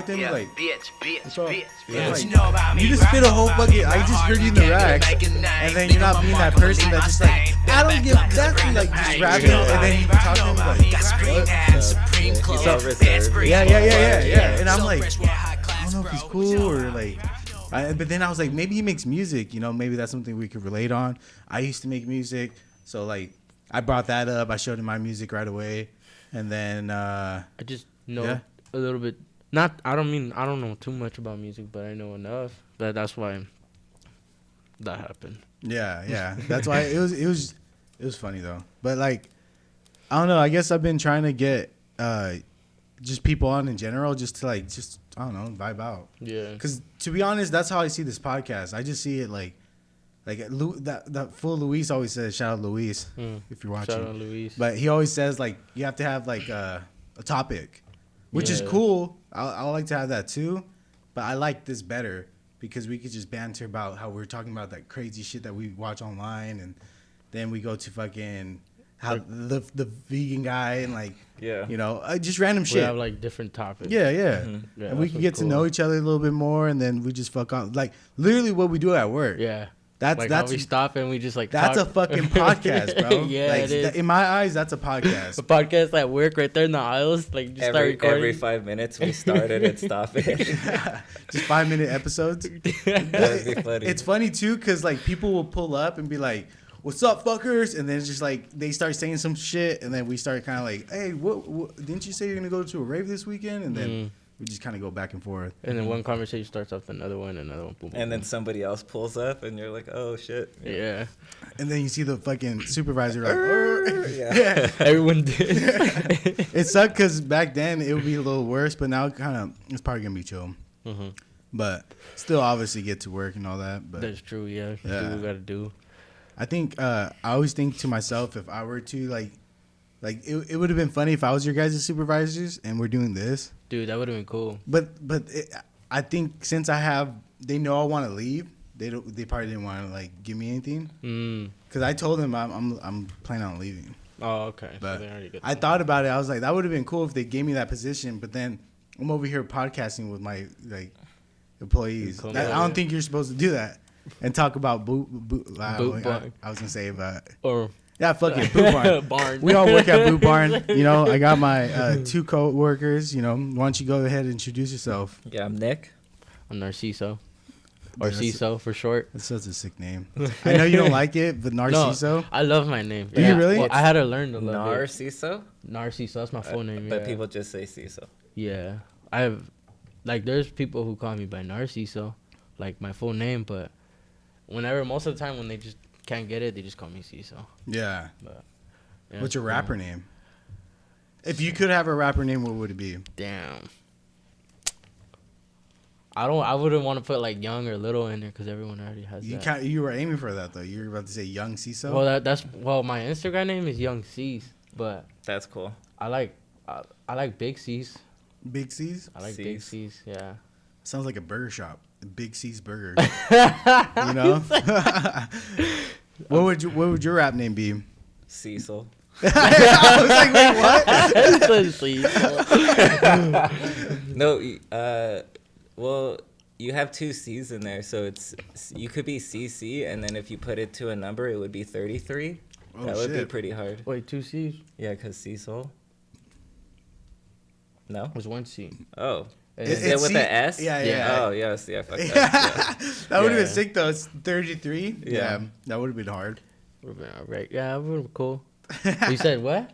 Then Yeah, like, bitch, so, bitch. yeah, What like, you know about me? you just spit a whole fucking. I just heard you in the racks, and then you're not being that person that just like I don't give. That's like just rapping, and then you talk to me like, what? Yeah. And I'm like, I don't know if he's cool or like. But then I was like, maybe he makes music. You know, maybe that's something we could relate on. I used to make music, so like I brought that up. I showed him my music right away, and then I just know a little bit. I don't know too much about music, but I know enough. That's why that happened. Yeah. That's why it was funny though. But like, I don't know. I guess I've been trying to get just people on in general, just to like, just I don't know, vibe out. Yeah. Because to be honest, that's how I see this podcast. I just see it like that fool Luis always says, shout out Luis if you're watching. Shout out Luis. But he always says like you have to have like a topic, which is cool. I like to have that too, but I like this better because we could just banter about how we're talking about that crazy shit that we watch online, and then we go to fucking how the vegan guy and like you know just random shit. We have like different topics. Yeah. Mm-hmm. And we can get to know each other a little bit more, and then we just fuck off like literally what we do at work. Yeah. That's how we stop and we just like that's talk. a fucking podcast, bro. Yeah, like, it is. In my eyes, that's a podcast. A podcast at work right there in the aisles, like just start recording. Every 5 minutes we start it and stop it. Just 5-minute episodes. That would be funny. It's funny too, cause like people will pull up and be like, "What's up, fuckers?" And then it's just like they start saying some shit, and then we start kind of like, "Hey, what? Didn't you say you're gonna go to a rave this weekend?" And then we just kind of go back and forth. And then one conversation starts off another one. Boom, and then somebody else pulls up, and you're like, "Oh shit!" Yeah. And then you see the fucking supervisor like, yeah. Everyone did. It sucked because back then it would be a little worse, but now it's probably gonna be chill. Mm-hmm. But still, obviously, get to work and all that. But that's true. Yeah. Do what we gotta do. I think I always think to myself, if I were to like it would have been funny if I was your guys' supervisors and we're doing this. Dude, that would have been cool. But I think since they know I want to leave. They probably didn't want to like give me anything. Because I told them I'm planning on leaving. Oh, okay. But so they already I thought about it. I was like, that would have been cool if they gave me that position. But then I'm over here podcasting with my like employees. I don't think you're supposed to do that and talk about boot barn. I was gonna say about fuck it, Boot Barn. Barn. We all work at Boot Barn. You know, I got my 2 co-workers. You know, why don't you go ahead and introduce yourself? Yeah, I'm Nick. I'm Narciso. Or Ciso for short. That's such a sick name. I know you don't like it, but Narciso. No, I love my name. Do you really? Well, I had to learn to love Narciso? it. Narciso, that's my full name. But people just say Ciso. Yeah. I have, like, there's people who call me by Narciso, like my full name, but most of the time when they just can't get it, they just call me Ciso. Yeah. But, what's your rapper name? If you could have a rapper name, what would it be? Damn. I wouldn't want to put like young or little in there because everyone already has that. You were aiming for that though. You were about to say Young Ciso. Well, my Instagram name is Young C's, but that's cool. I like Big C's. Big C's. I like Big C's. Yeah. Sounds like a burger shop. Big C's Burger. You know. What would your rap name be? Cecil. I was like, wait, what? No. Well, you have 2 C's in there, so you could be CC, and then if you put it to a number, it would be 33. That would be pretty hard. Wait, 2 C's? Yeah, because Cecil. No? There's 1 C. Oh. Is it with the S? Yeah. Oh, yes. Yeah, fuck that. Yeah. That would have been sick, though. It's 33. Yeah. That would have been hard. Would have been all right. Yeah, that would have been cool. You said what?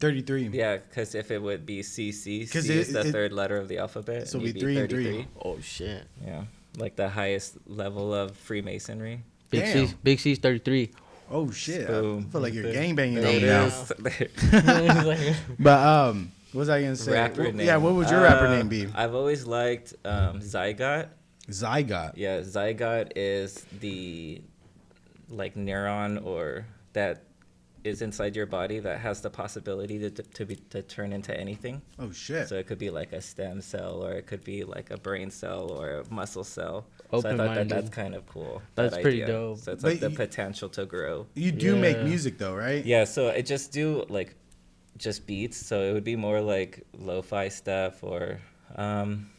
33. Yeah, because if it would be CC, C is the third letter of the alphabet. So it'd be 3 and 3. Oh, shit. Yeah, like the highest level of Freemasonry. Big C's 33. Oh, shit. Boom. I feel like you're gangbanging There over it now. is. But, what was I going to say? Rapper name. Yeah, what would your rapper name be? I've always liked Zygote. Zygote. Yeah, Zygote is the neuron or that is inside your body that has the possibility to turn into anything. Oh, shit. So it could be like a stem cell, or it could be like a brain cell or a muscle cell. Open-minded. So I thought that's kind of cool. That's pretty dope. So it's like the potential to grow. You do make music though, right? Yeah, so I just do just beats. So it would be more like lo-fi stuff or I'm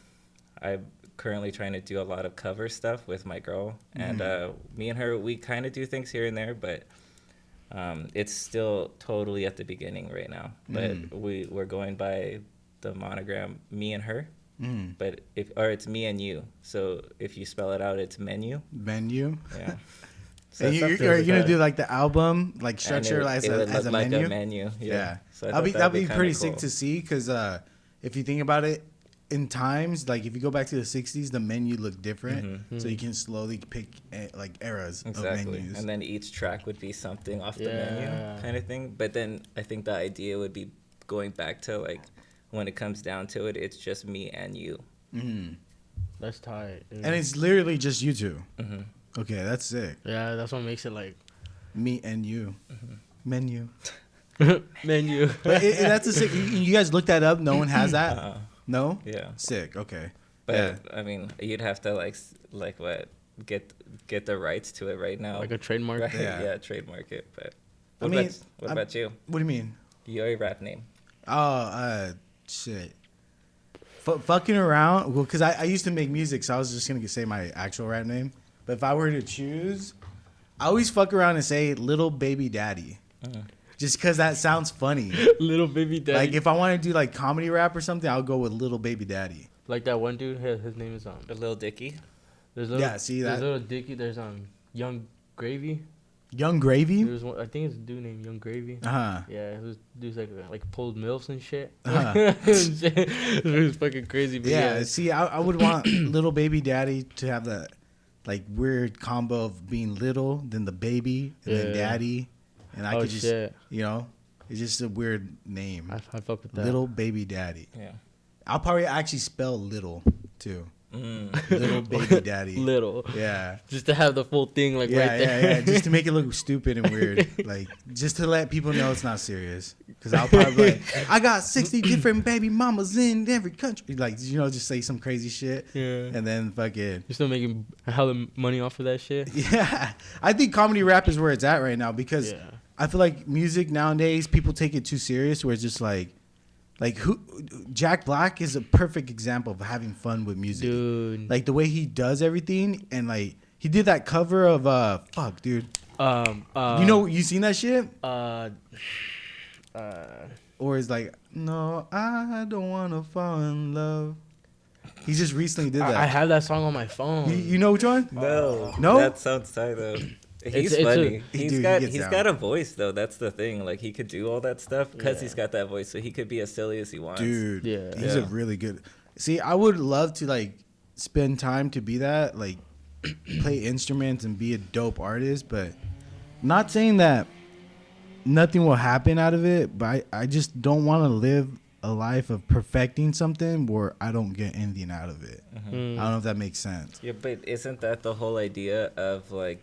currently trying to do a lot of cover stuff with my girl, and me and her, we kind of do things here and there, but it's still totally at the beginning right now. But we're going by the monogram me and her, but it's me and you. So if you spell it out, it's menu. Menu. Yeah. So and you're gonna do like the album like structure it would as look a like menu. a menu. Yeah. So that'd be pretty cool. sick to see because if you think about it, in times like if you go back to the 60s, the menu looked different, so you can slowly pick like eras of menus. And then each track would be something off the menu kind of thing. But then I think the idea would be going back to like when it comes down to it, it's just me and you. That's tight. Dude. And it's literally just you two. Okay, that's sick. Yeah, that's what makes it like me and you. Menu. Menu. But that's a sick. You guys looked that up. No one has that. No. Yeah. Sick. Okay. But I mean, you'd have to like what get the rights to it right now. Like a trademark. Right? Yeah. Trademark it. But what about you? What do you mean? Your rap name. Oh, shit. Fucking around. Well, because I used to make music, so I was just gonna say my actual rap name. But if I were to choose, I always fuck around and say Little Baby Daddy. Just because that sounds funny. Little Baby Daddy. Like, if I want to do, like, comedy rap or something, I'll go with Little Baby Daddy. Like that one dude, his name is Lil Dicky. There's see that? There's Little Dicky. There's Young Gravy. Young Gravy? There's one, I think it's a dude named Young Gravy. Uh-huh. Yeah, who's dude's like pulled milfs and shit. Uh-huh. It was fucking crazy. But yeah, see, I would want Little Baby Daddy to have that, like, weird combo of being little, then the baby, and then daddy. And I could just, you know, it's just a weird name. I fuck with that. Little Baby Daddy. Yeah. I'll probably actually spell little, too. Little Baby Daddy. Little. Yeah. Just to have the full thing, like, right there. Yeah. Just to make it look stupid and weird. Like, just to let people know it's not serious. Because I'll probably be like, I got 60 different baby mamas in every country. Like, you know, just say some crazy shit. Yeah. And then fucking. You're still making hella money off of that shit? Yeah. I think comedy rap is where it's at right now because I feel like music nowadays, people take it too serious where it's just like who Jack Black is a perfect example of having fun with music. Dude. Like the way he does everything and like he did that cover of you know, you seen that shit? Or it's like, no, I don't wanna fall in love. He just recently did that. I have that song on my phone. You know which one? No. No? That sounds tight though. He's funny. He's got a voice though. That's the thing. Like he could do all that stuff because he's got that voice. So he could be as silly as he wants. Dude, he's a really good. See, I would love to like spend time to be that, like play instruments and be a dope artist, but not saying that nothing will happen out of it. But I just don't want to live a life of perfecting something where I don't get anything out of it. I don't know if that makes sense. Yeah, but isn't that the whole idea of like?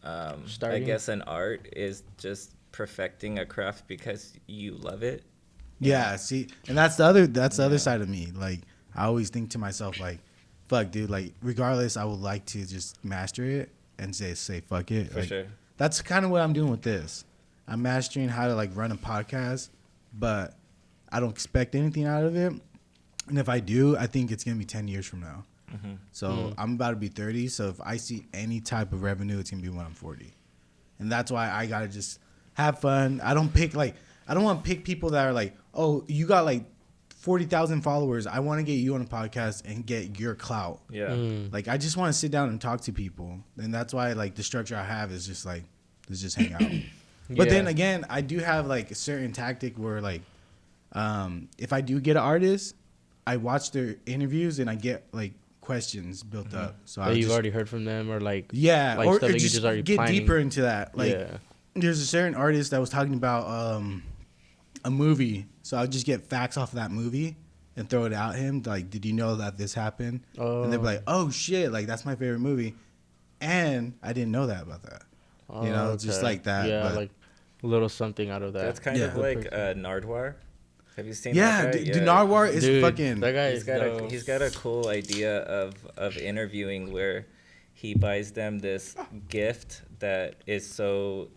I guess an art is just perfecting a craft because you love it. Yeah, see, and that's the other side of me. Like I always think to myself like, fuck dude, like regardless I would like to just master it and say fuck it. For like, sure. That's kind of what I'm doing with this. I'm mastering how to like run a podcast, but I don't expect anything out of it. And if I do, I think it's going to be 10 years from now. So I'm about to be 30. So if I see any type of revenue, it's gonna be when I'm 40, and that's why I gotta just have fun. I don't want to pick people that are like, oh, you got like 40,000 followers. I want to get you on a podcast and get your clout. Yeah. Like I just want to sit down and talk to people, and that's why like the structure I have is just like let's just hang out. But then again, I do have like a certain tactic where like if I do get an artist, I watch their interviews and I get like questions built up. So you've already heard from them or like like or stuff that just already get planning. deeper into that. Like there's a certain artist that was talking about a movie, so I'll just get facts off of that movie and throw it at him. Like, did you know that this happened? And they'll be like, oh shit, like that's my favorite movie, and I didn't know that about that. You know, just like that. Yeah, but like a little something out of that. That's kind of like Nardwar. Have you seen that guy? Nardwar is fucking. That guy he's got a cool idea of interviewing where he buys them this gift that is so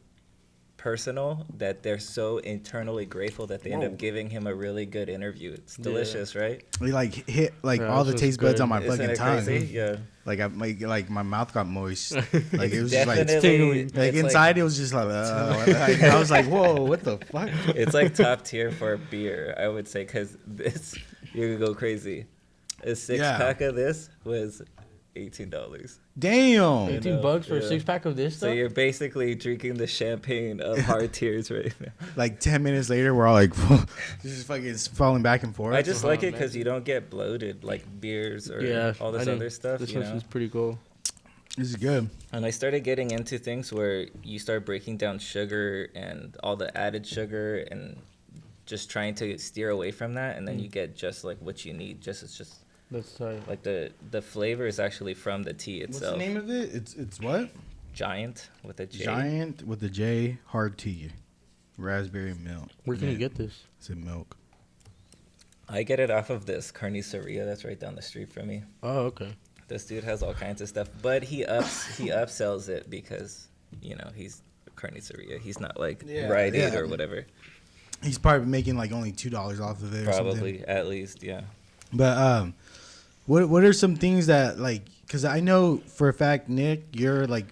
personal that they're so internally grateful that they end up giving him a really good interview. It's delicious, right? We like hit like Yeah, all the this was taste buds good. on my Isn't fucking it tongue. crazy? Yeah. Like my mouth got moist. Like it was just like Definitely. like it's inside it was just like, like I was like, whoa, what the fuck? It's like top tier for beer, I would say, because this you could go crazy. A six-pack of this was $18. Damn. 18 bucks for a Yeah. 6-pack of this So stuff? you're basically drinking the champagne of hard tears right now. Like 10 minutes later, we're all like, just fucking falling back and forth. I just like it man. because you don't get bloated like beers or all this other stuff. This You one know? is pretty cool. This is good. And I started getting into things where you start breaking down sugar and all the added sugar and just trying to steer away from that, and then you get just like what you need. It's just That's tight. like the flavor is actually from the tea What's itself. the name of it? It's what? Giant with a J. Giant with the J, hard tea, raspberry milk. Where can you Man, get this? It's in milk. I get it off of this Carniceria that's right down the street from me. Oh, okay. This dude has all kinds of stuff, but he upsells it because he's Carniceria. He's not like Rite Aid or whatever. He's probably making like only $2 off of it. Or Probably something. at least, yeah. But what are some things that like? Because I know for a fact, Nick, you're like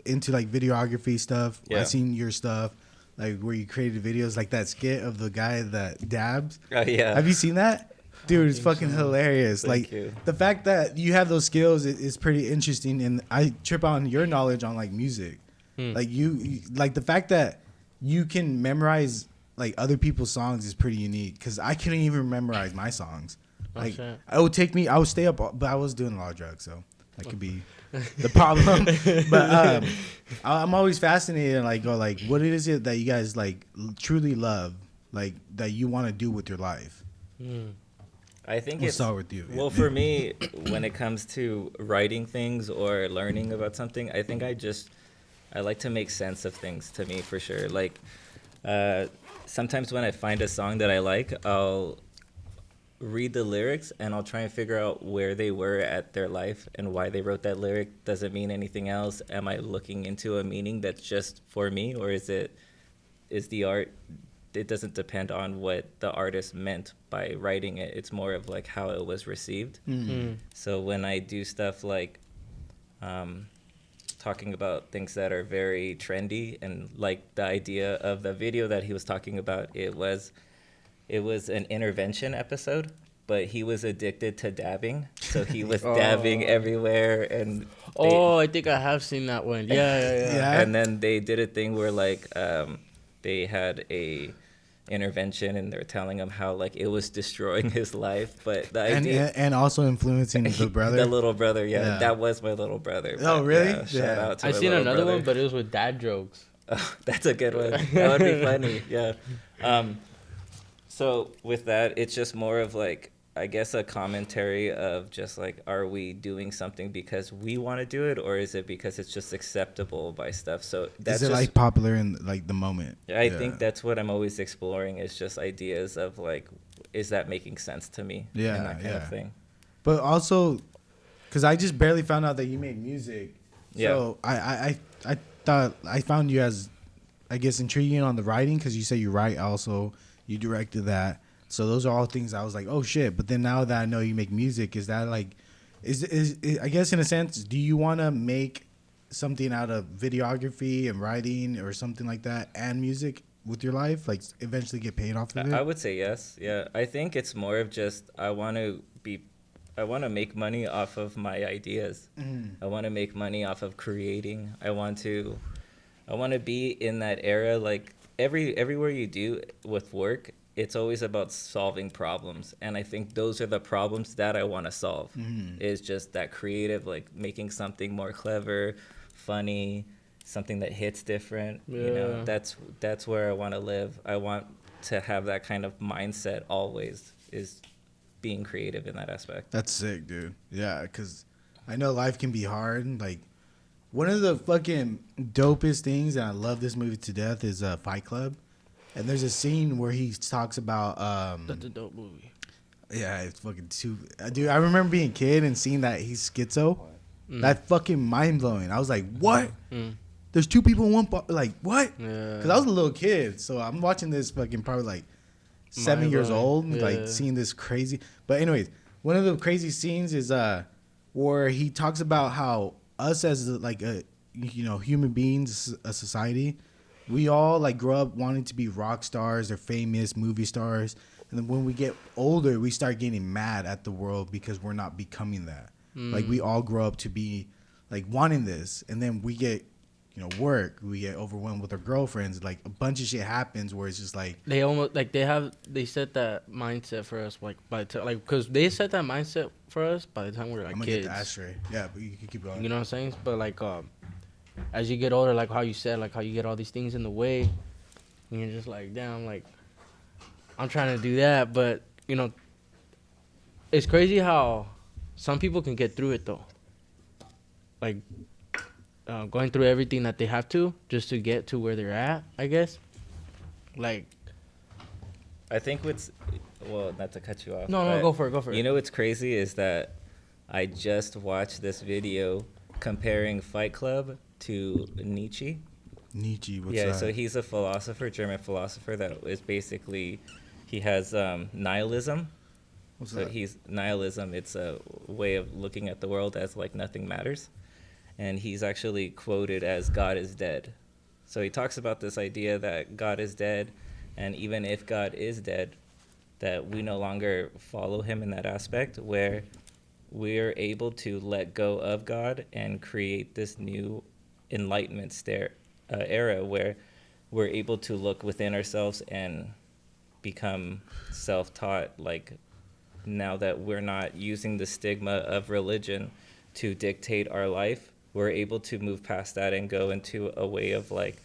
into like videography stuff. Yeah. I've seen your stuff, like where you created videos, like that skit of the guy that dabs. Yeah. Have you seen that? Dude, it's fucking hilarious. Thank Like you. the fact that you have those skills is pretty interesting, and I trip on your knowledge on like music. Like you like the fact that you can memorize like other people's songs is pretty unique because I couldn't even memorize my songs. Like shit. it would take me. I would stay up, but I was doing a lot of drugs, so that could be the problem. But I'm always fascinated and like go like, what is it that you guys like truly love, like that you want to do with your life? I think We'll it's start with you. Well, for me, when it comes to writing things or learning about something, I think I like to make sense of things. To me, for sure. Like sometimes when I find a song that I like, I'll read the lyrics and I'll try and figure out where they were at their life and why they wrote that lyric. Does it mean anything else? Am I looking into a meaning that's just for me, or is the art? It doesn't depend on what the artist meant by writing it. It's more of like how it was received. So when I do stuff like talking about things that are very trendy, and like the idea of the video that he was talking about, it was an intervention episode, but he was addicted to dabbing, so he was dabbing everywhere. And I think I have seen that one. Yeah. and then they did a thing where like they had a intervention and they're telling him how like it was destroying his life, but the idea and also influencing the brother. the little brother, that was my little brother. Oh, But, really? yeah, shout out to I my seen little another brother. one, but it was with dad jokes. Oh, that's a good one. That would be funny. Yeah. So with that, it's just more of like, I guess, a commentary of just like, are we doing something because we want to do it, or is it because it's just acceptable by stuff? So that's Is it just, like popular in like the moment? I think that's what I'm always exploring, is just ideas of like, is that making sense to me? Yeah, and that kind of thing. But also, because I just barely found out that you made music. So I thought I found you as, I guess, intriguing on the writing, because you say you write also, you directed that. So those are all things I was like, oh shit. But then now that I know you make music, is that like, is I guess in a sense, do you want to make something out of videography and writing or something like that and music with your life, like eventually get paid off of it? I would say yes. Yeah. I think it's more of just, I want to make money off of my ideas. I want to make money off of creating. I want to be in that era. Like everywhere you do with work, it's always about solving problems. And I think those are the problems that I want to solve, is just that creative, like making something more clever, funny, something that hits different. You know, that's where I want to live. I want to have that kind of mindset always, is being creative in that aspect. That's sick, dude. Yeah, because I know life can be hard. Like, one of the fucking dopest things, and I love this movie to death, is Fight Club. And there's a scene where he talks about... That's a dope movie. Yeah, it's fucking too... Dude, I remember being a kid and seeing that he's schizo. That fucking mind-blowing. I was like, what? there's two people in one bar. Like, what? Yeah. Because I was a little kid, so I'm watching this fucking probably like 7 years old, like seeing this crazy. But anyways, one of the crazy scenes is where he talks about how us as like a human beings, a society, we all like grow up wanting to be rock stars or famous movie stars, and then when we get older, we start getting mad at the world because we're not becoming that. Like we all grow up to be like wanting this, and then we get work, we get overwhelmed with our girlfriends, like a bunch of shit happens where it's just like they almost like they set that mindset for us like by the time, like because they set that mindset for us by the time we were like I'm gonna kids. get the ashtray. Yeah, but you can keep going. You know what I'm saying? But like as you get older, like how you said, like how you get all these things in the way, and you're just like, damn, like I'm trying to do that, but it's crazy how some people can get through it though, like going through everything that they have to just to get to where they're at, I guess. Like, I think not to cut you off. no, go for it. You know what's crazy is that I just watched this video comparing Fight Club to Nietzsche. Nietzsche, what's Yeah, that? so he's a philosopher, German philosopher that is basically, he has nihilism. What's So that? nihilism. It's a way of looking at the world as like nothing matters. And he's actually quoted as God is dead. So he talks about this idea that God is dead, and even if God is dead, that we no longer follow him in that aspect, where we're able to let go of God and create this new enlightenment era where we're able to look within ourselves and become self-taught, like now that we're not using the stigma of religion to dictate our life, we're able to move past that and go into a way of like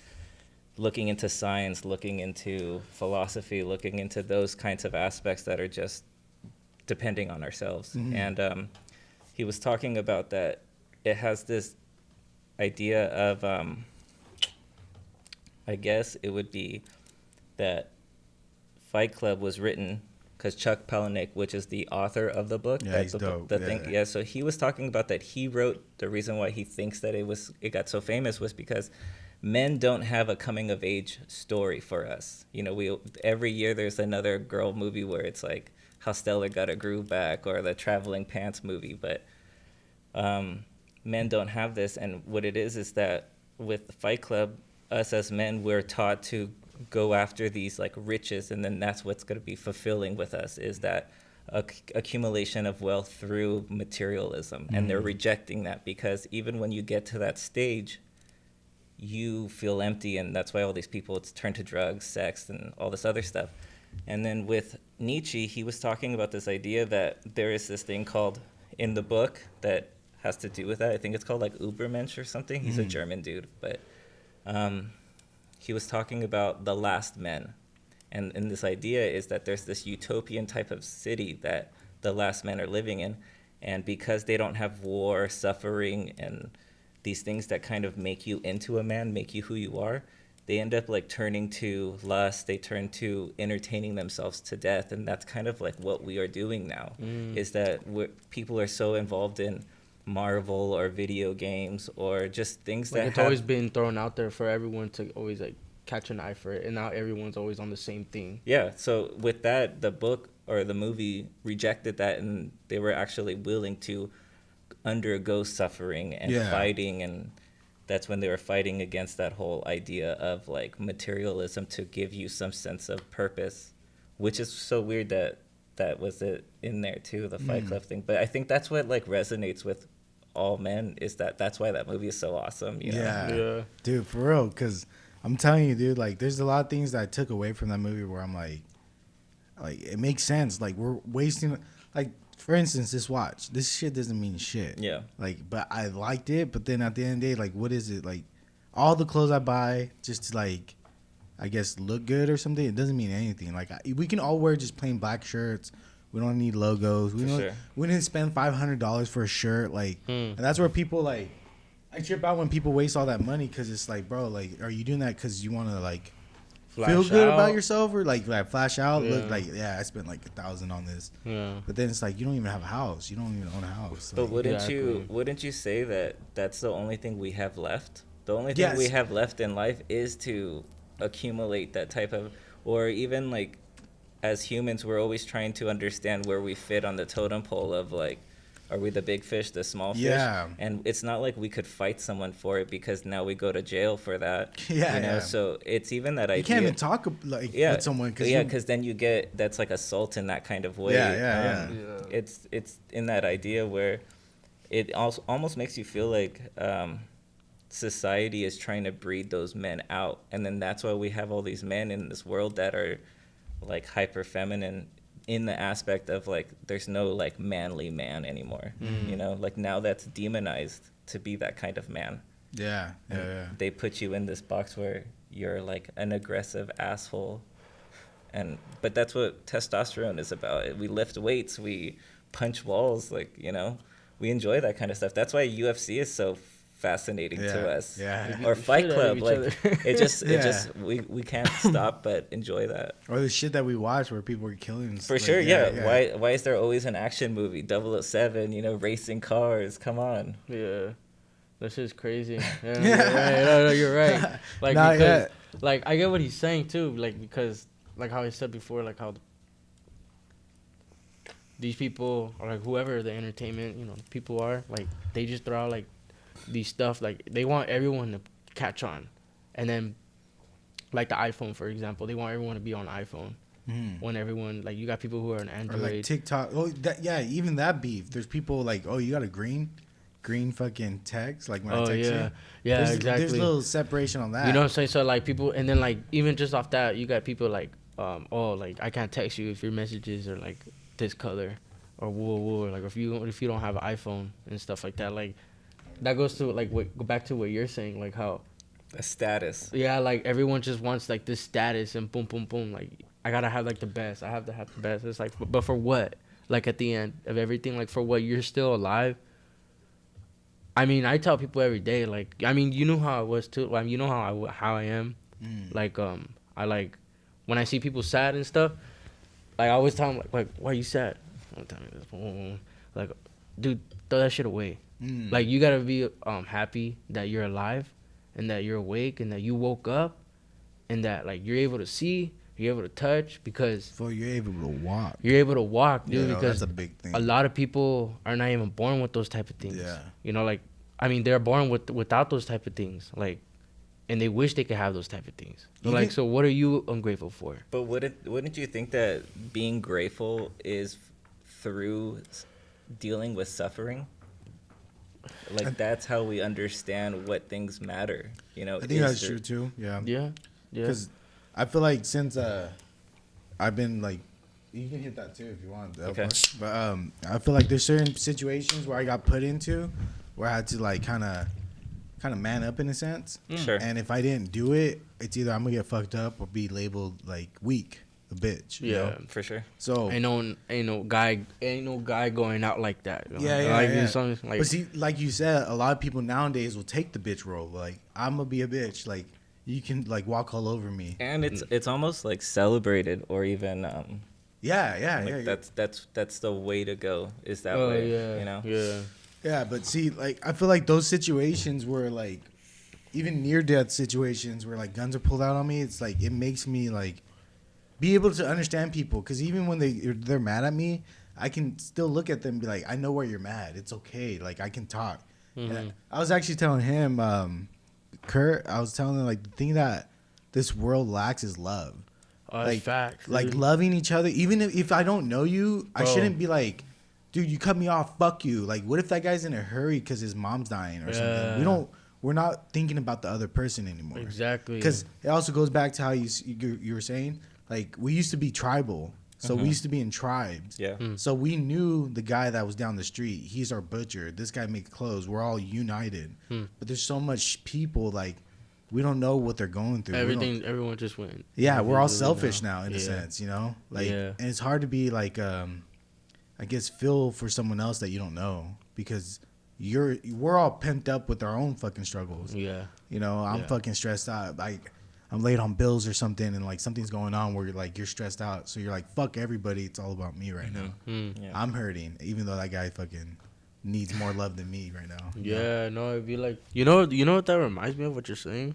looking into science, looking into philosophy, looking into those kinds of aspects that are just depending on ourselves. Mm-hmm. And he was talking about that it has this idea of, I guess it would be that Fight Club was written because Chuck Palahniuk, which is the author of the book, He's dope. So he was talking about that. He wrote the reason why he thinks that it got so famous was because men don't have a coming of age story for us. We every year there's another girl movie where it's like how Stella got a groove back, or the Traveling Pants movie, but men don't have this. And what it is that with the Fight Club, us as men, we're taught to go after these like riches, and then that's what's going to be fulfilling with us, is that accumulation of wealth through materialism. And they're rejecting that because even when you get to that stage, you feel empty, and that's why all these people turn to drugs, sex, and all this other stuff. And then with Nietzsche, he was talking about this idea that there is this thing called in the book that has to do with that. I think it's called like Übermensch or something. He's a German dude, but he was talking about the last men. And this idea is that there's this utopian type of city that the last men are living in. And because they don't have war, suffering, and these things that kind of make you into a man, make you who you are, they end up like turning to lust. They turn to entertaining themselves to death. And that's kind of like what we are doing now, is that people are so involved in Marvel or video games or just things like that it's always been thrown out there for everyone to always like catch an eye for it, and now everyone's always on the same thing. Yeah, so with that, the book or the movie rejected that, and they were actually willing to undergo suffering and fighting, and that's when they were fighting against that whole idea of like materialism to give you some sense of purpose, which is so weird that was it in there too, the Fight Club thing. But I think that's what like resonates with all men, is that's why that movie is so awesome, you know? Yeah. Dude, for real, because I'm telling you, dude, like there's a lot of things that I took away from that movie where I'm like it makes sense. Like we're wasting, like for instance, this watch, this shit doesn't mean shit. Yeah. Like, but I liked it, but then at the end of the day, like what is it? Like all the clothes I buy just to like, I guess look good or something, it doesn't mean anything. Like we can all wear just plain black shirts. We don't need logos. We didn't spend $500 for a shirt. Like, and that's where people like, I trip out when people waste all that money, because it's like, bro, like, are you doing that because you want to like feel good about yourself, or like flash out? Look like, yeah, I spent like $1,000 on this. Yeah. But then it's like you don't even have a house. You don't even own a house. But like, wouldn't you say that that's the only thing we have left? The only thing we have left in life is to accumulate that type of, or even like as humans, we're always trying to understand where we fit on the totem pole of like, are we the big fish, the small fish? Yeah. And it's not like we could fight someone for it because now we go to jail for that. Yeah, you know. yeah. So it's even that idea. You can't even talk like with someone because then you get that's like assault in that kind of way. Yeah. It's in that idea where it also almost makes you feel like society is trying to breed those men out, and then that's why we have all these men in this world that are like hyper feminine in the aspect of like there's no like manly man anymore. You know, like now that's demonized to be that kind of man. Yeah. They put you in this box where you're like an aggressive asshole, but that's what testosterone is about. We lift weights, we punch walls, like, you know, we enjoy that kind of stuff. That's why UFC is so fascinating to us. Yeah. Or Fight Club, like it just we can't stop but enjoy that. Or the shit that we watch where people are killing. For like, sure, yeah. Why is there always an action movie? 007, you know, racing cars. Come on. Yeah. This is crazy. Yeah, you're right. No, you're right. Like because, like I get what he's saying too. Like because, like how I said before, like how these people or like whoever the entertainment, you know, people are, like they just throw out like these stuff, like they want everyone to catch on, and then like the iPhone, for example, they want everyone to be on iPhone. When everyone, like, you got people who are on Android, or like TikTok. Oh, even that beef. There's people like, oh, you got a green fucking text, like when I text you. Yeah, exactly. There's a little separation on that. You know what I'm saying? So like people, and then like even just off that, you got people like, oh, like I can't text you if your messages are like this color, or whoa, or like if you don't have an iPhone and stuff like that. Like that goes to like go back to what you're saying, like how a status. Yeah, like everyone just wants like this status and boom, boom, boom. Like I gotta have like the best. I have to have the best. It's like, but for what? Like at the end of everything, like for what? You're still alive. I mean, I tell people every day, like, I mean, you know how I was too. You know how I am. Like, I like when I see people sad and stuff. Like, I always tell them, like, why are you sad? Don't tell me this. Like, dude, throw that shit away. Like, you gotta be happy that you're alive, and that you're awake, and that you woke up, and that like you're able to see, you're able to touch, because you're able to walk. You're able to walk, dude. Yeah, because that's a big thing. A lot of people are not even born with those type of things. Yeah. You know, like, I mean, they're born without those type of things. Like, and they wish they could have those type of things. So, like, so what are you ungrateful for? But wouldn't you think that being grateful is through dealing with suffering? Like, that's how we understand what things matter. You know, I think that's true too. Yeah. Yeah. Because I feel like since I've been like, you can hit that too if you want. Okay. But I feel like there's certain situations where I got put into where I had to like kind of man up in a sense. Sure. And if I didn't do it, it's either I'm gonna get fucked up or be labeled like weak, a bitch. You know? For sure. So ain't no guy going out like that. You know? Yeah. Like, but see, like you said, a lot of people nowadays will take the bitch role. Like, I'm gonna be a bitch. Like, you can like walk all over me. And it's almost like celebrated, or even yeah. That's the way to go. Is that way? Yeah, you know. Yeah. Yeah, but see, like, I feel like those situations where, like, even near-death situations where, like, guns are pulled out on me, it's, like, it makes me, like, be able to understand people. Because even when they're mad at me, I can still look at them and be like, I know why you're mad. It's okay. Like, I can talk. And I was actually telling him, Kurt, I was telling him, like, the thing that this world lacks is love. Like, facts. Like, loving each other. Even if I don't know you, I shouldn't be like, dude, you cut me off. Fuck you. Like, what if that guy's in a hurry because his mom's dying or something? We're not thinking about the other person anymore. Exactly. Because it also goes back to how you were saying, like, we used to be tribal. So we used to be in tribes. Yeah. So we knew the guy that was down the street. He's our butcher. This guy makes clothes. We're all united. But there's so much people, like, we don't know what they're going through. Everyone just went. Yeah, we're all selfish now in a sense, you know? Like, and it's hard to be, like, I guess feel for someone else that you don't know, because we're all pent up with our own fucking struggles. Yeah. You know, I'm fucking stressed out. Like, I'm late on bills or something, and like something's going on where you're stressed out. So you're like, fuck everybody. It's all about me right now. Yeah. I'm hurting, even though that guy fucking needs more love than me right now. Yeah, no, it'd be like you know what that reminds me of what you're saying.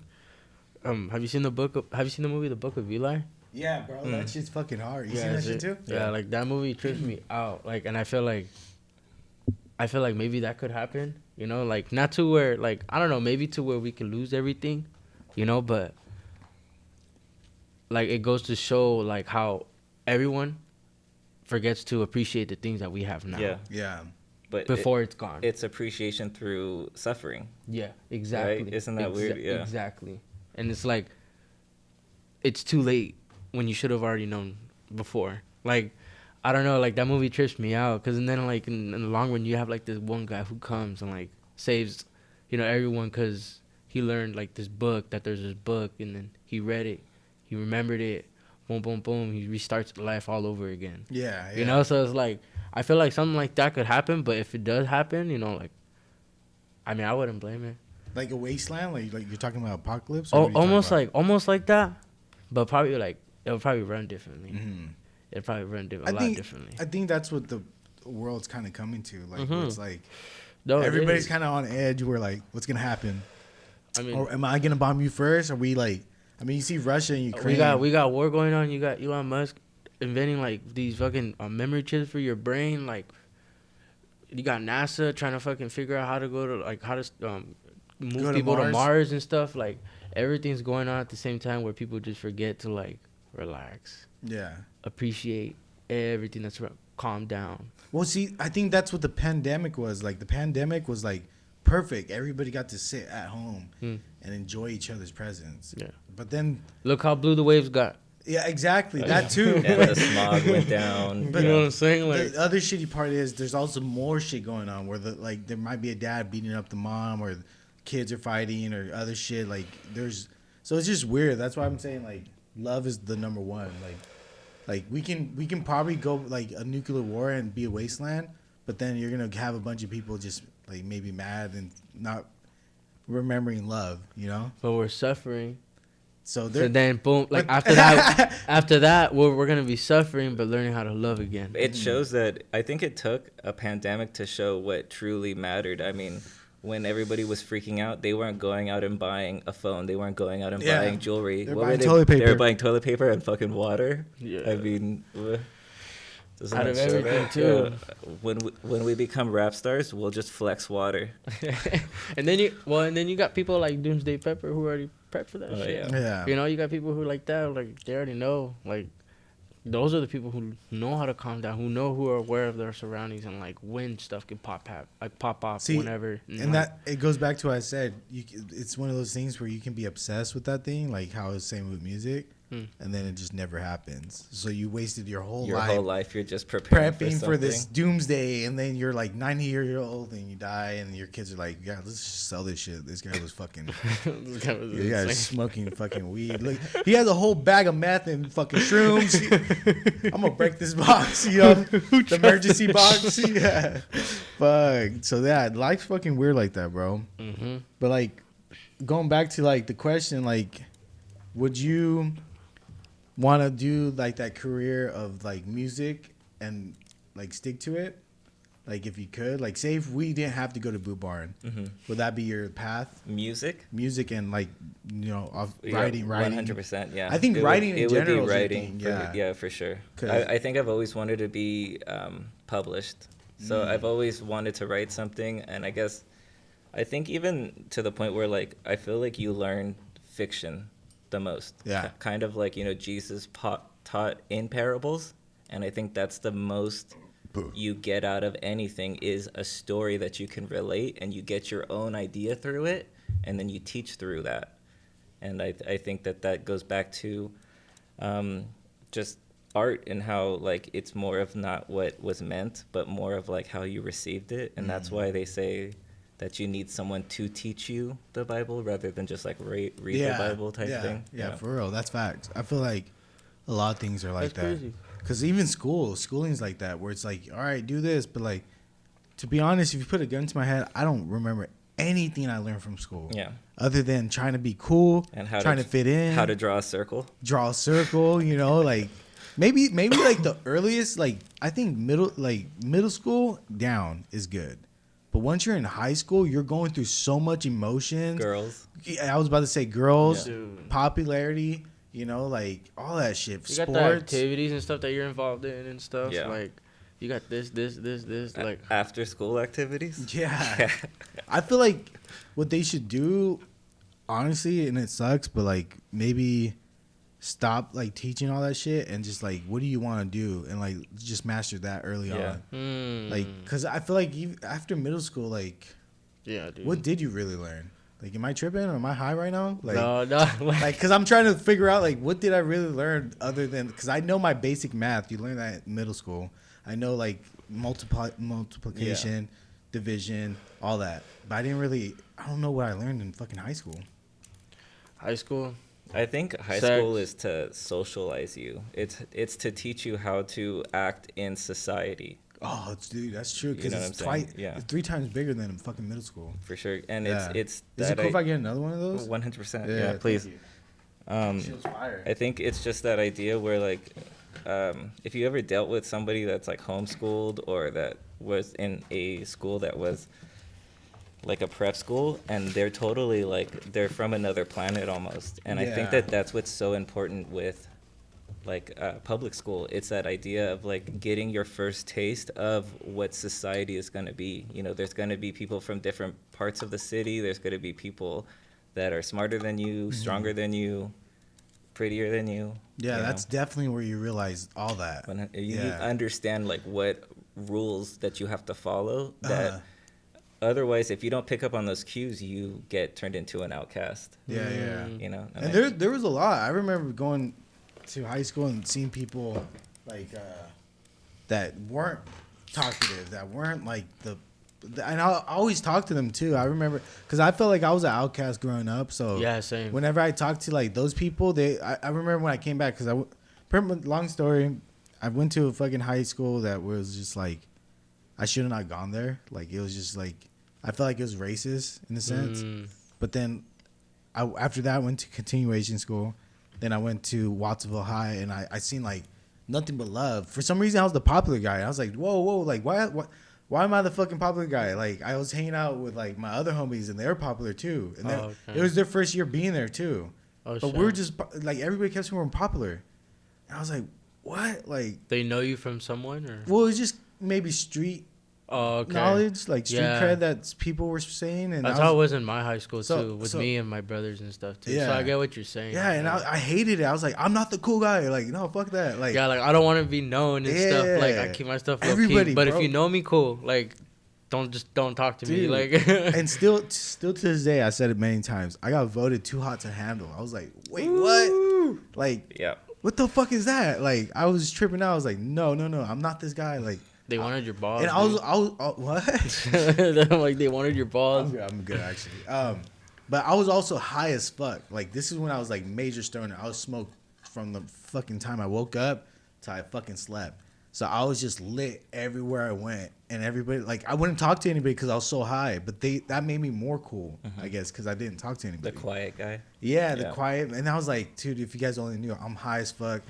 Have you seen the movie The Book of Eli? Yeah, bro, that shit's fucking hard. You Yeah, seen that is shit it? too? Yeah, like that movie trips me out. Like, and I feel like maybe that could happen. You know, like not to where like I don't know, maybe to where we could lose everything. You know, but like it goes to show like how everyone forgets to appreciate the things that we have now. Yeah. Yeah. But Before it's gone. it's appreciation through suffering. Yeah, exactly. Right? Isn't that weird? Yeah. Exactly. And it's like, it's too late when you should have already known before. Like, I don't know, like that movie trips me out. Because then, like, in the long run, you have like this one guy who comes and like saves, you know, everyone because he learned like this book, that there's this book, and then he read it, he remembered it, boom, boom, boom, he restarts life all over again. Yeah. You know, so it's like, I feel like something like that could happen, but if it does happen, you know, like, I mean, I wouldn't blame it. Like a wasteland, like you're talking about apocalypse. Or Oh, what are you talking almost like that, but probably like it'll probably run differently. about? It'll probably run a I lot think differently. I think that's what the world's kind of coming to. Like where it's like No, it everybody's is. kind of on edge. We're like, what's gonna happen? I mean, Or am I gonna bomb you first? Are we like? I mean, you see Russia and Ukraine. we got war going on. You got Elon Musk inventing like these fucking memory chips for your brain. Like, you got NASA trying to fucking figure out how to go to like how to move Go to people to Mars. Mars and stuff. Like everything's going on at the same time where people just forget to like relax, Yeah. appreciate everything that's around, calm down. Well, see, I think that's what the pandemic was. Like the pandemic was like perfect. Everybody got to sit at home and enjoy each other's presence. Yeah. But then, Look how blue the waves got. yeah, exactly that too. And the smog went down. But you know what I'm saying? Like, the other shitty part is there's also more shit going on where there might be a dad beating up the mom or kids are fighting or other shit. Like so it's just weird. That's why I'm saying like love is the number one. Like we can probably go like a nuclear war and be a wasteland, but then you're gonna have a bunch of people just like maybe mad and not remembering love. You know. but we're suffering. So So then, boom! Like after that, we're gonna be suffering, but learning how to love again. It shows that I think it took a pandemic to show what truly mattered. I mean, when everybody was freaking out, they weren't going out and buying a phone. They weren't going out and Yeah. buying jewelry. They're What buying were they? toilet They paper. were buying toilet paper and fucking water. Yeah. I mean, doesn't Out that of show everything, that? too. Yeah. When we become rap stars, we'll just flex water. and then you got people like Doomsday Pepper who already prepped for that Oh, shit. yeah. Yeah. You know, you got people who like that, like they already know. Like those are the people who know how to calm down, who are aware of their surroundings and like when stuff can pop off See, whenever. And that it goes back to what I said. It's one of those things where you can be obsessed with that thing, like how it's same with music, and then it just never happens. So you wasted your whole life You're just preparing prepping for for this something. doomsday, and then you're like 90 years old and you die, and your kids are like, "Yeah, let's just sell this shit. This guy was fucking, This guy was you guys insane. smoking fucking weed. Look, he has a whole bag of meth and fucking shrooms. I'm gonna break this box, you know, the emergency box. Yeah, fuck. So yeah, life's fucking weird like that, bro. Mhm. But like, going back to like the question, like, would you want to do like that career of like music and like stick to it? Like if you could, like say if we didn't have to go to Boot Barn, would that be your path? Music. Music and like, you know, Yeah, writing. 100%. Yeah. I think It writing would, in it would general be is your writing. thing, yeah. For sure. 'Cause- I think I've always wanted to be published. So I've always wanted to write something, and I think even to the point where like I feel like you learn fiction the most. Yeah. Kind of like, you know, Jesus taught in parables, and I think that's the most you get out of anything is a story that you can relate, and you get your own idea through it, and then you teach through that. And I think that goes back to just art and how like it's more of not what was meant, but more of like how you received it. And that's why they say that you need someone to teach you the Bible rather than just like read the Bible type thing. Yeah, for real. That's facts. I feel like a lot of things are like That's that. crazy. Because even schooling's like that, where it's like, all right, do this. But like, to be honest, if you put a gun to my head, I don't remember anything I learned from school. Yeah. Other than trying to be cool, And how trying to fit in, how to draw a circle. draw a circle, you know, like maybe like the earliest, like I think middle school down is good. But once you're in high school, you're going through so much emotions. Girls. Yeah, I was about to say girls, Yeah. popularity, you know, like all that shit. You Sports. got the activities and stuff that you're involved in and stuff. Yeah. Like, you got this, like. After school activities. Yeah. I feel like what they should do, honestly, and it sucks, but like maybe stop like teaching all that shit and just like, what do you want to do? And like just master that early on. Like, cause I feel like after middle school, like, Yeah, dude. what did you really learn? Like, am I tripping or am I high right now? Like, No. like, cause I'm trying to figure out like, what did I really learn other than, cause I know my basic math. You learn that in middle school. I know like multiplication, division, all that. But I don't know what I learned in fucking high school. High school. I think high Sex. school is to socialize you. It's to teach you how to act in society. Oh, dude, that's true. Because You know it's what I'm saying? Yeah. it's 3 times bigger than in fucking middle school. For sure. And Yeah. it's Is it cool if I get another one of those? 100%. Yeah, Yeah, thank please. you. Shit was fire. I think it's just that idea where like if you ever dealt with somebody that's like homeschooled or that was in a school that was like a prep school and they're totally like they're from another planet almost. And I think Yeah. that's what's so important with like public school. It's that idea of like getting your first taste of what society is going to be. You know, there's going to be people from different parts of the city. There's going to be people that are smarter than you, stronger than you, prettier than you. Yeah, you that's know? definitely where you realize all that. When you Yeah. understand like what rules that you have to follow that Uh-huh. otherwise if you don't pick up on those cues you get turned into an outcast. Yeah, yeah. You know, And there was a lot. I remember going to high school and seeing people like that weren't talkative, that weren't like and I always talk to them too. I remember because I felt like I was an outcast growing up. So Yeah, same. whenever I talked to like those people, I remember when I came back because long story, I went to a fucking high school that was just like I should have not gone there. Like it was just like I felt like it was racist in a sense. But then after that I went to continuation school. Then I went to Watsonville High and I seen like nothing but love. For some reason I was the popular guy. I was like, whoa, like why am I the fucking popular guy? Like I was hanging out with like my other homies and they were popular too. And okay. it was their first year being there too. Oh, but we were just like everybody kept saying we're popular. And I was like, what? Like They know you from someone or? well, it was just maybe street knowledge, like street cred that people were saying. And that's how it was in my high school So- too, with so- me and my brothers and stuff too. Yeah. So I get what you're saying. yeah, and I hated it. I was like, I'm not the cool guy. Like, no, fuck that. Like, Yeah, like I don't want to be known and stuff. Like I Yeah. keep my stuff low Everybody, key. But bro. if you know me, cool. Like, don't talk to me. Dude. Like, and still to this day, I said it many times. I got voted too hot to handle. I was like, wait, what? Like, yeah. what the fuck is that? Like, I was tripping out. I was like, no, I'm not this guy. Like, they wanted your balls. and I was what? Like they wanted your balls. I'm good actually. But I was also high as fuck. Like, this is when I was like major stoner. I was smoked from the fucking time I woke up till I fucking slept. So I was just lit everywhere I went, and everybody like I wouldn't talk to anybody because I was so high. But that made me more cool, I guess, because I didn't talk to The anybody. quiet guy. Yeah, the Yeah. quiet. And I was like, dude, if you guys only knew, I'm high as fuck.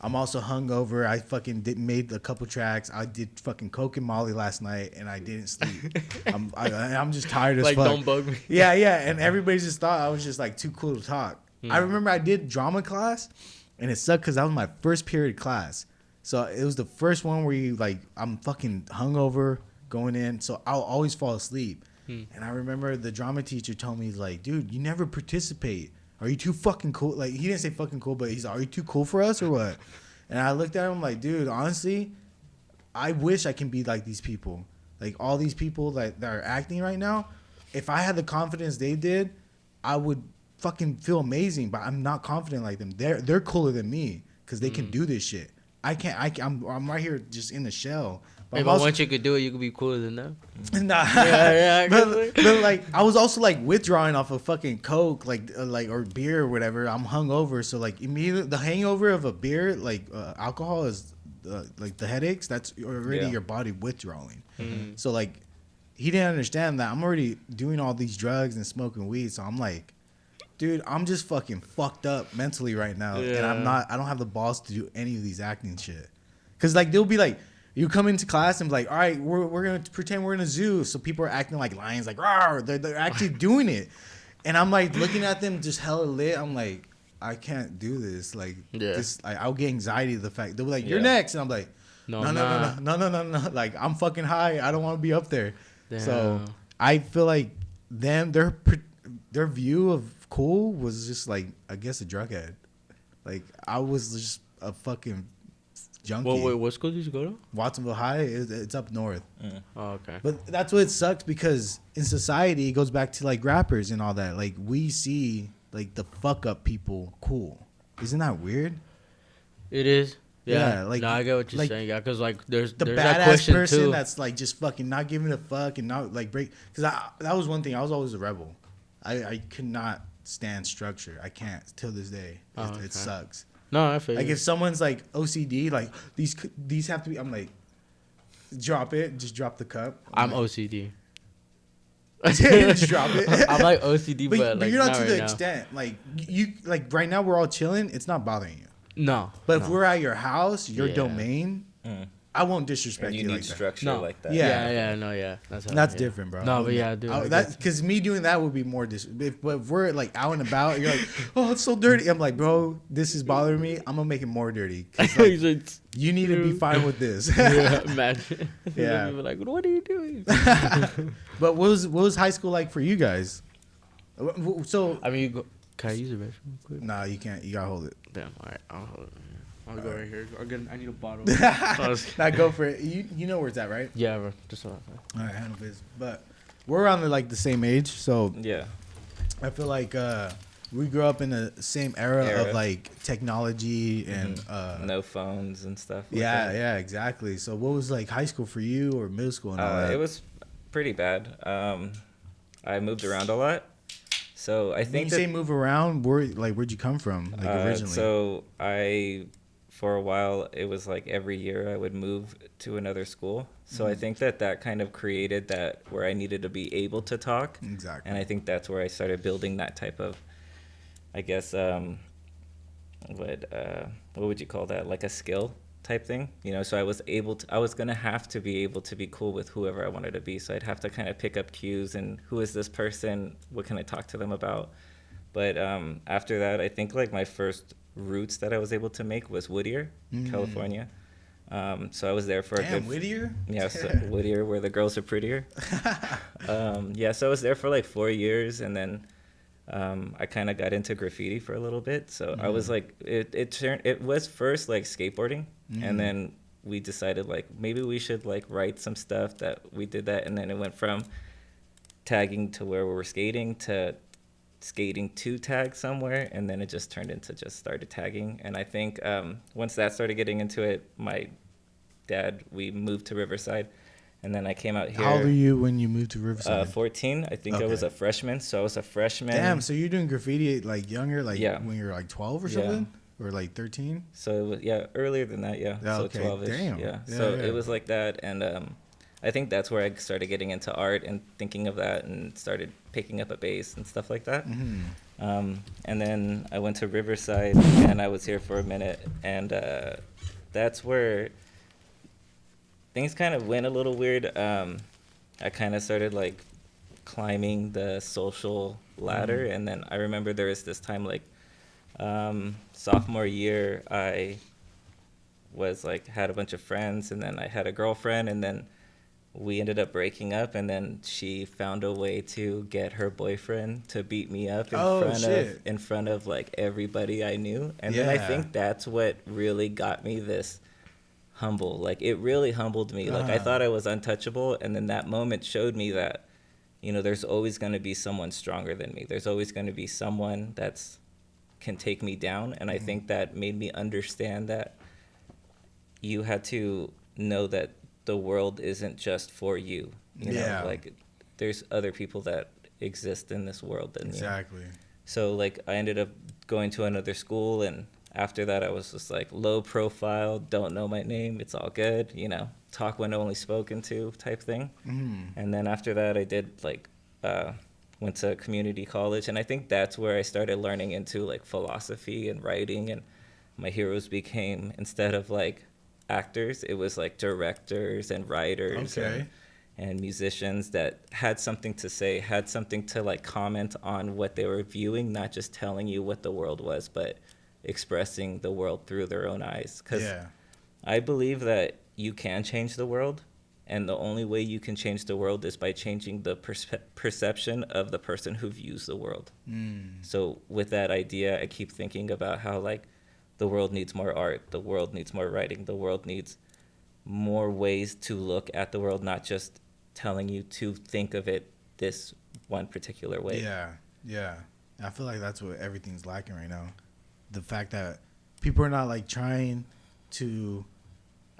I'm also hungover. I fucking made a couple tracks. I did fucking coke and Molly last night, and I didn't sleep. I'm just tired as Like, fuck. don't bug me. Yeah. And everybody just thought I was just like too cool to talk. I remember I did drama class, and it sucked because that was my first period class. So it was the first one where you like I'm fucking hungover going in, so I'll always fall asleep. And I remember the drama teacher told me like, dude, you never participate. Are you too fucking cool? Like he didn't say fucking cool, but he's like, are you too cool for us or what? And I looked at him like, dude, honestly, I wish I can be like these people. Like all these people that are acting right now. If I had the confidence they did, I would fucking feel amazing. But I'm not confident like them. They're cooler than me because they can do this shit. I can't. I'm right here just in the shell. Hey, but once you could do it, you could be cooler than them. Nah. Yeah. but like I was also like withdrawing off of fucking coke, like or beer or whatever. I'm hungover, so like immediately the hangover of a beer, like alcohol, is like the headaches. That's already your body withdrawing. So like he didn't understand that I'm already doing all these drugs and smoking weed. So I'm like, dude, I'm just fucking fucked up mentally right now, and I don't have the balls to do any of these acting shit. Cause like they'll be like, You come into class and be like, all right, we're gonna pretend we're in a zoo. So people are acting like lions, like rawr. They're actually doing it, and I'm like looking at them just hella lit. I'm like, I can't do this. Like this, I'll get anxiety. The fact they'll be like, you're next, and I'm like, no. Like I'm fucking high. I don't want to be up there. Damn. So I feel like their view of cool was just like, I guess, a drug head. Like I was just a fucking junkie. Well, wait, what school did you go to? Watsonville High. It's up north. Oh, okay. But that's what sucks, because in society it goes back to like rappers and all that. Like we see like the fuck up people cool. Isn't that weird? It is. Yeah, like no, I get what you're saying. Yeah, because like there's the badass that person too. That's like just fucking not giving a fuck and not like break. Because that was one thing. I was always a rebel. I could not stand structure. I can't till this day. It sucks. No, I feel like if someone's like OCD, like these have to be. I'm like, drop it. Just drop the cup. I'm OCD. Just drop it. I'm like OCD, but like you're not to right the extent. Like you like right now we're all chilling. It's not bothering you. No. But if we're at your house, your domain, I won't disrespect and you need like structure that. like that. Yeah. That's different, bro. No, but yeah, dude. That because me doing that would be more if we're like out and about, you're like, oh, it's so dirty. I'm like, bro, this is bothering me. I'm gonna make it more dirty. Like, you need to be fine with this. Yeah, imagine. Yeah. People like, what are you doing? But what was high school like for you guys? So I mean, can I use the restroom real quick? Nah, you can't. You gotta hold it. Damn. All right, I'll hold it. I'll go right here. I need a bottle. Now go for it. You know where it's at, right? Yeah, bro. Just all right, handle biz. But we're around like the same age, so yeah. I feel like we grew up in the same era of like technology and no phones and stuff. Like yeah, exactly. So what was like high school for you or middle school and all that? It was pretty bad. I moved around a lot. So I think when you say move around, where'd you come from, like originally? So for a while, it was like every year I would move to another school. So I think that kind of created that where I needed to be able to talk. Exactly. And I think that's where I started building that type of, I guess, what would you call that? Like a skill type thing, you know? So I was going to have to be able to be cool with whoever I wanted to be. So I'd have to kind of pick up cues and who is this person? What can I talk to them about? But after that, I think like my first roots that I was able to make was Whittier, California. So I was there for a good... Whittier? Yeah, so Whittier, where the girls are prettier. So I was there for like 4 years, and then I kind of got into graffiti for a little bit. So I was like, it was first like skateboarding, and then we decided like maybe we should like write some stuff that we did that, and then it went from tagging to where we were skating to skating to tag somewhere, and then it just turned into just started tagging. And I think once that started getting into it, my dad, we moved to Riverside, and then I came out here. How old were you when you moved to Riverside? 14. I think I was a freshman, so I was a freshman. Damn, so you're doing graffiti like younger, like when you were like 12 or something? Or like 13? So it was, earlier than that, so 12ish. Damn. It was like that, and I think that's where I started getting into art and thinking of that, and started picking up a bass and stuff like that. And then I went to Riverside, and I was here for a minute, and that's where things kind of went a little weird. I kind of started like climbing the social ladder, and then I remember there was this time like sophomore year, I was like had a bunch of friends, and then I had a girlfriend, and then we ended up breaking up, and then she found a way to get her boyfriend to beat me up in front of like everybody I knew. And then I think that's what really got me this humble. Like it really humbled me. Like I thought I was untouchable, and then that moment showed me that, you know, there's always going to be someone stronger than me. There's always going to be someone that's can take me down. And I think that made me understand that you had to know that the world isn't just for you. You know, like there's other people that exist in this world than exactly. You. So like I ended up going to another school, and after that I was just like low profile, don't know my name, it's all good, you know, talk when only spoken to type thing. And then after that I did like went to community college, and I think that's where I started learning into like philosophy and writing, and my heroes became, instead of like actors. It was like directors and writers Okay. and musicians that had something to say, had something to like comment on what they were viewing, not just telling you what the world was, but expressing the world through their own eyes. Because Yeah. I believe that you can change the world, and the only way you can change the world is by changing the perception of the person who views the world. So with that idea, I keep thinking about how like the world needs more art, the world needs more writing, the world needs more ways to look at the world, not just telling you to think of it this one particular way. Yeah. Yeah. I feel like that's what everything's lacking right now. The fact that people are not like trying to,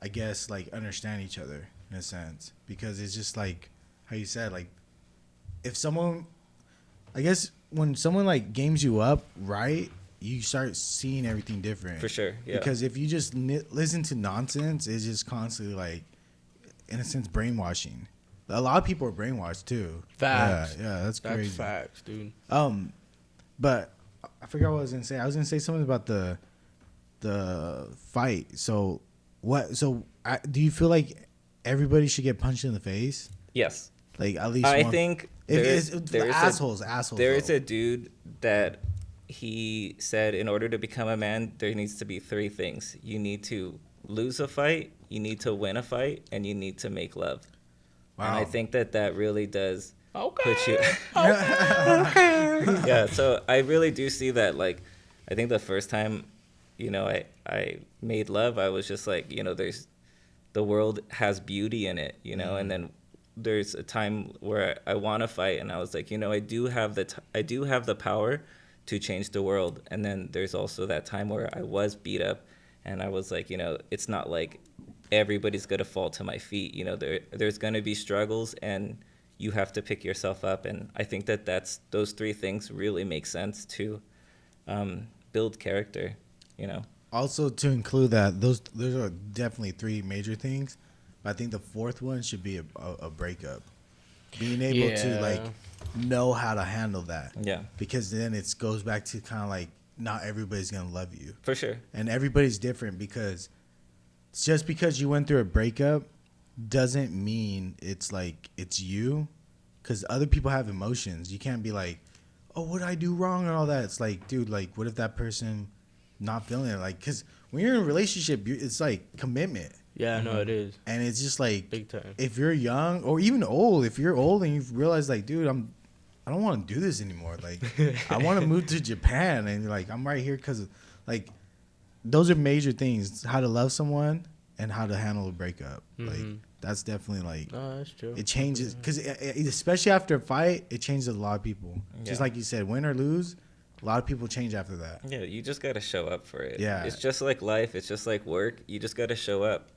I guess, like understand each other in a sense, because it's just like how you said, like if someone, I guess when someone like games you up, right, you start seeing everything different. For sure, yeah. Because if you just listen to nonsense, it's just constantly like, in a sense, brainwashing. A lot of people are brainwashed too. Facts. Yeah, that's crazy. That's facts, dude. But I forgot what I was gonna say. I was gonna say something about the fight. So what? So do you feel like everybody should get punched in the face? Yes. Like at least I one? think If there is assholes. there though. is a dude that he said in order to become a man, there needs to be 3 things. You need to lose a fight, you need to win a fight, and you need to make love. Wow. And I think that really does Okay. put you. Okay. Yeah, so I really do see that. Like, I think the first time, I made love, I was just like, there's the world has beauty in it, and then there's a time where I want to fight, and I was like, I do have the power to change the world. And then there's also that time where I was beat up, and I was like, it's not like everybody's gonna fall to my feet. There's gonna be struggles, and you have to pick yourself up. And I think that's those 3 things really make sense to build character. Also, to include that, those are definitely 3 major things. But I think the 4th one should be a breakup. Being able to like know how to handle that. Yeah. Because then it goes back to kind of like not everybody's gonna love you. For sure. And everybody's different, because just because you went through a breakup doesn't mean it's like it's you. Because other people have emotions. You can't be like, oh, what did I do wrong and all that. It's like, dude, like what if that person not feeling it? Like, because when you're in a relationship, it's like commitment. Yeah, no, it is. And it's just like, Big time. if you're young or even old, if you're old and you realize like, dude, I don't want to do this anymore. Like, I want to move to Japan, and you're like, I'm right here because, like, those are major things: how to love someone and how to handle a breakup. Like, that's definitely like, No, that's true. it changes, because especially after a fight, it changes a lot of people. Just like you said, win or lose, a lot of people change after that. Yeah, you just got to show up for it. Yeah. It's just like life. It's just like work. You just got to show up,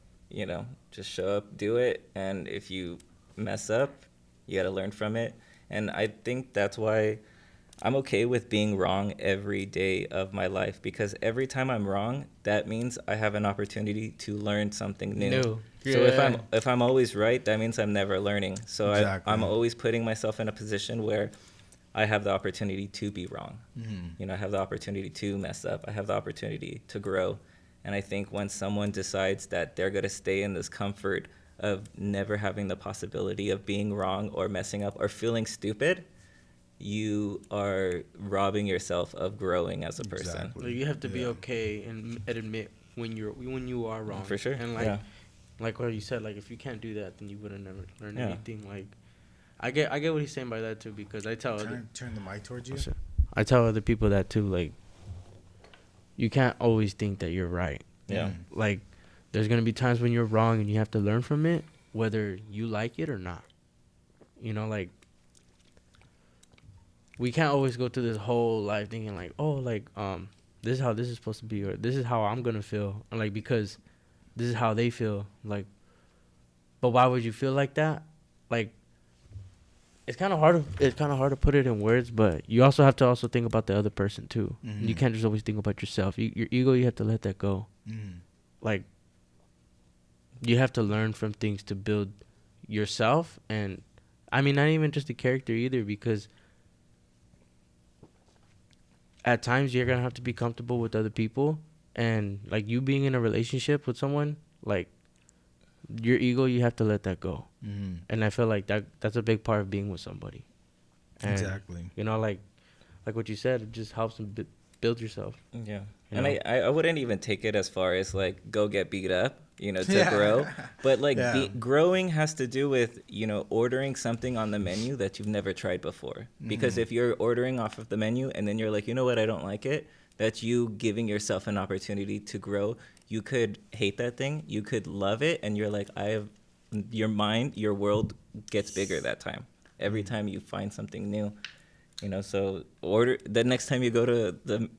just show up, do it. And if you mess up, you got to learn from it. And I think that's why I'm okay with being wrong every day of my life, because every time I'm wrong, that means I have an opportunity to learn something new. So if I'm always right, that means I'm never learning. So Exactly. I'm always putting myself in a position where I have the opportunity to be wrong. I have the opportunity to mess up. I have the opportunity to grow. And I think when someone decides that they're going to stay in this comfort of never having the possibility of being wrong or messing up or feeling stupid, you are robbing yourself of growing as a person. Exactly. Like, you have to be okay and admit when you are wrong. For sure. And like what you said, like if you can't do that, then you would have never learned anything. Like I get what he's saying by that too, because I tell Turn the mic towards you. I tell other people that too. Like, you can't always think that you're right. Yeah. Like, there's gonna be times when you're wrong, and you have to learn from it, whether you like it or not. Like, we can't always go through this whole life thinking like, oh, like this is how this is supposed to be, or this is how I'm gonna feel, and like because this is how they feel. Like, but why would you feel like that? Like, it's kind of hard to put it in words, but you also have to think about the other person too. You can't just always think about yourself. Your ego, you have to let that go. Like, you have to learn from things to build yourself, and I mean, not even just the character either, because at times you're gonna have to be comfortable with other people, and like you being in a relationship with someone, like your ego, you have to let that go. Mm-hmm. And I feel like that's a big part of being with somebody. And, Exactly. you know, like what you said, it just helps them build yourself. Yeah. You And know? I wouldn't even take it as far as like go get beat up, you know, to Yeah. grow. But like Yeah. growing has to do with, you know, ordering something on the menu that you've never tried before. Because if you're ordering off of the menu and then you're like, you know what, I don't like it, that's you giving yourself an opportunity to grow. You could hate that thing, you could love it, and you're like, your world gets bigger that time. Every time you find something new, you know, so order the next time you go to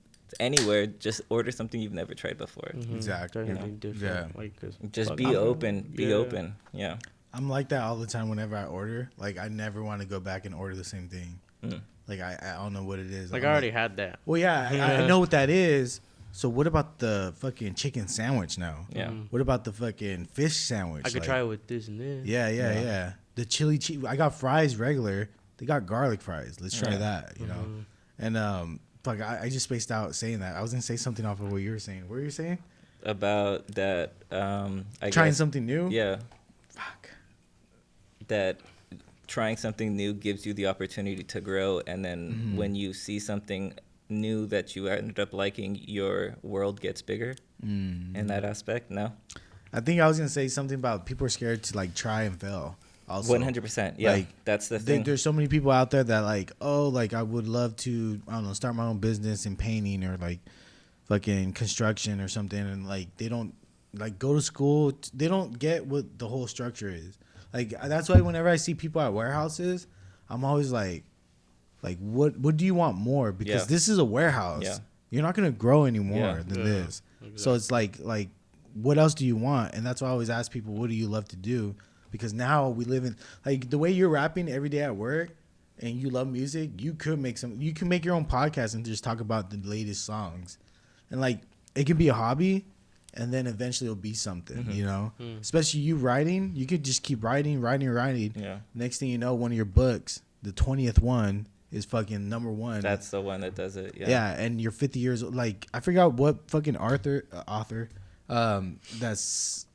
anywhere, just order something you've never tried before. Exactly. Try something You different. Yeah. Like, 'cause Just fuck, be I'm- open. Be yeah. open. Yeah. I'm like that all the time whenever I order. Like, I never want to go back and order the same thing. Mm. Like, I don't know what it is. Like, I'm I already had that. well, yeah, I know what that is. So what about the fucking chicken sandwich now? Yeah. What about the fucking fish sandwich? I could Like, try it with this and this. Yeah. The chili cheese. I got fries regular. They got garlic fries. Let's try Yeah. that, you know? And, fuck, I just spaced out saying that. I was going to say something off of what you were saying. What were you saying? About that, I Trying guess, something new? Yeah. Fuck. That trying something new gives you the opportunity to grow, and then when you see something new that you ended up liking, your world gets bigger in that aspect. No, I think I was going to say something about people are scared to, like, try and fail. Also. 100%. Yeah, Like, that's the thing. There's so many people out there that, like, oh, like, I would love to, I don't know, start my own business in painting or, like, fucking construction or something. And, like, they don't, like, go to school. They don't get what the whole structure is. Like, that's why whenever I see people at warehouses, I'm always like, what do you want more? Because Yeah. this is a warehouse. Yeah. You're not going to grow any more Yeah. than Yeah, this. So it's like, what else do you want? And that's why I always ask people, what do you love to do? Because now we live in, like, the way you're rapping every day at work and you love music, you can make your own podcast and just talk about the latest songs. And, like, it could be a hobby and then eventually it'll be something, you know? Especially you writing, you could just keep writing. Yeah. Next thing you know, one of your books, the 20th one, is fucking number one. That's the one that does it. Yeah. Yeah, and you're 50 years old. Like, I forgot what fucking author that's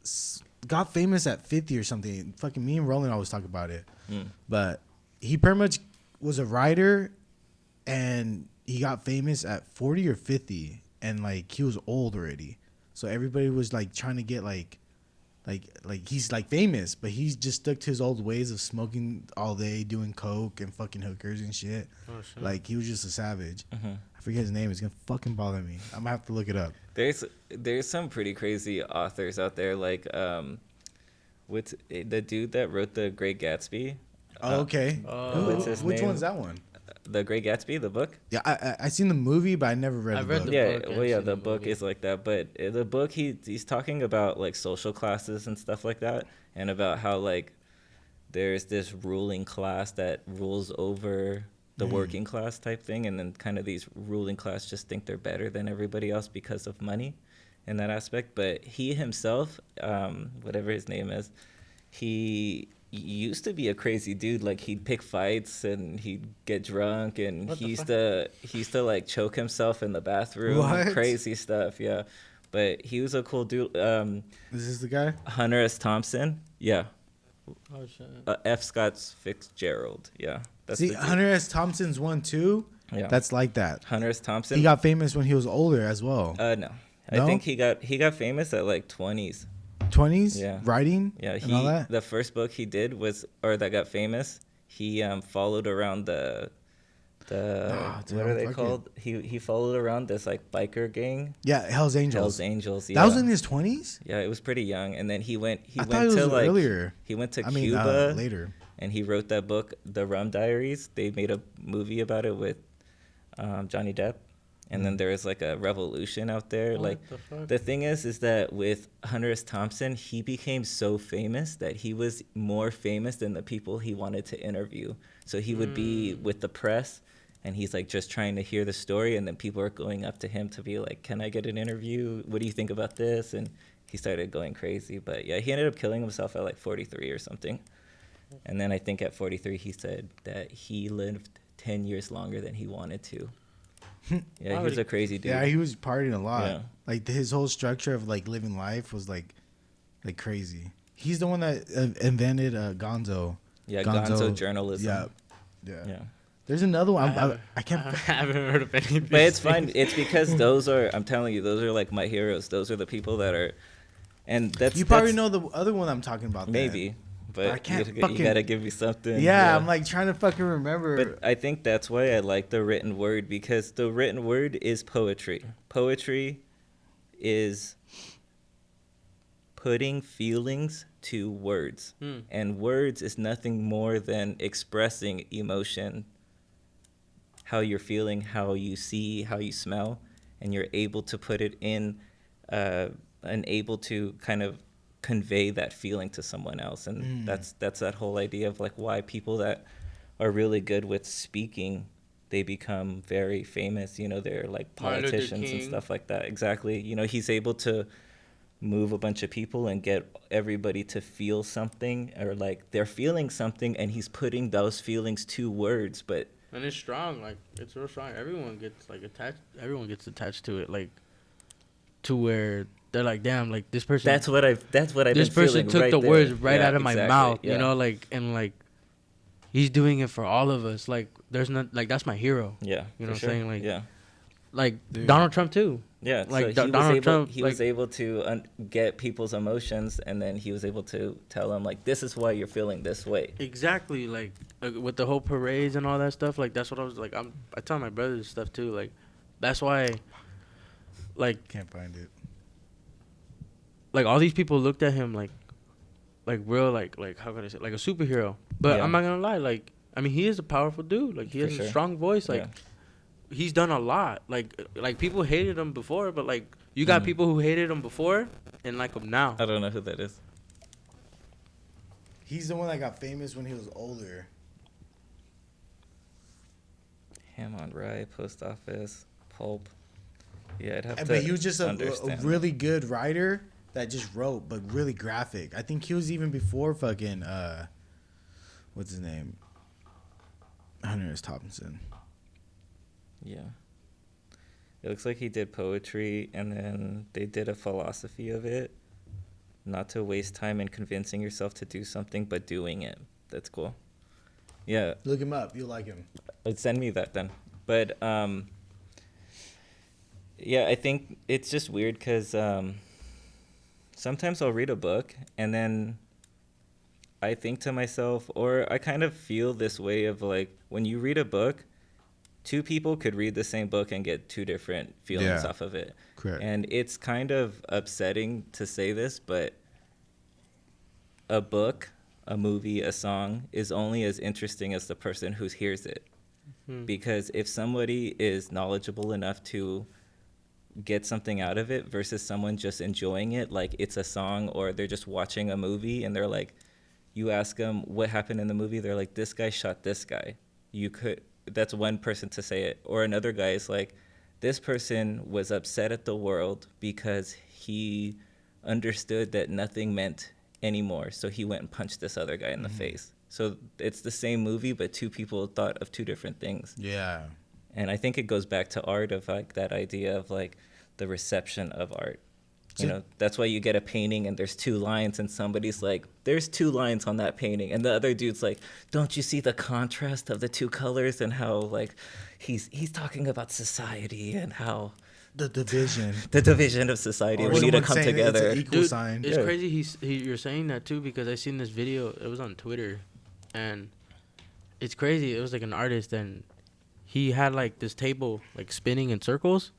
got famous at 50 or something. Fucking me and Roland always talk about it. But he pretty much was a writer and he got famous at 40 or 50 and, like, he was old already. So everybody was, like, trying to get, like he's, like, famous, but he's just stuck to his old ways of smoking all day, doing coke and fucking hookers and shit. Oh, shit. Like, he was just a savage. I forget his name. It's gonna fucking bother me. I'm gonna have to look it up. There's some pretty crazy authors out there, like with the dude that wrote The Great Gatsby. Oh, okay. what's his Which name? one's that one? The Great Gatsby, the book. Yeah, I seen the movie, but I never read I've the read book. the Yeah, book, well, I've yeah, seen the the book movie. is like that, but the book he's talking about like social classes and stuff like that, and about how like there's this ruling class that rules over the working class type thing, and then kind of these ruling class just think they're better than everybody else because of money in that aspect. But he himself, whatever his name is, he used to be a crazy dude. Like, he'd pick fights and he'd get drunk, and What the he used fuck? to like choke himself in the bathroom. What? Crazy stuff, yeah. But he was a cool dude. Is this the guy? Hunter S. Thompson, yeah. Oh, shit. F. Scott Fitzgerald, yeah. That's See, the dude. Hunter S. Thompson's one too. Yeah. That's like that. Hunter S. Thompson. He got famous when he was older as well. No. I No? think he got famous at like 20s. 20s. Yeah. Writing. Yeah, And all that. the first book he did that got famous. He followed around the dude, what are they fuck it. called? He followed around this like biker gang, Yeah, Hell's Angels. Hell's Angels. Yeah. That was in his 20s. Yeah, it was pretty young, and then he went I thought it was to like earlier. he went to I mean, Cuba later. and he wrote that book, The Rum Diaries. They made a movie about it with Johnny Depp, and then there was like a revolution out there. Like, What the fuck? the thing is that with Hunter S. Thompson, he became so famous that he was more famous than the people he wanted to interview. So he would be with the press, and he's like just trying to hear the story, and then people are going up to him to be like, "Can I get an interview? What do you think about this?" And he started going crazy. But yeah, he ended up killing himself at like 43 or something. And then I think at 43 he said that he lived 10 years longer than he wanted to. Yeah, he was a crazy dude. Yeah, he was partying a lot. Yeah. Like his whole structure of like living life was like like crazy. He's the one that invented Gonzo. Yeah, Gonzo journalism. Yeah. There's another one. I can't. I haven't heard of any. But it's fine. It's because those are. I'm telling you, those are like my heroes. Those are the people that are, and that's. You probably know the other one I'm talking about. Maybe, but I can't you fucking. gotta give me something. Yeah, I'm like trying to fucking remember. But I think that's why I like the written word, because the written word is poetry. Poetry is putting feelings to words, and words is nothing more than expressing emotion. How you're feeling, how you see, how you smell, and you're able to put it in and able to kind of convey that feeling to someone else. And that's that whole idea of like why people that are really good with speaking, they become very famous. You know, they're like politicians and stuff like that. Exactly. You know, he's able to move a bunch of people and get everybody to feel something, or like they're feeling something, and he's putting those feelings to words. But and it's strong, like it's real strong. Everyone gets like attached. Everyone gets attached to it, like to where they're like, damn, like this person. That's what I've. This person took right the there. words right out of my exactly, mouth, yeah. you know, like, and like he's doing it for all of us. Like there's not like that's my hero. Yeah, you know what sure. I'm saying? Like, yeah, like Dude. Donald Trump too. yeah. Like So Donald Trump, he was able to get people's emotions, and then he was able to tell them like, this is why you're feeling this way. Exactly, like with the whole parades and all that stuff. Like that's what I was like. I tell my brothers stuff too. Like that's why. Like Can't find it. Like all these people looked at him like real like how can I say, like a superhero. But Yeah. I'm not gonna lie, like I mean he is a powerful dude. Like he For has sure. a strong voice. Like Yeah. he's done a lot. Like people hated him before, but like you got people who hated him before and like him now. I don't know who that is. He's the one that got famous when he was older. Ham on Rye, Post Office, Pulp. Yeah, I'd have to. But he was just a understand really good writer that just wrote, but really graphic. I think he was even before fucking what's his name? Hunter S. Thompson. Yeah. It looks like he did poetry, and then they did a philosophy of it. Not to waste time in convincing yourself to do something, but doing it. That's cool. Yeah. Look him up. You'll like him. Send me that then. But, yeah, I think it's just weird because sometimes I'll read a book, and then I think to myself, or I kind of feel this way of like, when you read a book, two people could read the same book and get two different feelings off of it. Correct. And it's kind of upsetting to say this, but a book, a movie, a song is only as interesting as the person who hears it. Because if somebody is knowledgeable enough to get something out of it versus someone just enjoying it, like it's a song, or they're just watching a movie and they're like, you ask them what happened in the movie, they're like, this guy shot this guy. That's one person to say it. Or another guy is like, this person was upset at the world because he understood that nothing meant anymore. So he went and punched this other guy in the face. So it's the same movie, but two people thought of two different things. Yeah. And I think it goes back to art, of like that idea of like the reception of art. You know, that's why you get a painting and there's two lines and somebody's like, there's two lines on that painting. And the other dude's like, don't you see the contrast of the two colors and how like he's talking about society and how The division. the division of society. Or We need to someone come saying together. It's an equal Dude, sign. it's Yeah. crazy you're saying that too, because I seen this video. It was on Twitter, and it's crazy. It was like an artist, and he had like this table like spinning in circles,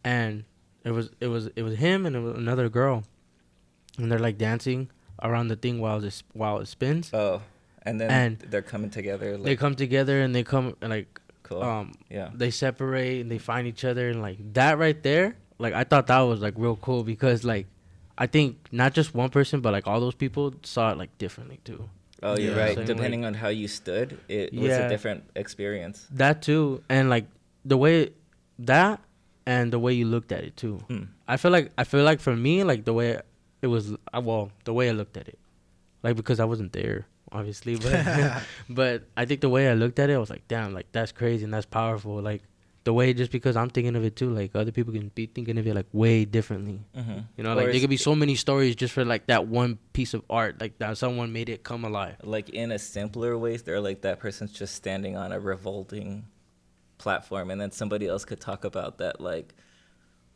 and it was him and it was another girl, and they're like dancing around the thing while it spins. Oh, and then they're coming together. Like, They come together and they come and like cool. Yeah. they separate and they find each other, and like that right there, like I thought that was like real cool, because like I think not just one person but like all those people saw it like differently too. Oh, you're Yeah. right. Same, Depending like- on how you stood, it was a different experience. That too, and like the way that and the way you looked at it too. I feel like for me, like the way it was, the way I looked at it, like because I wasn't there obviously, but but I think the way I looked at it, I was like, damn, like that's crazy and that's powerful. Like the way, just because I'm thinking of it too, like other people can be thinking of it like way differently. You know, like there could be so many stories just for like that one piece of art, like that someone made it come alive. Like in a simpler ways, they're like that person's just standing on a revolting platform, and then somebody else could talk about that, like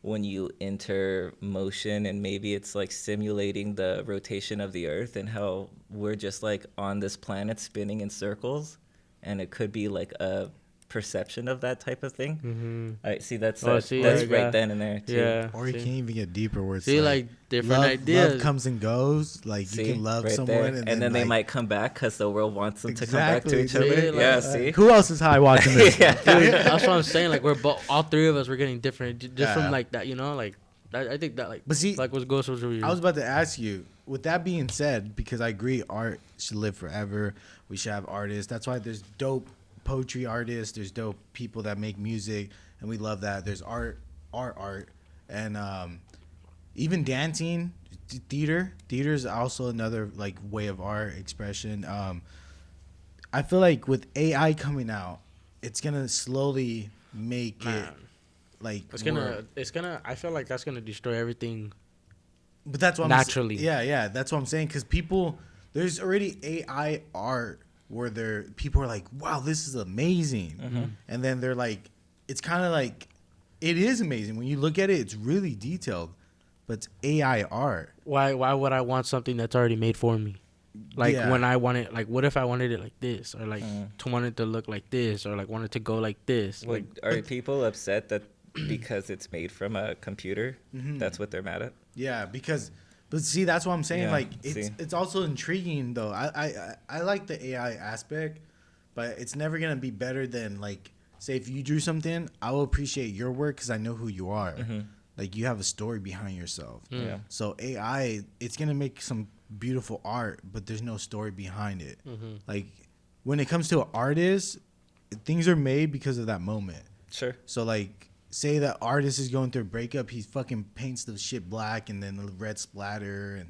when you enter motion and maybe it's like simulating the rotation of the earth and how we're just like on this planet spinning in circles, and it could be like a perception of that type of thing. I see that's that's right then and there too. Yeah, or you can't even get deeper where it's like different ideas. Love comes and goes. Like you can love someone and then they might come back because the world wants them to come back to each other. Like, see, who else is high watching this? Dude, that's what I'm saying. Like we're all three of us, we're getting different just from like that. You know, like I think that like. But see, like what goes through you. I was about to ask you. With that being said, because I agree, art should live forever. We should have artists. That's why there's dope poetry artists, there's dope people that make music, and we love that. There's art, and even dancing, theater is also another like way of art expression. I feel like with AI coming out, it's gonna slowly make it like it's gonna I feel like that's gonna destroy everything. But that's what naturally. That's what I'm saying, because there's already AI art where people are like, wow, this is amazing. And then they're like, it's kind of like, it is amazing. When you look at it, it's really detailed, but it's AI art. Why would I want something that's already made for me? Like when I want it, like what if I wanted it like this, or like to want it to look like this, or like want it to go like this? Well, like, are people upset that because it's made from a computer, that's what they're mad at? Yeah, but see, that's what I'm saying. Yeah, like, it's also intriguing though. I like the AI aspect, but it's never gonna be better than, like, say if you drew something, I will appreciate your work because I know who you are. Like, you have a story behind yourself. Yeah. So AI, it's gonna make some beautiful art, but there's no story behind it. Like, when it comes to an artist, things are made because of that moment. Sure. So like, say that artist is going through a breakup, he fucking paints the shit black and then the red splatter, and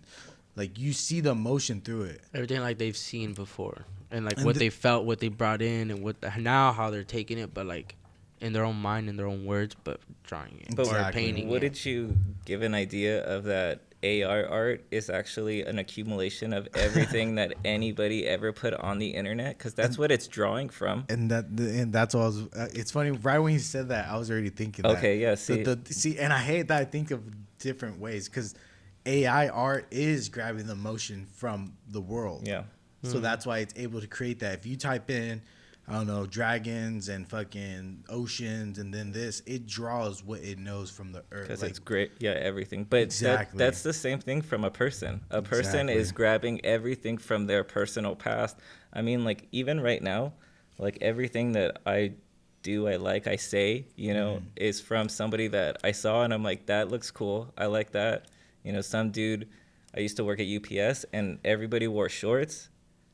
like you see the emotion through it. Everything like they've seen before, and like what they felt, what they brought in, and now how they're taking it, but like in their own mind, in their own words, but drawing it or painting. Wouldn't you give an idea of that? AR art is actually an accumulation of everything that anybody ever put on the internet, because that's what it's drawing from. And that's all. It's funny. Right when you said that, I was already thinking. Okay, that. yeah. See, and I hate that I think of different ways, because AI art is grabbing the emotion from the world. Yeah. So that's why it's able to create that. If you type in, I don't know, dragons and fucking oceans, and then it draws what it knows from the earth. Because it's great. Yeah, everything. But that's the same thing from a person. A person is grabbing everything from their personal past. I mean, like, even right now, like, everything that I do, I say, you know, is from somebody that I saw, and I'm like, that looks cool. I like that. You know, some dude, I used to work at UPS, and everybody wore shorts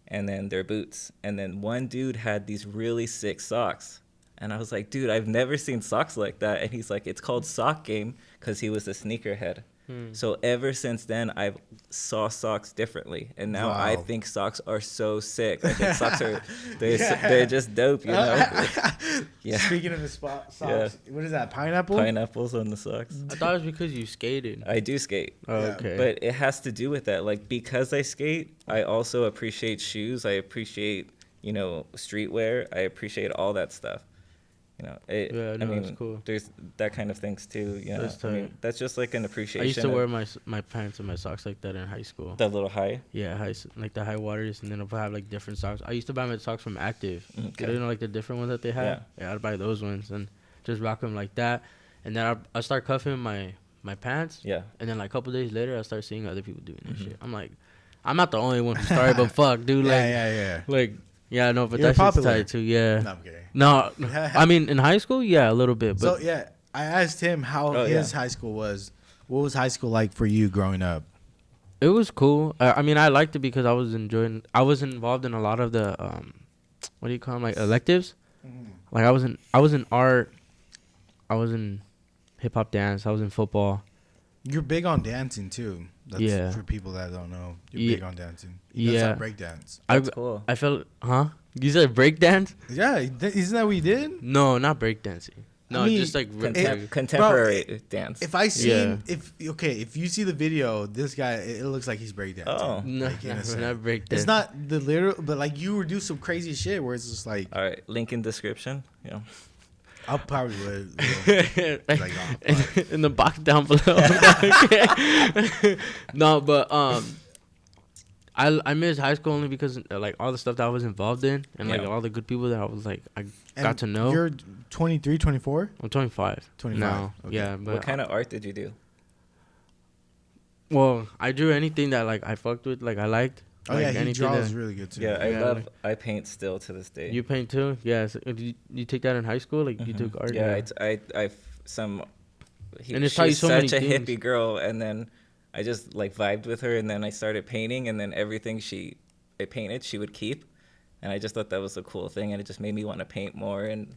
and then their boots. And then one dude had these really sick socks. And I was like, dude, I've never seen socks like that. And he's like, it's called Sock Game, because he was a sneakerhead. So ever since then, I've saw socks differentely. And now I think socks are so sick. I think socks are, they're just dope, you know? Yeah. Speaking of the socks, what is that, pineapple? Pineapples on the socks. I thought it was because you skated. I do skate. Oh, okay. But it has to do with that. Like, because I skate, I also appreciate shoes. I appreciate, you know, streetwear. I appreciate all that stuff. You know, I mean, it's cool. There's that kind of things too. Yeah, that's I mean, that's just like an appreciation. I used to wear my pants and my socks like that in high school. That little high. Yeah, like the high waters, and then if I have like different socks, I used to buy my socks from Active. Okay. You know, like the different ones that they have. Yeah, I'd buy those ones and just rock them like that, and then I start cuffing my pants. Yeah. And then like a couple days later, I start seeing other people doing that shit. I'm like, I'm not the only one who started, but fuck, dude. Like, yeah. Like. Yeah, no, but that's tight too. Yeah. No, I'm kidding. No, I mean in high school, yeah, a little bit. But so yeah, I asked him how his high school was. What was high school like for you growing up? It was cool. I mean, I liked it because I was involved in a lot of the what do you call them, like electives. Like I was in art. I was in hip hop dance. I was in football. You're big on dancing too. That's for people that don't know. You're big on dancing. You guys break dance. That's cool. I felt, huh? You said break dance? Yeah, isn't that what you did? No, not break dancing. No, I mean, just like Contemporary dance. If I seen Yeah. if you see the video, this guy it looks like he's breakdancing. Oh. no, Like, in a sense. not break It's dance. not the literal, but like you would do some crazy shit where it's just like All right, link in description. Yeah. I probably would. Like, in the box down below. No, but I missed high school only because like all the stuff that I was involved in and like Yeah. all the good people that I was like I and got to know. You're 23, 24? I'm 25. 25. now. Okay. Yeah, but What kind of art did you do? well, I drew anything that like I fucked with, like I liked. Oh like, yeah, he anything draws that- really good too. Yeah, Yeah, I paint still to this day. You paint too? Yes. You take that in high school? Like you Mhm. took art? Yeah, And it's taught you she's so many such a things. hippie girl, and then I just like vibed with her, and then I started painting, and then everything I painted she would keep, and I just thought that was a cool thing, and it just made me want to paint more, and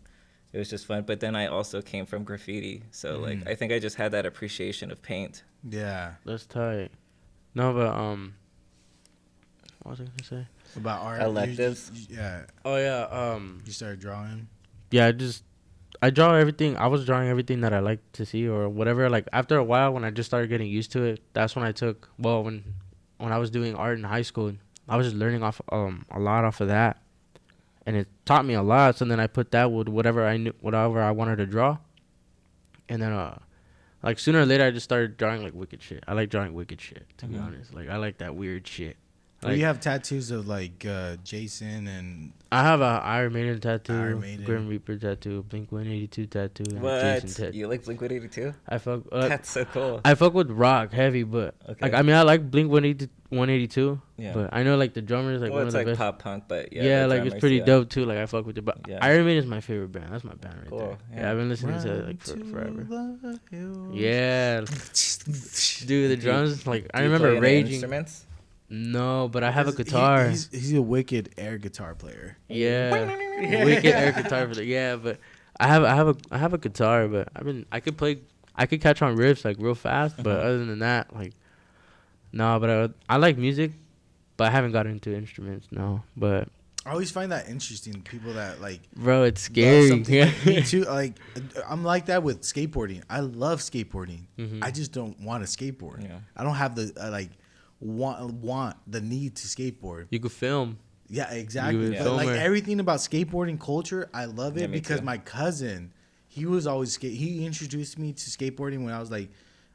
it was just fun. But then I also came from graffiti, so like I think I just had that appreciation of paint. Yeah. That's tight. No, but what was I gonna say? About art. Electives? Yeah. Oh yeah, You started drawing. yeah, I draw everything. I was drawing everything that I like to see or whatever. Like after a while, when I just started getting used to it, that's when I took. Well, when I was doing art in high school, I was just learning off a lot off of that, and it taught me a lot. So then I put that with whatever I knew, whatever I wanted to draw, and then like sooner or later, I just started drawing like wicked shit. I like drawing wicked shit, to be honest. Like I like that weird shit. Well, Like, you have tattoos of like Jason and I have a Iron Maiden tattoo, Iron Maiden. Grim Reaper tattoo, Blink 182 tattoo, and What? Jason tattoo. You like Blink-182? I fuck. That's so cool. I fuck with rock heavy, but Okay. like I mean I like Blink 182, Yeah. but I know like the drummers like Well, one it's of the like best. pop punk, but Yeah, the like it's drummers, pretty yeah. dope too. Like I fuck with it, but Yeah. Iron Maiden is my favorite band. That's my band right Cool, there. yeah. Yeah, I've been listening to it like forever. Yeah, Yeah. dude, the drums like I Do you remember play any raging. Instruments? No, but I have a guitar. He's a wicked air guitar player. Yeah, wicked air guitar player. Yeah, but I have a guitar, but I could catch on riffs like real fast, but other than that, like, no. But I like music, but I haven't got into instruments. No, but I always find that interesting. People that like bro, it's love scary. something. Yeah. Me too. Like I'm like that with skateboarding. I love skateboarding. Mhm. I just don't want to skateboard. Yeah. I don't have the want the need to skateboard. You could film. Yeah, exactly. would But film like her. everything about skateboarding culture, I love it Yeah, me because too. my cousin, he was always he introduced me to skateboarding when I was like,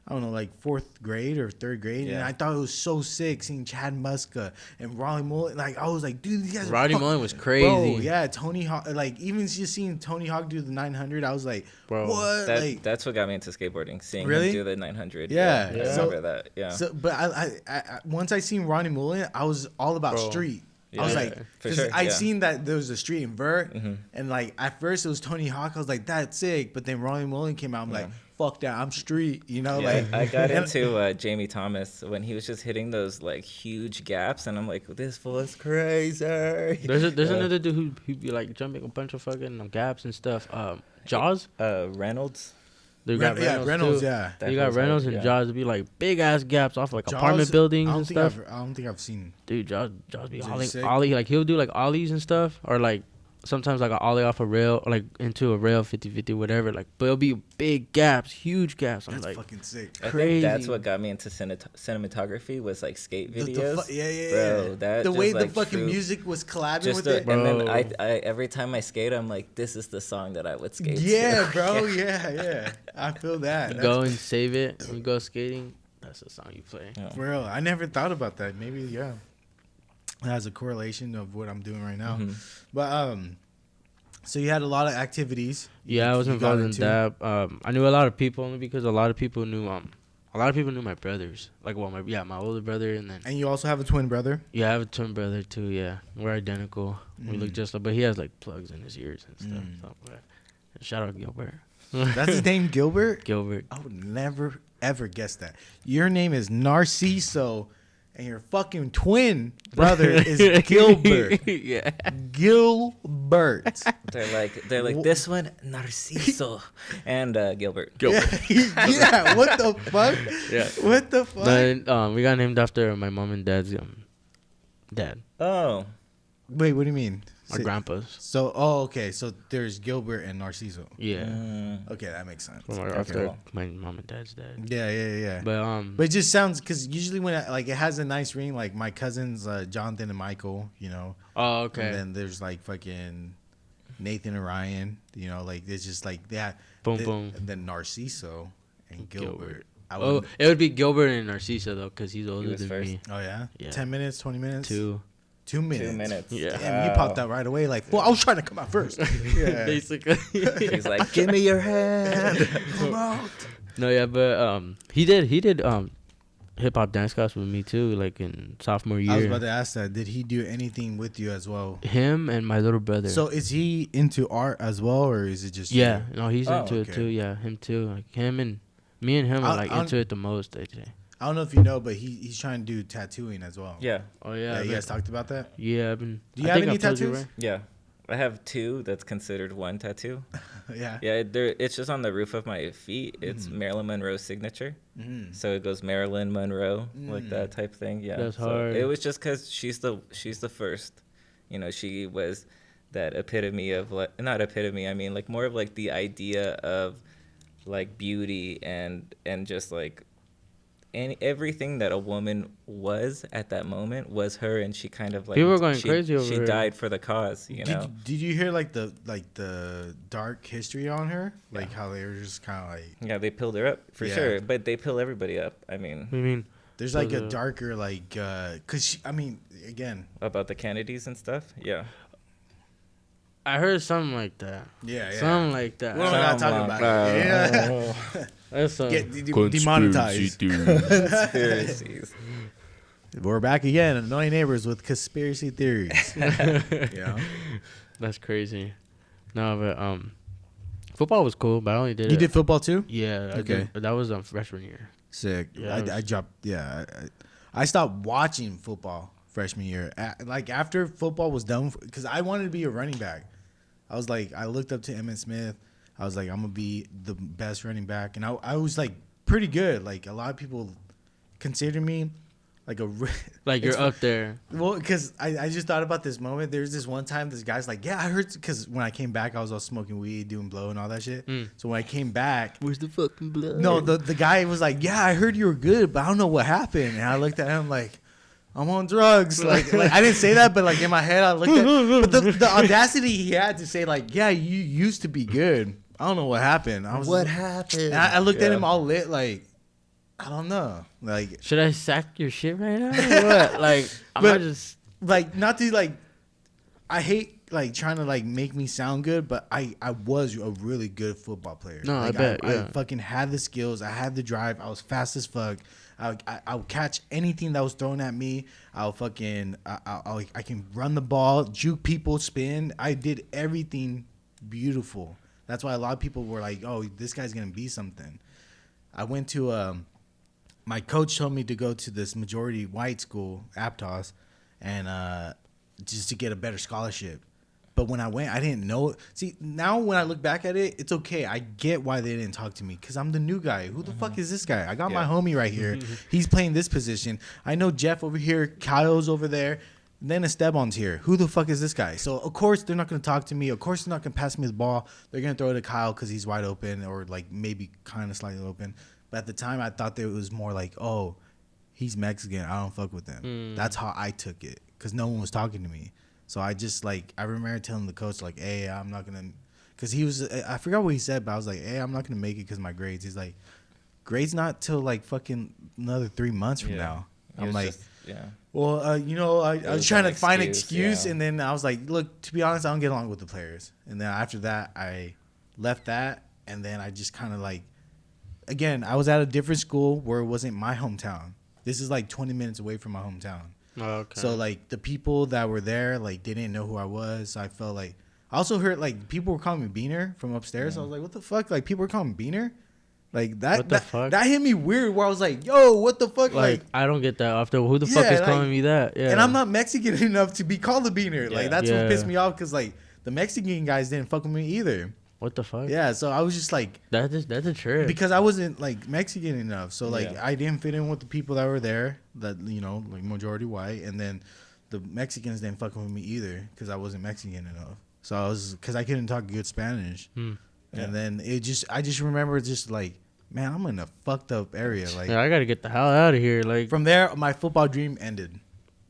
I don't know, like 4th grade or 3rd grade, and Yeah. I thought it was so sick seeing Chad Muska and Ronnie Mullen. Like I was like, dude, these guys. Roddy are Mullen was crazy. Bro, yeah, Tony Hawk. Like even just seeing Tony Hawk do the 900, I was like, Bro, what? Like, That's what got me into skateboarding. Seeing Really? him do the 900. Yeah. I Yeah. remember that. Yeah. So, but I once I seen Ronnie Mullen, I was all about Bro. street. I was Yeah, like, for 'cause sure, I yeah. seen that there was a street in Vert, Mhm. and like at first it was Tony Hawk. I was like, that's sick. But then Ronnie Mullen came out. I'm like, fuck that, I'm street. You know, Yeah, like I got and- into Jamie Thomas when he was just hitting those like huge gaps, and I'm like, this fool is crazy. there's Yeah. another dude who'd be like jumping a bunch of fucking gaps and stuff. Jaws. Reynolds. They got Reynolds, too. yeah. That You got was Reynolds and yeah. Jaws to be like big ass gaps off like Jaws, apartment buildings I don't and think stuff. I don't think I've seen. Dude, Jaws be Is it ollie, sick? like he'll do like ollies and stuff, or like sometimes like an ollie off a rail, or like into a rail 50-50, whatever. Like, but it'll be big gaps, huge gaps. I'm That's like, fucking sick. I Crazy. think that's what got me into cinematography was like skate videos. Yeah. Bro, that the just, way the like, fucking true- music was collabing Just with it. and then Bro. I every time I skate, I'm like, this is the song that I would skate. Yeah, to. bro. Yeah. I feel that. you go and save it when you go skating. That's the song you play. Yeah. For real. I never thought about that. Maybe yeah. It has a correlation of what I'm doing right now. Mhm. But so you had a lot of activities. Yeah, I was you got involved in into. that. I knew a lot of people only because a lot of people knew my brothers. Like, well, my older brother, and then And you also have a twin brother. yeah, I have a twin brother too. Yeah, we're identical. We look just like, but he has like plugs in his ears and stuff. So, but, shout out Gilbert. That's his name, Gilbert. Gilbert. I would never ever guess that. Your name is Narciso, and your fucking twin brother is Gilbert. Yeah. Gilbert. They're like this one, Narciso, and Gilbert. Yeah. What the fuck? Yeah. What the fuck? Then we got named after my mom and dad's dad. Oh, Wait, what do you mean? our grandpas. So, okay. So there's Gilbert and Narciso. Yeah. Okay, that makes sense. From after my mom and dad's dad. Yeah. But it just sounds because usually when like it has a nice ring, like my cousins Jonathan and Michael, you know. Oh, okay. And then there's like fucking Nathan and Ryan, you know, like it's just like that. Boom, boom. And then Narciso and Gilbert. It would be Gilbert and Narciso though, because he's older than first. me. Oh yeah. Yeah. 10 minutes, 20 minutes. 2 minutes. 2 minutes. Yeah. Damn, you popped out right away. Like, well, I was trying to come out first. Yeah. Basically. He's like, give me your hand. Come out. No, yeah, but he did hip hop dance class with me too, like in sophomore year. I was about to ask that. Did he do anything with you as well? Him and my little brother. So is he into art as well, or is it just yeah, you? no, he's into okay. it too. Yeah, him too. Like him and me and him are like into it the most. I'd say. I don't know if you know, but he's trying to do tattooing as well. Yeah. Oh yeah. You guys talked about that? Yeah, I've been. Do you have any tattoos? Right? Yeah. I have 2 that's considered one tattoo. Yeah. Yeah, it's just on the roof of my feet. It's Marilyn Monroe's signature. So it goes Marilyn Monroe, like that type thing. Yeah. That's so hard. It was just because she's the first. You know, she was that epitome of like, not epitome, I mean like more of like the idea of like beauty and just like everything that a woman was at that moment was her, and she kind of like people were going crazy over she her. died for the cause, you know. Did you hear like the dark history on her, like how they were just kind of like Yeah, they pilled her up for sure, but they pill everybody up. I mean, What do you mean? there's like a darker like cause she, I mean again about the Kennedys and stuff. Yeah, I heard something like that. yeah Something like that. we're not talking about it. Yeah. That's Get demonetized. conspiracies. We're back again, annoying neighbors with conspiracy theories. Yeah. That's crazy. No, but football was cool, but I only did You it. did football too? Yeah. I Okay. did, that was freshman year. Sick. Yeah, I dropped. Yeah, I stopped watching football freshman year. Like after football was done, because I wanted to be a running back. I was like, I looked up to Emmitt Smith. I was like, I'm gonna be the best running back, and I was like pretty good. Like a lot of people consider me like Like you're up there. Well, because I just thought about this moment. There's this one time this guy's like, yeah, I heard, because when I came back, I was all smoking weed, doing blow and all that shit. So when I came back, Where's the fucking blood? no, the guy was like, yeah, I heard you were good, but I don't know what happened. And I looked at him like, I'm on drugs. Like I didn't say that, but like in my head, I looked at, but the audacity he had to say like, yeah, you used to be good. I don't know what happened. I was What happened? And I looked at him all lit like, I don't know. Like, should I sack your shit right now? Or what? Like, I'm But- not just. like not to like, I hate like trying to like make me sound good, but I was a really good football player. No, like, I bet. I Yeah. fucking had the skills. I had the drive. I was fast as fuck. I would catch anything that was thrown at me. I'll fucking I can run the ball, juke people, spin. I did everything beautiful. That's why a lot of people were like, "Oh, this guy's gonna be something." I went to my coach told me to go to this majority white school, Aptos, and just to get a better scholarship. But when I went, I didn't know. See, now when I look back at it, it's okay. I get why they didn't talk to me, because I'm the new guy. Who the fuck is this guy? I got my homie right here. He's playing this position. I know Jeff over here. Kyle's over there. Then Esteban's here. Who the fuck is this guy? So, of course, they're not going to talk to me. Of course, they're not going to pass me the ball. They're going to throw it to Kyle because he's wide open, or like maybe kind of slightly open. But at the time, I thought that it was more like, oh, he's Mexican. I don't fuck with him. That's how I took it, because no one was talking to me. So I just like, I remember telling the coach like, hey, I'm not going to, because he was, I forgot what he said, but I was like, hey, I'm not going to make it because my grades. He's like, grades not till like fucking another 3 months from now. I'm like, well, I was trying to find an excuse. And then I was like, look, to be honest, I don't get along with the players. And then after that, I left that. And then I just kind of like, again, I was at a different school where it wasn't my hometown. This is like 20 minutes away from my hometown. Oh, okay. So like the people that were there, like they didn't know who I was. So I felt like, I also heard like people were calling me Beaner from upstairs. I was like, what the fuck? Like people were calling me Beaner? Like that hit me weird, where I was like, yo, what the fuck? Like I don't get that often. Who the fuck is calling me that? Yeah. And I'm not Mexican enough to be called a Beaner. Yeah. Like that's what pissed me off, because like the Mexican guys didn't fuck with me either. What the fuck? Yeah, so I was just like, that's a trip. because I wasn't like Mexican enough, so like Yeah. I didn't fit in with the people that were there, that like majority white, and then the Mexicans didn't fucking with me either because I wasn't Mexican enough. So because I couldn't talk good Spanish. And then I just remember just like, man, I'm in a fucked up area. Like, I gotta get the hell out of here. Like, from there, my football dream ended.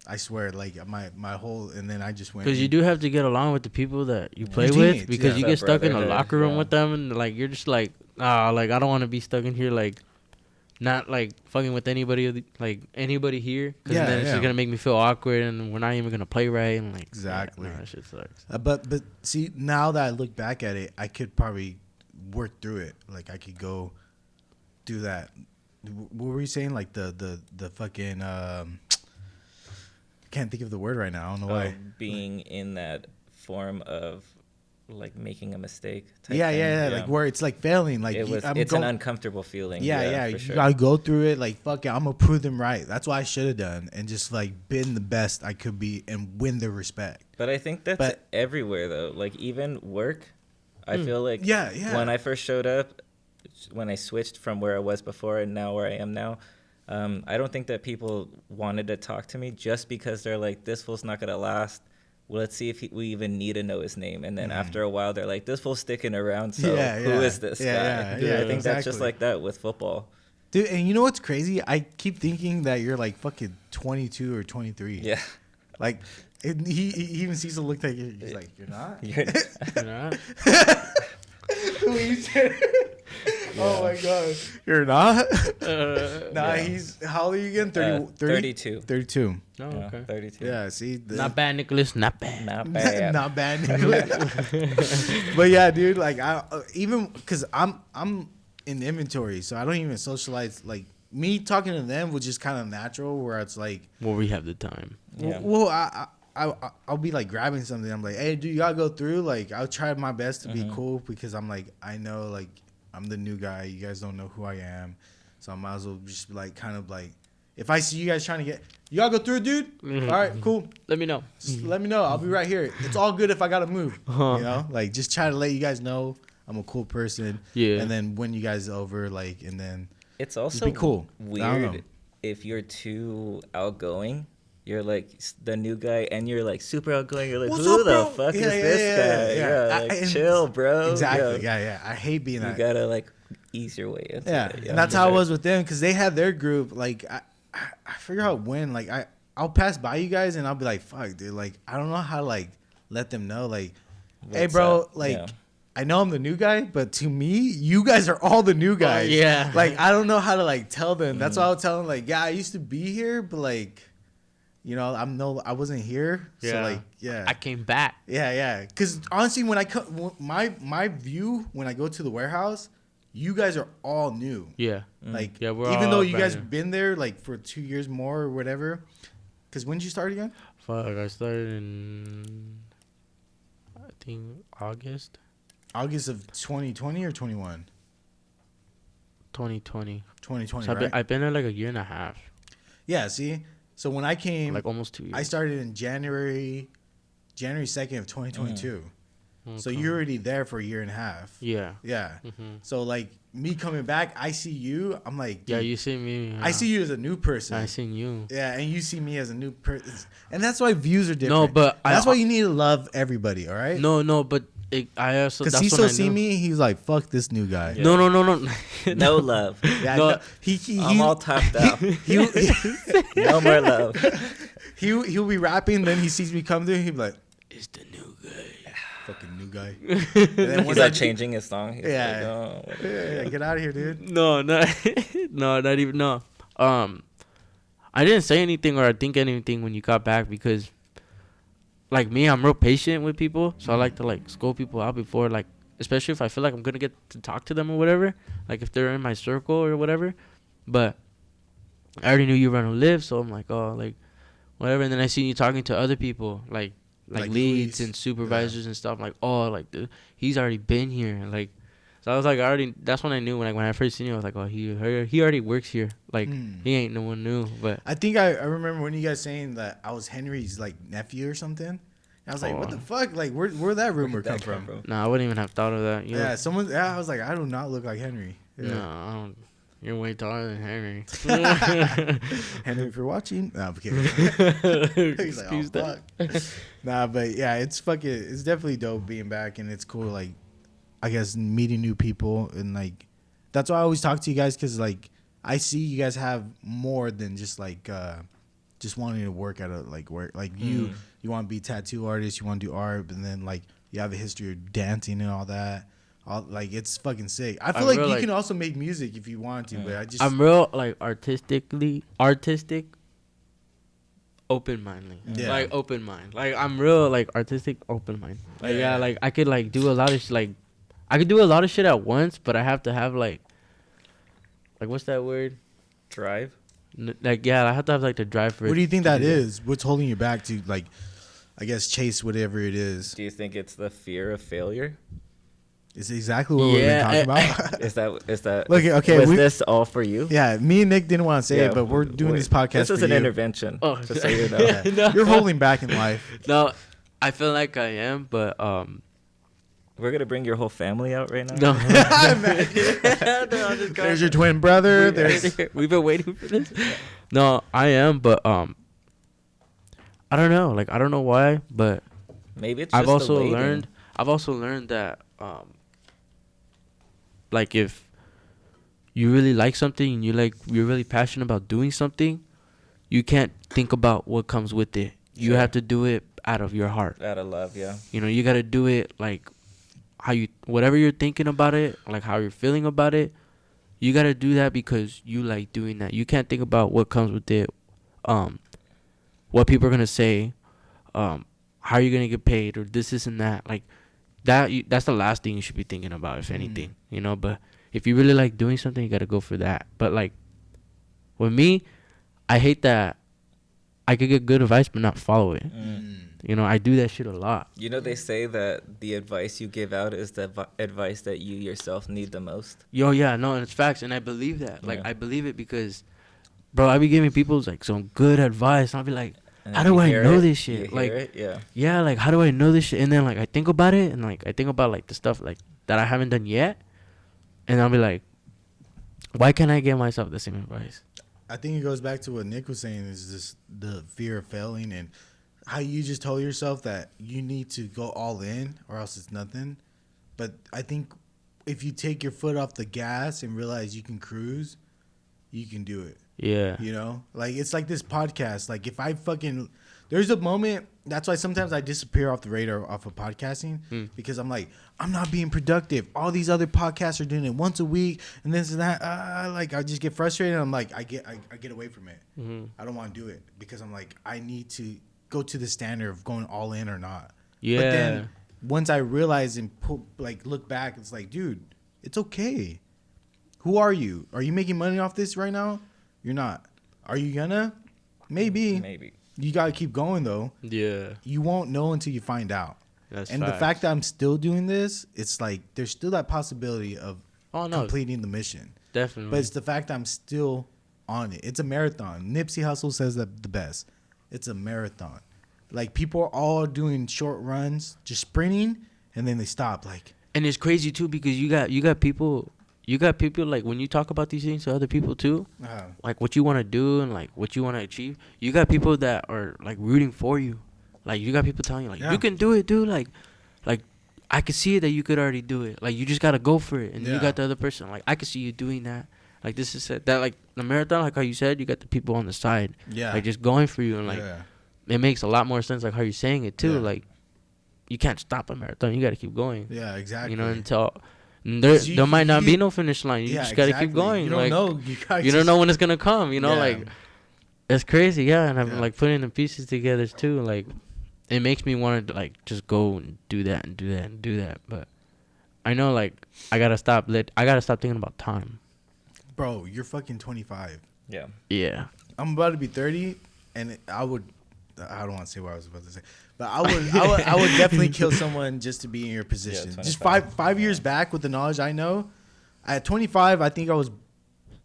I swear, like my whole, and then I just went. Because you do have to get along with the people that you play Your with, teammates, because you That get stuck in a brotherhood, locker room with them, and like you're just like, like I don't want to be stuck in here, like not like fucking with anybody, like anybody here, because then it's just gonna make me feel awkward, and we're not even gonna play right, and like Exactly. that shit sucks. But see, now that I look back at it, I could probably work through it. Like I could go do that. What were you saying? Like the fucking can't think of the word right now. I don't know why. Being in that form of like making a mistake. Type Yeah, thing. yeah, like where it's like failing. Like It's an uncomfortable feeling. Yeah. For You sure. gotta go through it. Like fuck it, I'm gonna prove them right. That's what I should have done, and just like been the best I could be and win their respect. But I think that's everywhere though. Like even work, I feel like when I first showed up, when I switched from where I was before and now where I am now, I don't think that people wanted to talk to me just because they're like, this fool's not gonna last. Well, let's see if we even need to know his name. And then after a while, they're like, this fool's sticking around. So who is this guy? Yeah, I think that's just like that with football. Dude, and you know what's crazy? I keep thinking that you're like fucking 22 or 23. Yeah. Like, he even sees a look like he's like, you're not? You're not? Oh my god, you're not? He's how old are you again? 32. 32. No, okay. 32. Yeah, see, Not bad, Nicholas. Not bad. Not bad. not bad. But yeah, dude, like I even because I'm in inventory, so I don't even socialize. Like me talking to them was just kind of natural, where it's like, well, we have the time. Yeah. well, I'll be like grabbing something. I'm like, hey, dude, you gotta go through. Like, I'll try my best to be cool because I'm like, I know, like, I'm the new guy. You guys don't know who I am, so I might as well just like kind of like, if I see you guys trying to get, you gotta go through, dude. All right, cool. Let me know. Just let me know. I'll be right here. It's all good if I gotta move. You know, like just try to let you guys know I'm a cool person. Yeah. And then win you guys over, like, and then It's also be cool. weird if you're too outgoing. You're like the new guy, and you're like super outgoing. You're like, What's who up, the bro? fuck Yeah, is this guy? yeah. Like, chill, bro. Exactly. Yeah. Yeah. I hate being You that. gotta like ease your way into Yeah, it. and that's how it was with them because they had their group. Like I figure out when. Like I'll pass by you guys and I'll be like, fuck, dude. Like I don't know how to like let them know. Like, hey, What's bro. up? Like Yeah. I know I'm the new guy, but to me, you guys are all the new guys. yeah. Like I don't know how to like tell them. That's why I was telling like, yeah, I used to be here, but like, you know, I wasn't here. So Yeah. like, yeah. I came back. Yeah. Because honestly, when I come, my view when I go to the warehouse, you guys are all new. Yeah. Like, Yeah, we're even all though you brand guys new. been there like for 2 years more or whatever. Because when did you start again? Fuck, I started in, I think, August August of 2020 or 21? 2020. 2020, So right? I've been there like a year and a half. Yeah, see? So when I came, Like almost 2 years. I started in January 2nd of 2022. So Okay. you're already there for a year and a half. Yeah. Yeah. Mhm. So like me coming back, I see you. I'm like, Yeah, dude, you see me. I see you as a new person. I seen you. Yeah, and you see me as a new person, and that's why views are different. No, but that's why you need to love everybody. All right? No, but I also because that's he when still I see knew. me. He's like, "Fuck this new guy." No. No love. Yeah, No. no, he I'm all topped out. No more love. he'll be rapping. Then he sees me come through. He'll be like, It's the new guy. "Fucking new guy." And then He's once like changing his song. He's Yeah. like, oh, what yeah, get out of here, dude. No, not not even no. I didn't say anything or think anything when you got back because, like me, I'm real patient with people, so I like to like scope people out before, like, especially if I feel like I'm gonna get to talk to them or whatever, like if they're in my circle or whatever. But I already knew you were gonna live, so I'm like, oh, like whatever. And then I seen you talking to other people, like leads Luis. and supervisors and stuff. I'm like, oh, like he's already been here, like. So I was like, that's when I knew when I first seen you. I was like, oh, he already works here. Like he ain't no one new. But I think I remember when you guys saying that I was Henry's like nephew or something. And I was like, what the fuck? Like, where that rumor come from? nah, I wouldn't even have thought of that. You know? Yeah, I was like, I do not look like Henry. Yeah. No, I don't. You're way taller than Henry. Henry, if you're watching, no, I'm kidding. He's like, oh, Excuse that. fuck. Nah, but yeah, it's definitely dope being back, and it's cool, like, I guess meeting new people, and like, that's why I always talk to you guys, because like, I see you guys have more than just like, just wanting to work at a like work. Like you want to be tattoo artist, you want to do art, and then like you have a history of dancing and all that. Like it's fucking sick. I feel like you can also make music if you want to, but I'm real like artistic, open-minded. Yeah. Like open mind. Like I'm real like artistic, open mind. Like yeah, like I could like do a lot of I could do a lot of shit at once, but I have to have like what's that word? Drive. Like yeah, I have to have like the drive for it. What do you think that is? What's holding you back to like, I guess, chase whatever it is? Do you think it's the fear of failure? It's exactly what we've been talking about. Is that Look, okay, was this all for you? Yeah, me and Nick didn't want to say it, but we're doing this podcast. This is for an you. intervention. Oh, just so you know. No. You're holding back in life. No, I feel like I am, but we're gonna bring your whole family out right now. No, There's your twin brother. We've been waiting for this. No, I am, but I don't know. Like I don't know why, but maybe it's. Just I've also the learned. I've also learned that like if you really like something and you're really passionate about doing something, you can't think about what comes with it. You have to do it out of your heart. Out of love, yeah. You know, you got to do it like whatever you're thinking about it, like how you're feeling about it. You got to do that because you like doing that. You can't think about what comes with it, what people are going to say, how are you going to get paid, or this and that. Like that's the last thing you should be thinking about, if anything, you know. But if you really like doing something, you got to go for that. But like with me, I hate that I could get good advice but not follow it. You know, I do that shit a lot. You know, they say that the advice you give out is the advice that you yourself need the most. Yo, yeah, no, and it's facts, and I believe that. Like, I believe it because, bro, I be giving people like some good advice, and I'll be like, how do I know this shit? Like, yeah, like how do I know this shit? And then like I think about it, and like I think about like the stuff like that I haven't done yet, and I'll be like, why can't I give myself the same advice? I think it goes back to what Nick was saying, is just the fear of failing, and how you just told yourself that you need to go all in or else it's nothing. But I think if you take your foot off the gas and realize you can cruise, you can do it. Yeah. You know? Like, it's like this podcast. Like, if I fucking... There's a moment... That's why sometimes I disappear off the radar off of podcasting. Because I'm like, I'm not being productive. All these other podcasts are doing it once a week and this and that. Like, I just get frustrated. I'm like, I get away from it. I don't want to do it. Because I'm like, I need to go to the standard of going all in or not. Yeah. But then once I realize and look back, it's like, dude, it's okay. Who are you? Are you making money off this right now? You're not. Are you gonna? Maybe. You gotta keep going though. Yeah. You won't know until you find out. That's and facts. the fact that I'm still doing this, it's like there's still that possibility of completing the mission. Definitely. But it's the fact that I'm still on it. It's a marathon. Nipsey Hussle says that the best. It's a marathon. Like, people are all doing short runs, just sprinting, and then they stop. Like, and it's crazy too because you got people like when you talk about these things to other people too, like what you want to do and like what you want to achieve. You got people that are like rooting for you. Like, you got people telling you like, you can do it, dude. Like I can see that you could already do it. Like, you just gotta go for it. And you got the other person like, I can see you doing that. Like, this is that, like the marathon, like how you said, you got the people on the side, like just going for you, and like it makes a lot more sense like how you're saying it too. Like, you can't stop a marathon. You got to keep going. Yeah, exactly. You know, until there might not be no finish line. You just got to keep going. You don't know. You don't know when it's gonna come. You know, like it's crazy. Yeah, and I've been like putting the pieces together too. Like, it makes me want to like just go and do that and do that and do that. But I know like I gotta stop thinking about time. Bro, you're fucking 25. Yeah. Yeah. I'm about to be 30, and I don't want to say what I was about to say, but I would definitely kill someone just to be in your position. Yeah, just five years back with the knowledge I know, at 25, I think I was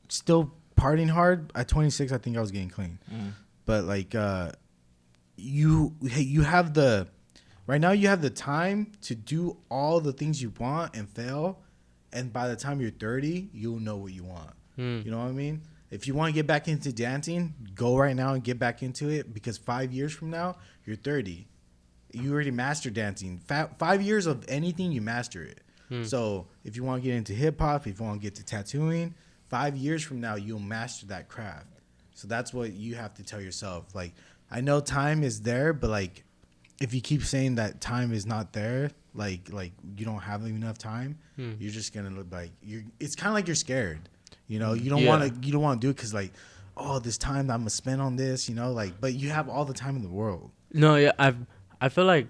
still partying hard. At 26, I think I was getting clean. But like, you have right now you have the time to do all the things you want and fail, and by the time you're 30, you'll know what you want. You know what I mean? If you want to get back into dancing, go right now and get back into it, because 5 years from now, you're 30. You already mastered dancing. 5 years of anything, you master it. So if you want to get into hip hop, if you want to get to tattooing, 5 years from now, you'll master that craft. So that's what you have to tell yourself. Like, I know time is there, but like, if you keep saying that time is not there, like you don't have enough time, you're just gonna look like you're. It's kind of like you're scared. You know, you don't want to do it because like, oh, this time that I'm gonna spend on this, you know, like, but you have all the time in the world. No, yeah, I feel like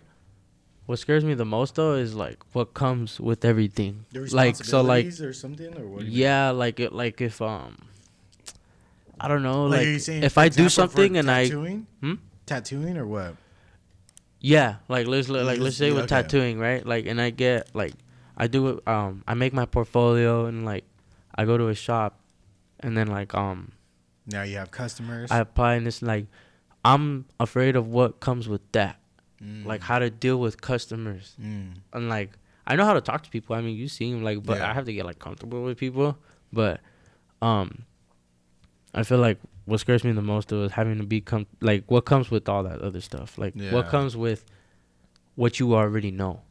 what scares me the most though is like what comes with everything. The Like so, like or something, or what? yeah, like if I don't know, like you're saying, if for I do example, something for and tattooing? I Tattooing or what? yeah, like let's say with okay. tattooing, right? Like, and I get like I do it. I make my portfolio and like I go to a shop, and then like Now you have customers. I apply, and it's like I'm afraid of what comes with that, like how to deal with customers, and like I know how to talk to people. I mean, you see them, like, but I have to get like comfortable with people. But I feel like what scares me the most though is having to become like what comes with all that other stuff, like what comes with what you already know,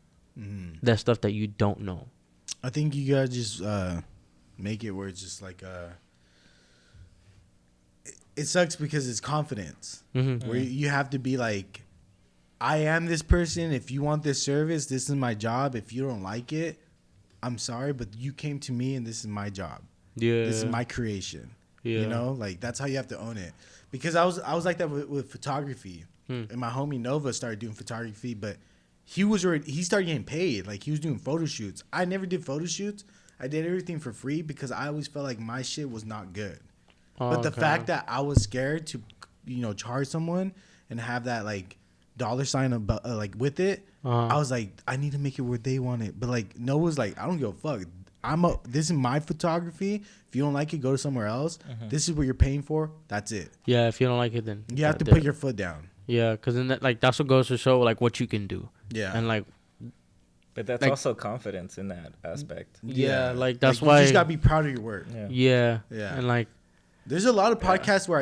that stuff that you don't know. I think you gotta just make it where it's just like it sucks because it's confidence, where you have to be like, I am this person. If you want this service, this is my job. If you don't like it, I'm sorry, but you came to me and this is my job. Yeah, This is my creation. Yeah. You know, like that's how you have to own it. Because I was like that with photography. And my homie Nova started doing photography, but he started getting paid. Like he was doing photo shoots. I never did photo shoots. I did everything for free because I always felt like my shit was not good. But the fact that I was scared to, you know, charge someone and have that like dollar sign about like with it, I was like, I need to make it where they want it. But like Noah's like, I don't give a fuck. This is my photography. If you don't like it, go to somewhere else. This is what you're paying for. That's it. Yeah, if you don't like it, then You have to put your foot down. Yeah, because then that's what goes to show like what you can do. Yeah. And like, but that's like, also confidence in that aspect. yeah, like that's like, why you just gotta be proud of your work. Yeah. Yeah. And like, there's a lot of podcasts where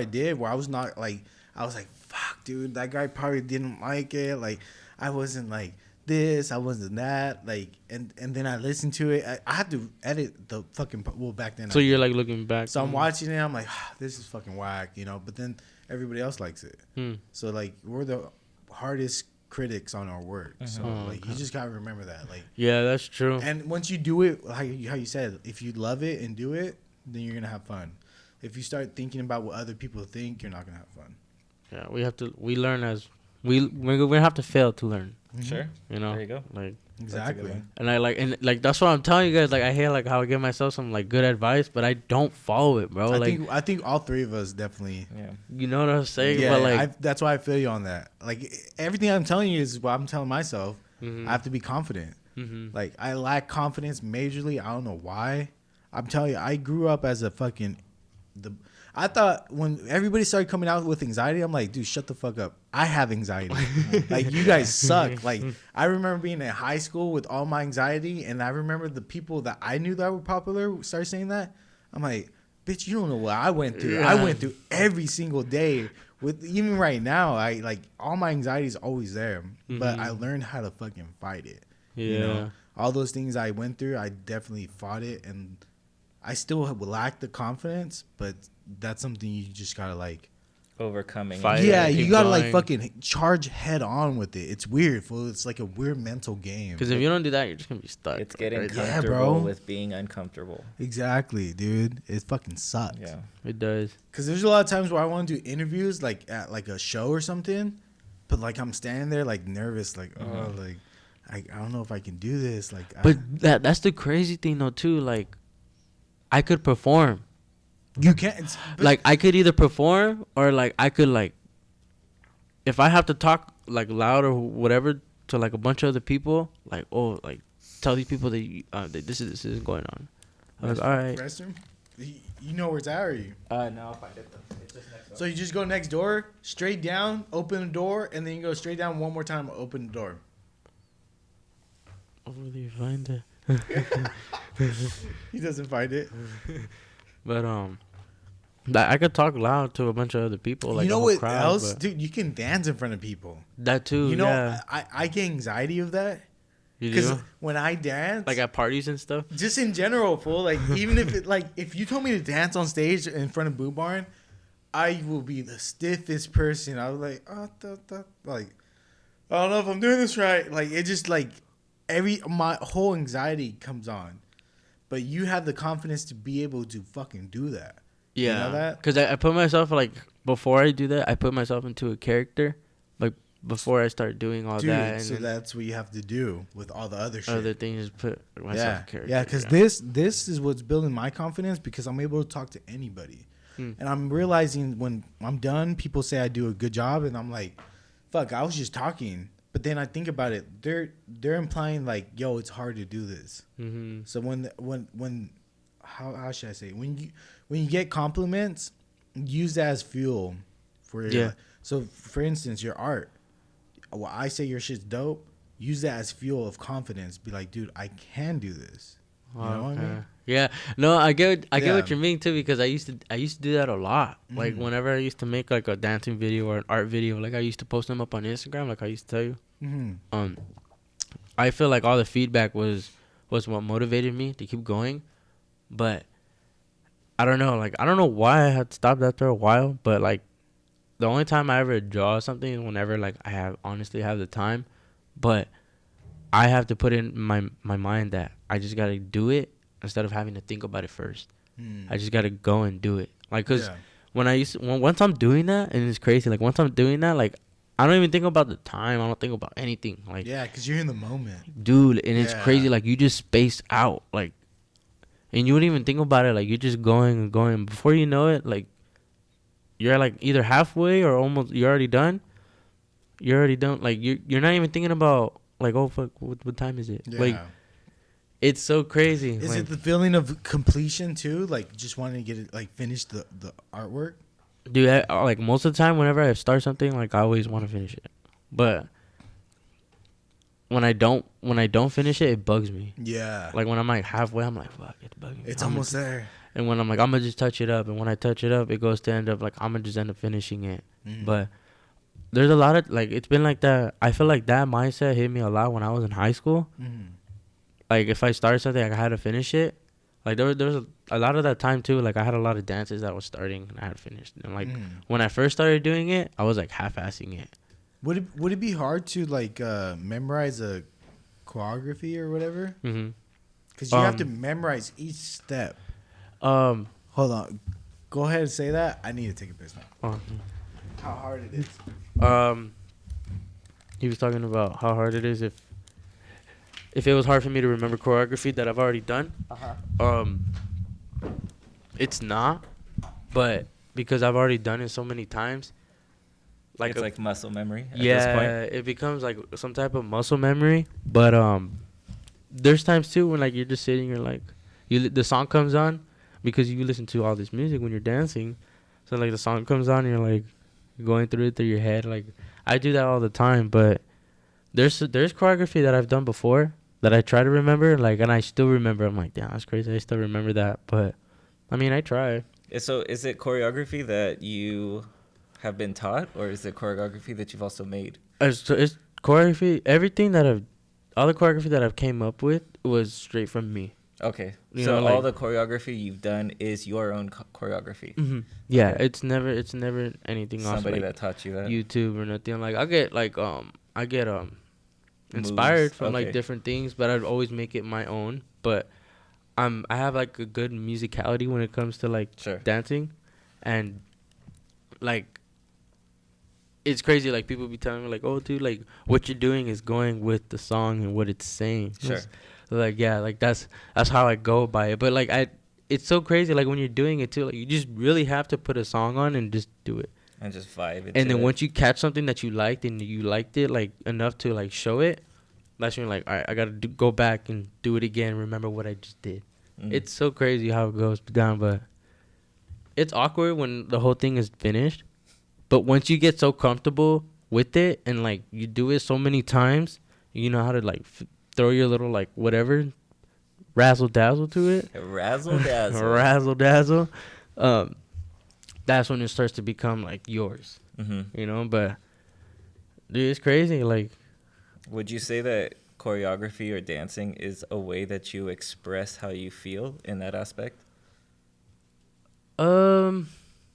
I was not like, I was like, fuck, dude, that guy probably didn't like it. Like, I wasn't like this, I wasn't that. Like, and then I listened to it. I had to edit the fucking, well, back then. so you're like looking back. So I'm watching it, I'm like, this is fucking whack, you know. But then everybody else likes it. So like, we're the hardest critics on our work. So like, you just gotta remember that. Like, yeah, that's true. and once you do it, how you said, if you love it and do it, then you're gonna have fun. If you start thinking about what other people think, you're not gonna have fun. Yeah, we learn as we're gonna have to fail to learn. Sure. You know, There you go. like Exactly. and I that's what I'm telling you guys. Like I hear like how I give myself some like good advice, but I don't follow it, bro. I think all three of us definitely. Yeah. You know what I'm saying? Yeah, but like that's why I feel you on that. Like everything I'm telling you is what I'm telling myself. I have to be confident. Like I lack confidence majorly. I don't know why. I'm telling you, I grew up as a fucking I thought when everybody started coming out with anxiety, I'm like, dude, shut the fuck up. I have anxiety. Like, you guys suck. Like, I remember being in high school with all my anxiety, and I remember the people that I knew that were popular started saying that. I'm like, bitch, you don't know what I went through. Yeah. I went through every single day. With even right now, I like all my anxiety is always there, but I learned how to fucking fight it. yeah, You know, all those things I went through, I definitely fought it, and I still lack the confidence, but that's something you just gotta like Overcoming. Fight. yeah, Keep you gotta going. like fucking charge head on with it. It's weird, fool. It's like a weird mental game. because if you don't do that, you're just gonna be stuck. It's getting right? Yeah, comfortable bro. with being uncomfortable. Exactly, dude. It fucking sucks. Yeah. It does. Cause there's a lot of times where I want to do interviews like at like a show or something, but like I'm standing there like nervous, like oh like I don't know if I can do this. Like, But that's the crazy thing though too. Like, I could perform. you can't. Like I could either perform or like I could like, if I have to talk like loud or whatever to like a bunch of other people, like oh like tell these people that this is going on. I was all right. Restroom? You know where it's at, or you? No, I'll find it though. It's just next door. So you just go next door, straight down, open the door, and then you go straight down one more time, open the door. Oh, where do you find it? He doesn't find it. But like I could talk loud to a bunch of other people. Like you know a whole what crowd, else, but dude? You can dance in front of people. that too. You know, yeah. I get anxiety of that You because do? when I dance, Like at parties and stuff. just in general, fool. Like even if it, like if you told me to dance on stage in front of Boo Barn, I will be the stiffest person. I was like, like I don't know if I'm doing this right. Like it just like my whole anxiety comes on, but you have the confidence to be able to fucking do that. Yeah. You know that? Because I put myself, like, before I do that, I put myself into a character. Like, before I start doing all Dude, that. And so that's what you have to do with all the other shit. other things, is put myself in character. Yeah, because this is what's building my confidence because I'm able to talk to anybody. And I'm realizing when I'm done, people say I do a good job, and I'm like, fuck, I was just talking. But then I think about it, they're implying like, yo, it's hard to do this. Mm-hmm. So when how should I say it? When you get compliments, use that as fuel for your, so for instance, your art. Well, I say your shit's dope. Use that as fuel of confidence. Be like, dude, I can do this. You know what I mean? Yeah. No, I get what you mean too, because I used to do that a lot. Like whenever I used to make like a dancing video or an art video, like I used to post them up on Instagram, like I used to tell you. Mm-hmm. I feel like all the feedback was what motivated me to keep going, but I don't know. Like I don't know why I had stopped after a while, but like the only time I ever draw something is whenever like I honestly have the time, but I have to put in my mind that I just gotta do it instead of having to think about it first. I just gotta go and do it. Like, cause once I'm doing that, and it's crazy. Like once I'm doing that, like I don't even think about the time. I don't think about anything. Like cause you're in the moment, dude, and it's crazy. Like you just space out, like, and you wouldn't even think about it. Like you're just going and going. Before you know it, like you're like either halfway or almost. You're already done. You're already done. Like you're not even thinking about like, oh fuck, what time is it? Yeah. Like it's so crazy. Is like, it the feeling of completion too? Like just wanting to get it, like finish the artwork? dude, like most of the time, whenever I start something, like I always want to finish it, but when I don't finish it, it bugs me. Yeah. Like when I'm like halfway, I'm like, fuck, it's bugging me. It's almost there. And when I'm like, I'm gonna just touch it up, and when I touch it up, it goes to end up like I'm gonna just end up finishing it. But there's a lot of like it's been like that. I feel like that mindset hit me a lot when I was in high school. Like if I started something, like, I had to finish it. Like there was a lot of that time too. Like I had a lot of dances that was starting and I had finished. And like when I first started doing it, I was like half-assing it. Would it be hard to like memorize a choreography or whatever? Because you have to memorize each step. Hold on, go ahead and say that. I need to take a piss now. How hard it is. He was talking about how hard it is if it was hard for me to remember choreography that I've already done. It's not, but because I've already done it so many times, like it's like muscle memory at yeah, this point. it becomes like some type of muscle memory. But there's times too when like you're just sitting, you're like, the song comes on because you listen to all this music when you're dancing. So like the song comes on, and you're like going through it through your head. Like I do that all the time, but there's choreography that I've done before that I try to remember, like, and I still remember. I'm like, damn, that's crazy. I still remember that, but I mean, I try. So is it choreography that you have been taught, or is it choreography that you've also made? It's choreography. All the choreography that I've came up with was straight from me. Okay, You so know, all like- the choreography you've done is your own choreography. Yeah, Okay. it's never anything off Somebody like that taught you that. YouTube or nothing. Like I get inspired Moves, from like okay. different things, but I'd always make it my own. But I have like a good musicality when it comes to like Sure. dancing, and like it's crazy. Like people be telling me like, oh dude, like what you're doing is going with the song and what it's saying. Sure. Like yeah, like that's how I go by it. But like it's so crazy. Like when you're doing it too, like you just really have to put a song on and just do it. And just vibe. And then once you catch something that you liked and you liked it like enough to like show it, that's when you're like, all right, I gotta go back and do it again. Remember what I just did. It's so crazy how it goes down, but it's awkward when the whole thing is finished. But once you get so comfortable with it and like you do it so many times, you know how to like throw your little like whatever razzle dazzle to it, Razzle dazzle. razzle dazzle, that's when it starts to become like yours. Mm-hmm. You know, but dude, it's crazy. Like, Would you say that choreography or dancing is a way that you express how you feel in that aspect?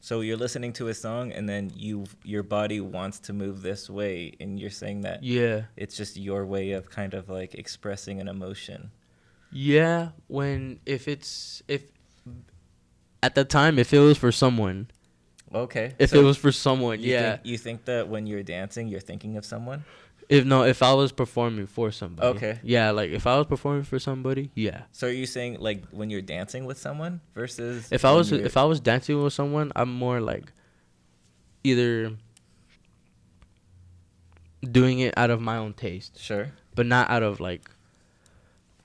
So you're listening to a song and then your body wants to move this way, and you're saying that yeah, it's just your way of kind of like expressing an emotion. yeah. If at the time, if it was for someone, Okay. if so it was for someone, yeah. you think that when you're dancing, you're thinking of someone? If I was performing for somebody, Okay. yeah, like if I was performing for somebody, yeah. So are you saying like when you're dancing with someone versus If when I was dancing with someone, I'm more like either doing it out of my own taste, Sure. but not out of like,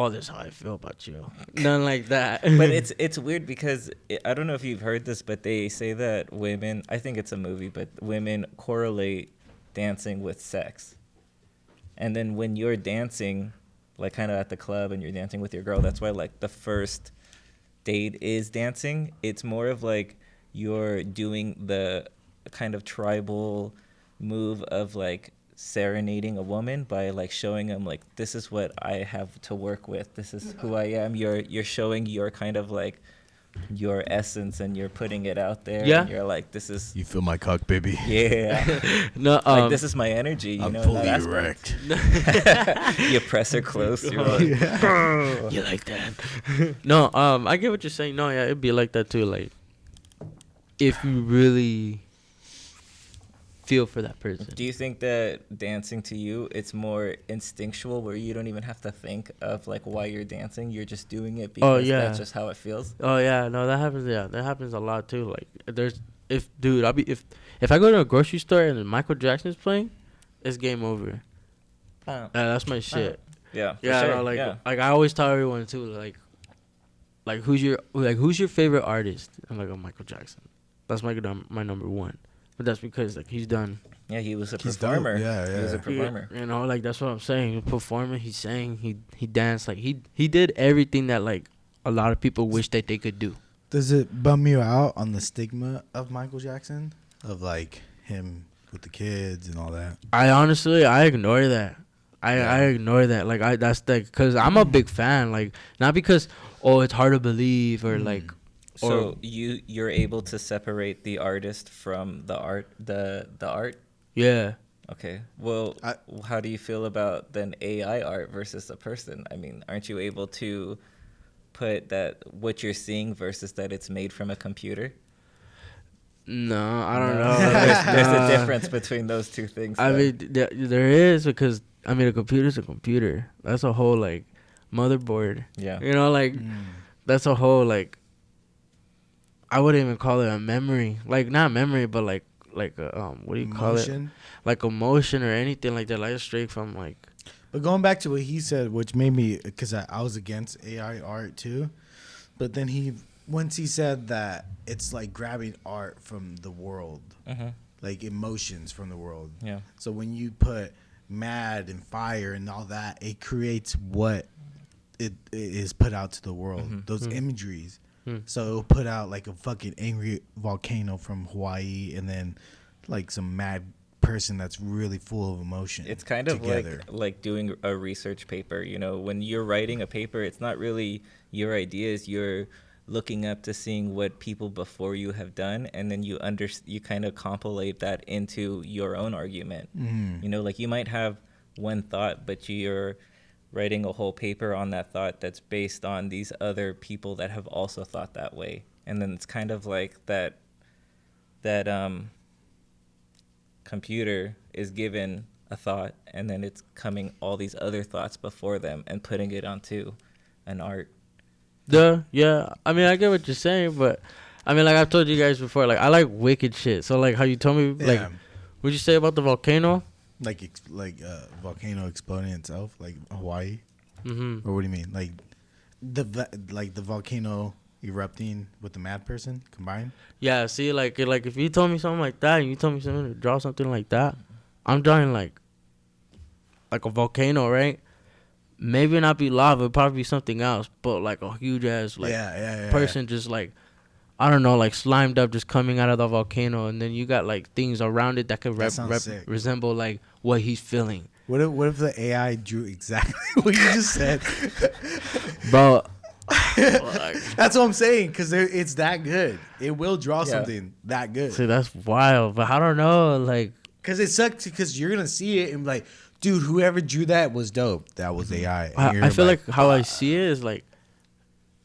oh, this is how I feel about you. Nothing like that. But it's weird because I don't know if you've heard this, but they say that women, I think it's a movie, but women correlate dancing with sex. And then when you're dancing, like kind of at the club and you're dancing with your girl, that's why like the first date is dancing. It's more of like you're doing the kind of tribal move of like serenading a woman by like showing them like, this is what I have to work with. This is who I am. You're showing your kind of like your essence, and you're putting it out there. Yeah. And you're like, this is, You feel my cock, baby. yeah. No, Like, this is my energy. You I'm know, fully in that aspect. erect. You press her close. You're like, you like that? No, I get what you're saying. No, yeah, it'd be like that too. Like, if you really feel for that person. do you think that dancing to you, it's more instinctual, where you don't even have to think of like why you're dancing? You're just doing it because that's just how it feels. Oh yeah, no, that happens. Yeah, that happens a lot too. Like, if I go to a grocery store and then Michael Jackson's playing, it's game over. That's my shit. Yeah. For Yeah, sure. no, like yeah. like I always tell everyone too, like who's your favorite artist? I'm like, oh, Michael Jackson. That's my number one. But that's because like he's done. Yeah, he was a He's performer. dope. Yeah, He was a yeah. performer. You know, like that's what I'm saying. He performing, he sang, he danced. Like he did everything that like a lot of people wish that they could do. Does it bum you out on the stigma of Michael Jackson? Of like him with the kids and all that? I ignore that. I Yeah. ignore that. Like that's because I'm a big fan. Like not because it's hard to believe or like. So you're able to separate the artist from the art, the art. Yeah. Okay. Well, how do you feel about then AI art versus a person? I mean, aren't you able to put that what you're seeing versus that it's made from a computer? No, I don't No. know. There's a difference between those two things. I though. mean, there is because I mean a computer's a computer. That's a whole like motherboard. Yeah. You know, like that's a whole like. I wouldn't even call it a memory. Like not memory, but like what do you call it? Like emotion or anything like that. Like straight from like. But going back to what he said, which made me, because I was against AI art too, but then once he said that it's like grabbing art from the world, like emotions from the world. Yeah. So when you put mad and fire and all that, it creates what it is put out to the world. Those imageries. So it'll put out like a fucking angry volcano from Hawaii, and then like some mad person that's really full of emotion. It's kind of like doing a research paper. You know, when you're writing a paper, it's not really your ideas. You're looking up to seeing what people before you have done, and then you kind of compilate that into your own argument. You know, like you might have one thought, but you're writing a whole paper on that thought that's based on these other people that have also thought that way. And then it's kind of like that computer is given a thought, and then it's coming all these other thoughts before them and putting it onto an art. Yeah. I mean, I get what you're saying, but I mean, like I've told you guys before, like I like wicked shit. So like how you told me, like, what'd you say about the volcano? Like volcano exploding itself, like Hawaii. Mm-hmm. Or what do you mean? Like the volcano erupting with the mad person combined? Yeah, see, like if you told me something like that and you told me something to draw something like that, I'm drawing like a volcano, right? maybe not be lava, it'd probably be something else, but like a huge ass like person just like, I don't know, like slimed up just coming out of the volcano, and then you got like things around it that could resemble like what he's feeling. What if the AI drew exactly what you just said? Bro, that's what I'm saying, because it's that good. It will draw something that good. See, that's wild, but I don't know, like, because it sucks, because you're gonna see it and be like, dude, whoever drew that was dope. That was AI. I feel like how I see it is like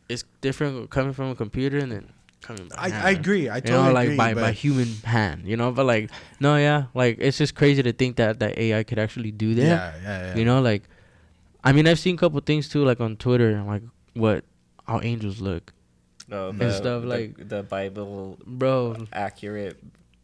it's different coming from a computer and then coming by hand. I agree. I totally agree. Like by human hand, you know. But like, no, yeah, like it's just crazy to think that AI could actually do that. Yeah. You know, like, I mean, I've seen a couple things too, like on Twitter, like how angels look. And stuff like the Bible, bro, accurate.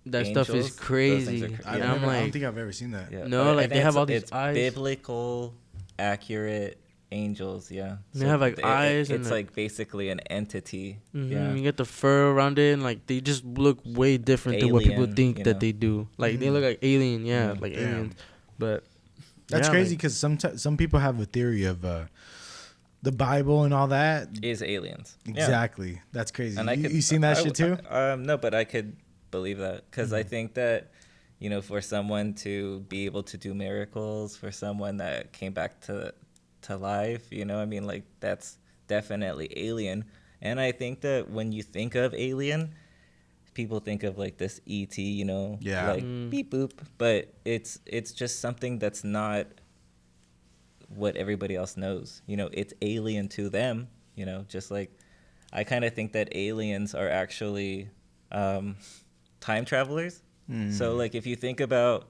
That angels, stuff is crazy. I don't think I've ever seen that. Yeah. No, like they have all these eyes. Biblical, accurate angels. Yeah. They have like eyes. It's like basically an entity. Mm-hmm. Yeah. You get the fur around it, and like they just look way different than what people think that they do. Like they look like alien. Yeah, like aliens. But that's crazy, because some people have a theory of the Bible and all that is aliens. Exactly. Yeah. That's crazy. And you seen that shit too? No, but I could believe that, because I think that, you know, for someone to be able to do miracles, for someone that came back to life, you know, I mean, like, that's definitely alien. And I think that when you think of alien, people think of like this ET, you know, like beep boop, but it's just something that's not what everybody else knows. You know, it's alien to them, you know, just like I kind of think that aliens are actually time travelers. So like if you think about,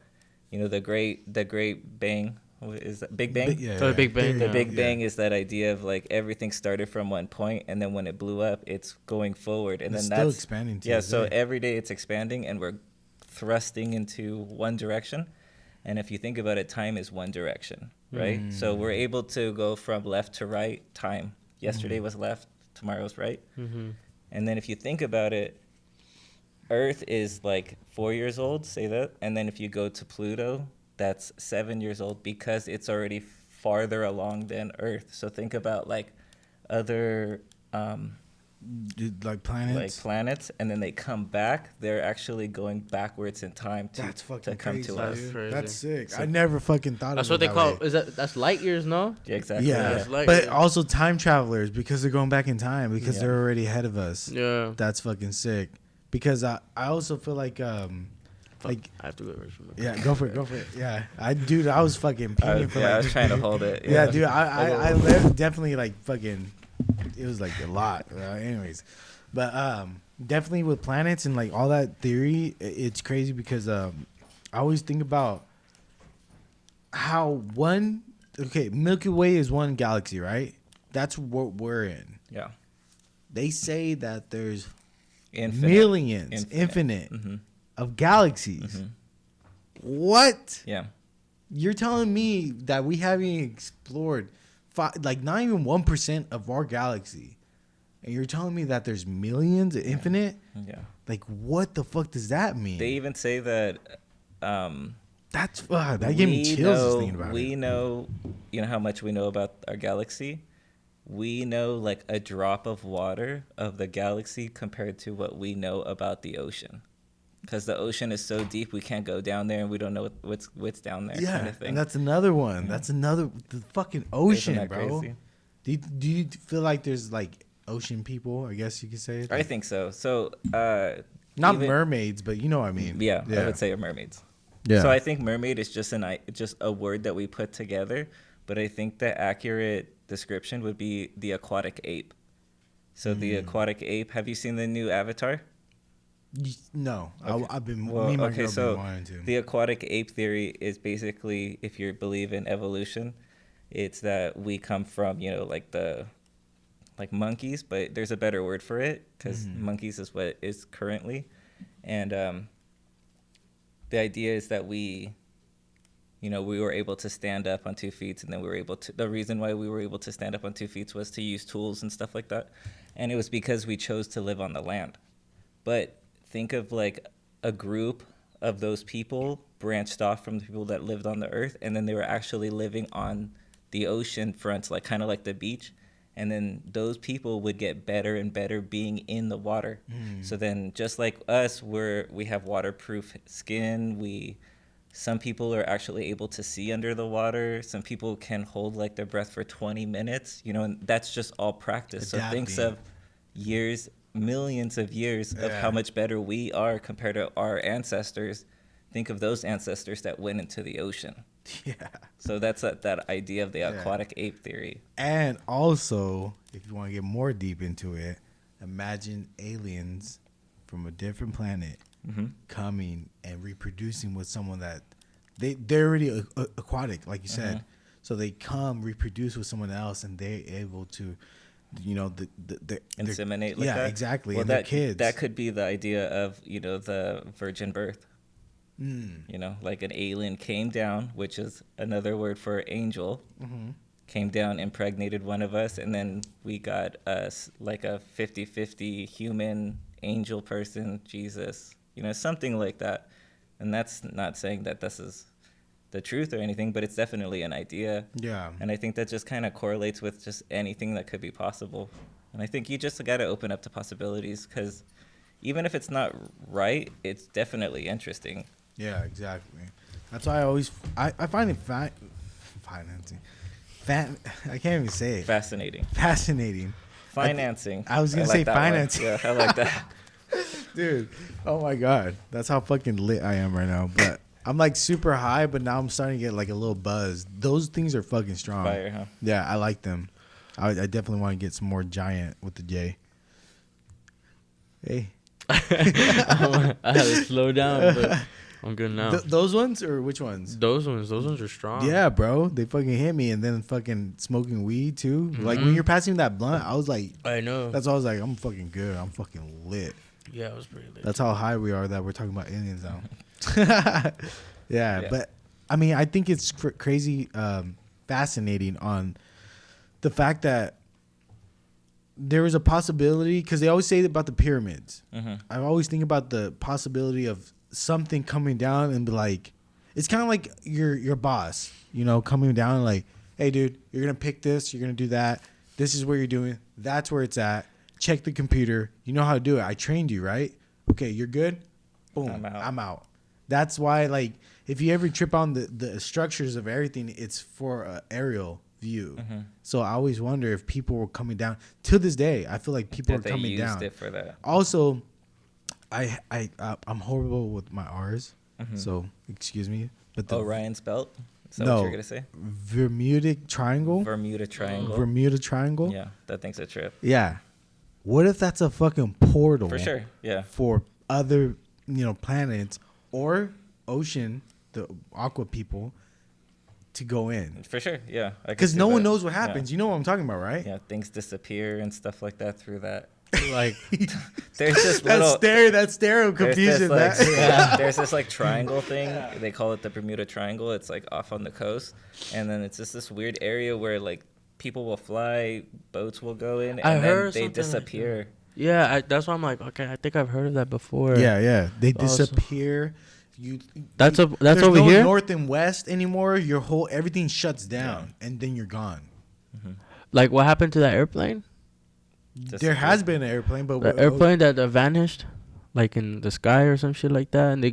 you know, the great bang, what is that? Big Bang? The Big Bang. The Big Bang is that idea of like everything started from one point, and then when it blew up, it's going forward, and then still expanding. So every day it's expanding, and we're thrusting into one direction. And if you think about it, time is one direction, right? So we're able to go from left to right. Time. Yesterday was left, tomorrow's right. And then if you think about it, Earth is like 4 years old, say that. And then if you go to Pluto, that's 7 years old, because it's already farther along than Earth. So think about like other like planets, and then they come back. They're actually going backwards in time to come crazy, to us. That's sick. So I never fucking thought that's of it. That's what they call. That's light years, no? Yeah, exactly. Yeah, but also time travelers, because they're going back in time, because they're already ahead of us. Yeah, that's fucking sick. Because I also feel like like I have to go. Yeah, go for it. Yeah, I was fucking peeing for I was trying to hold it. Yeah, dude, I definitely like fucking. It was like a lot. Anyways, but definitely with planets and like all that theory, it's crazy, because I always think about how Milky Way is one galaxy, right? That's what we're in. Yeah. They say that there's infinite of galaxies. What? Yeah. You're telling me that we haven't explored like not even 1% of our galaxy, and you're telling me that there's millions of infinite? Yeah. Like, what the fuck does that mean? They even say that that's that gave me chills just thinking about it. We know, you know how much we know about our galaxy. We know like a drop of water of the galaxy compared to what we know about the ocean. Because the ocean is so deep, we can't go down there, and we don't know what's down there. Yeah, kind of thing. And that's another one. Yeah. That's the fucking ocean, bro. Crazy? Do you feel like there's like ocean people? I guess you could say. I think so. So not mermaids, but you know what I mean. Yeah, I would say mermaids. Yeah. So I think mermaid is just a word that we put together, but I think the accurate description would be the aquatic ape. So the aquatic ape. Have you seen the new Avatar? No, okay. I've been. Me and my girl so been wanting to. The aquatic ape theory is basically, if you believe in evolution, it's that we come from, you know, like monkeys, but there's a better word for it, because monkeys is what it is currently, and the idea is that we were able to stand up on 2 feet, and then the reason why we were able to stand up on 2 feet was to use tools and stuff like that, and it was because we chose to live on the land. But think of like a group of those people branched off from the people that lived on the earth, and then they were actually living on the ocean fronts, like kind of like the beach. And then those people would get better and better being in the water. So then, just like us, we have waterproof skin. Some people are actually able to see under the water. Some people can hold like their breath for 20 minutes. You know, and that's just all practice. Adapting. So thinks of years, millions of years of how much better we are compared to our ancestors. Think of those ancestors that went into the ocean. Yeah. So that's that idea of the aquatic ape theory. And also, if you want to get more deep into it, imagine aliens from a different planet coming and reproducing with someone that they're already aquatic, like you said. So they come reproduce with someone else, and they're able to, you know, Inseminate like that? Yeah, exactly. Well, and their kids. that could be the idea of, you know, the virgin birth. You know, like an alien came down, which is another word for angel, came down, impregnated one of us, and then we got us like a 50-50 human angel person, Jesus, you know, something like that. And that's not saying that this is the truth or anything, but it's definitely an idea. Yeah. And I think that just kind of correlates with just anything that could be possible. And I think you just got to open up to possibilities, because even if it's not right, it's definitely interesting. Yeah, exactly. That's why I find it financing. I can't even say it. Fascinating. Financing. I was gonna like say that financing. one. Yeah, I like that. Dude, oh my God. That's how fucking lit I am right now. But I'm like super high, but now I'm starting to get like a little buzz. Those things are fucking strong. Fire, huh? Yeah, I like them. I definitely want to get some more giant with the J. Hey. I had to slow down, but I'm good now. Those ones or which ones? Those ones are strong. Yeah, bro. They fucking hit me, and then fucking smoking weed too. Like when you're passing that blunt, I was like, I know. that's why I was like, I'm fucking good. I'm fucking lit. Yeah, it was pretty lit. That's how high we are that we're talking about aliens now. yeah, but I mean, I think it's crazy, fascinating on the fact that there is a possibility, because they always say about the pyramids. I always think about the possibility of something coming down and be like, it's kind of like your boss, you know, coming down and like, hey, dude, you're going to pick this. You're going to do that. This is where you're doing. That's where it's at. Check the computer. You know how to do it. I trained you, right? Okay, you're good? Boom, I'm out. That's why, like, if you ever trip on the structures of everything, it's for an aerial view. So I always wonder if people were coming down. To this day, I feel like people are coming down. It for that. Also, I'm horrible with my R's, so excuse me. But the Orion's belt? Is that what you're going to say? Bermuda Triangle? Bermuda Triangle. Bermuda Triangle? Yeah, that thing's a trip. Yeah. What if that's a fucking portal? For sure, yeah. For other, you know, planets or ocean, the aqua people, to go in. For sure, yeah. Because no one knows what happens. Yeah. You know what I'm talking about, right? Yeah, things disappear and stuff like that through that. Like, there's this little that stereo confusion. There's this like triangle thing. They call it the Bermuda Triangle. It's like off on the coast, and then it's just this weird area where like people will fly, boats will go in, and then they disappear. Like yeah, that's why I'm like, okay, I think I've heard of that before. Yeah, they disappear. That's over no here. North and west anymore. Everything shuts down, and then you're gone. Like what happened to that airplane? There has been an airplane, but the airplane that vanished, like in the sky or some shit like that, and they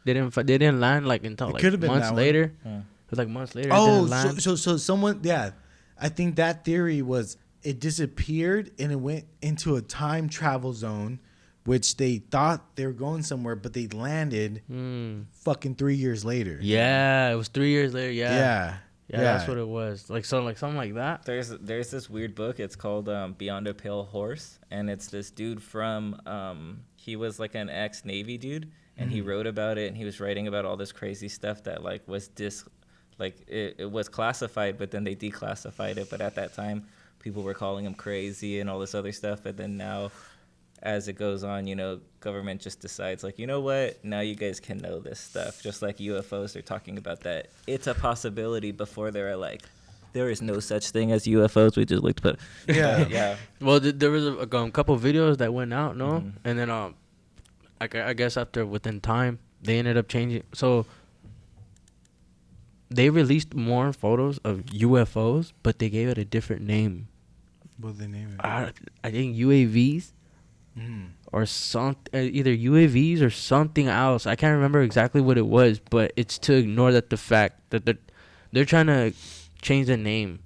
didn't land like until like months later. It was like months later. Oh, so someone, I think that theory was it disappeared and it went into a time travel zone, which they thought they were going somewhere, but they landed fucking 3 years later. Yeah, it was 3 years later. Yeah. Yeah, that's what it was. Like something like that. There's this weird book. It's called Beyond a Pale Horse, and it's this dude from he was like an ex-Navy dude, and he wrote about it, and he was writing about all this crazy stuff that like was it was classified, but then they declassified it. But at that time, people were calling him crazy and all this other stuff. And then now, as it goes on, you know, government just decides, like, you know what? Now you guys can know this stuff. Just like UFOs, they're talking about that. It's a possibility before they're like, there is no such thing as UFOs. We just looked, but yeah. Well, there was a couple videos that went out, no? And then I guess within time, they ended up changing. So they released more photos of UFOs, but they gave it a different name. What they name it? I think UAVs or either UAVs or something else. I can't remember exactly what it was, but it's to ignore the fact that they're trying to change the name.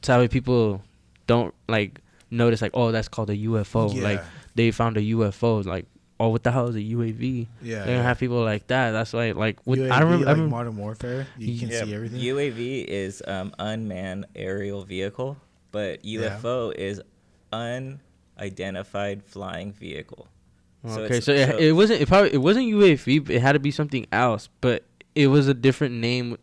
So that people don't like notice like, oh, that's called a UFO. Yeah. Like they found a UFO. Like, oh, what the hell is a UAV? Yeah, They're gonna have people like that. That's why like with UAV, I remember like Modern Warfare. You can see everything. UAV is unmanned aerial vehicle, but UFO is unidentified flying vehicle. Okay, so it wasn't UAV. But it had to be something else, but it was a different name,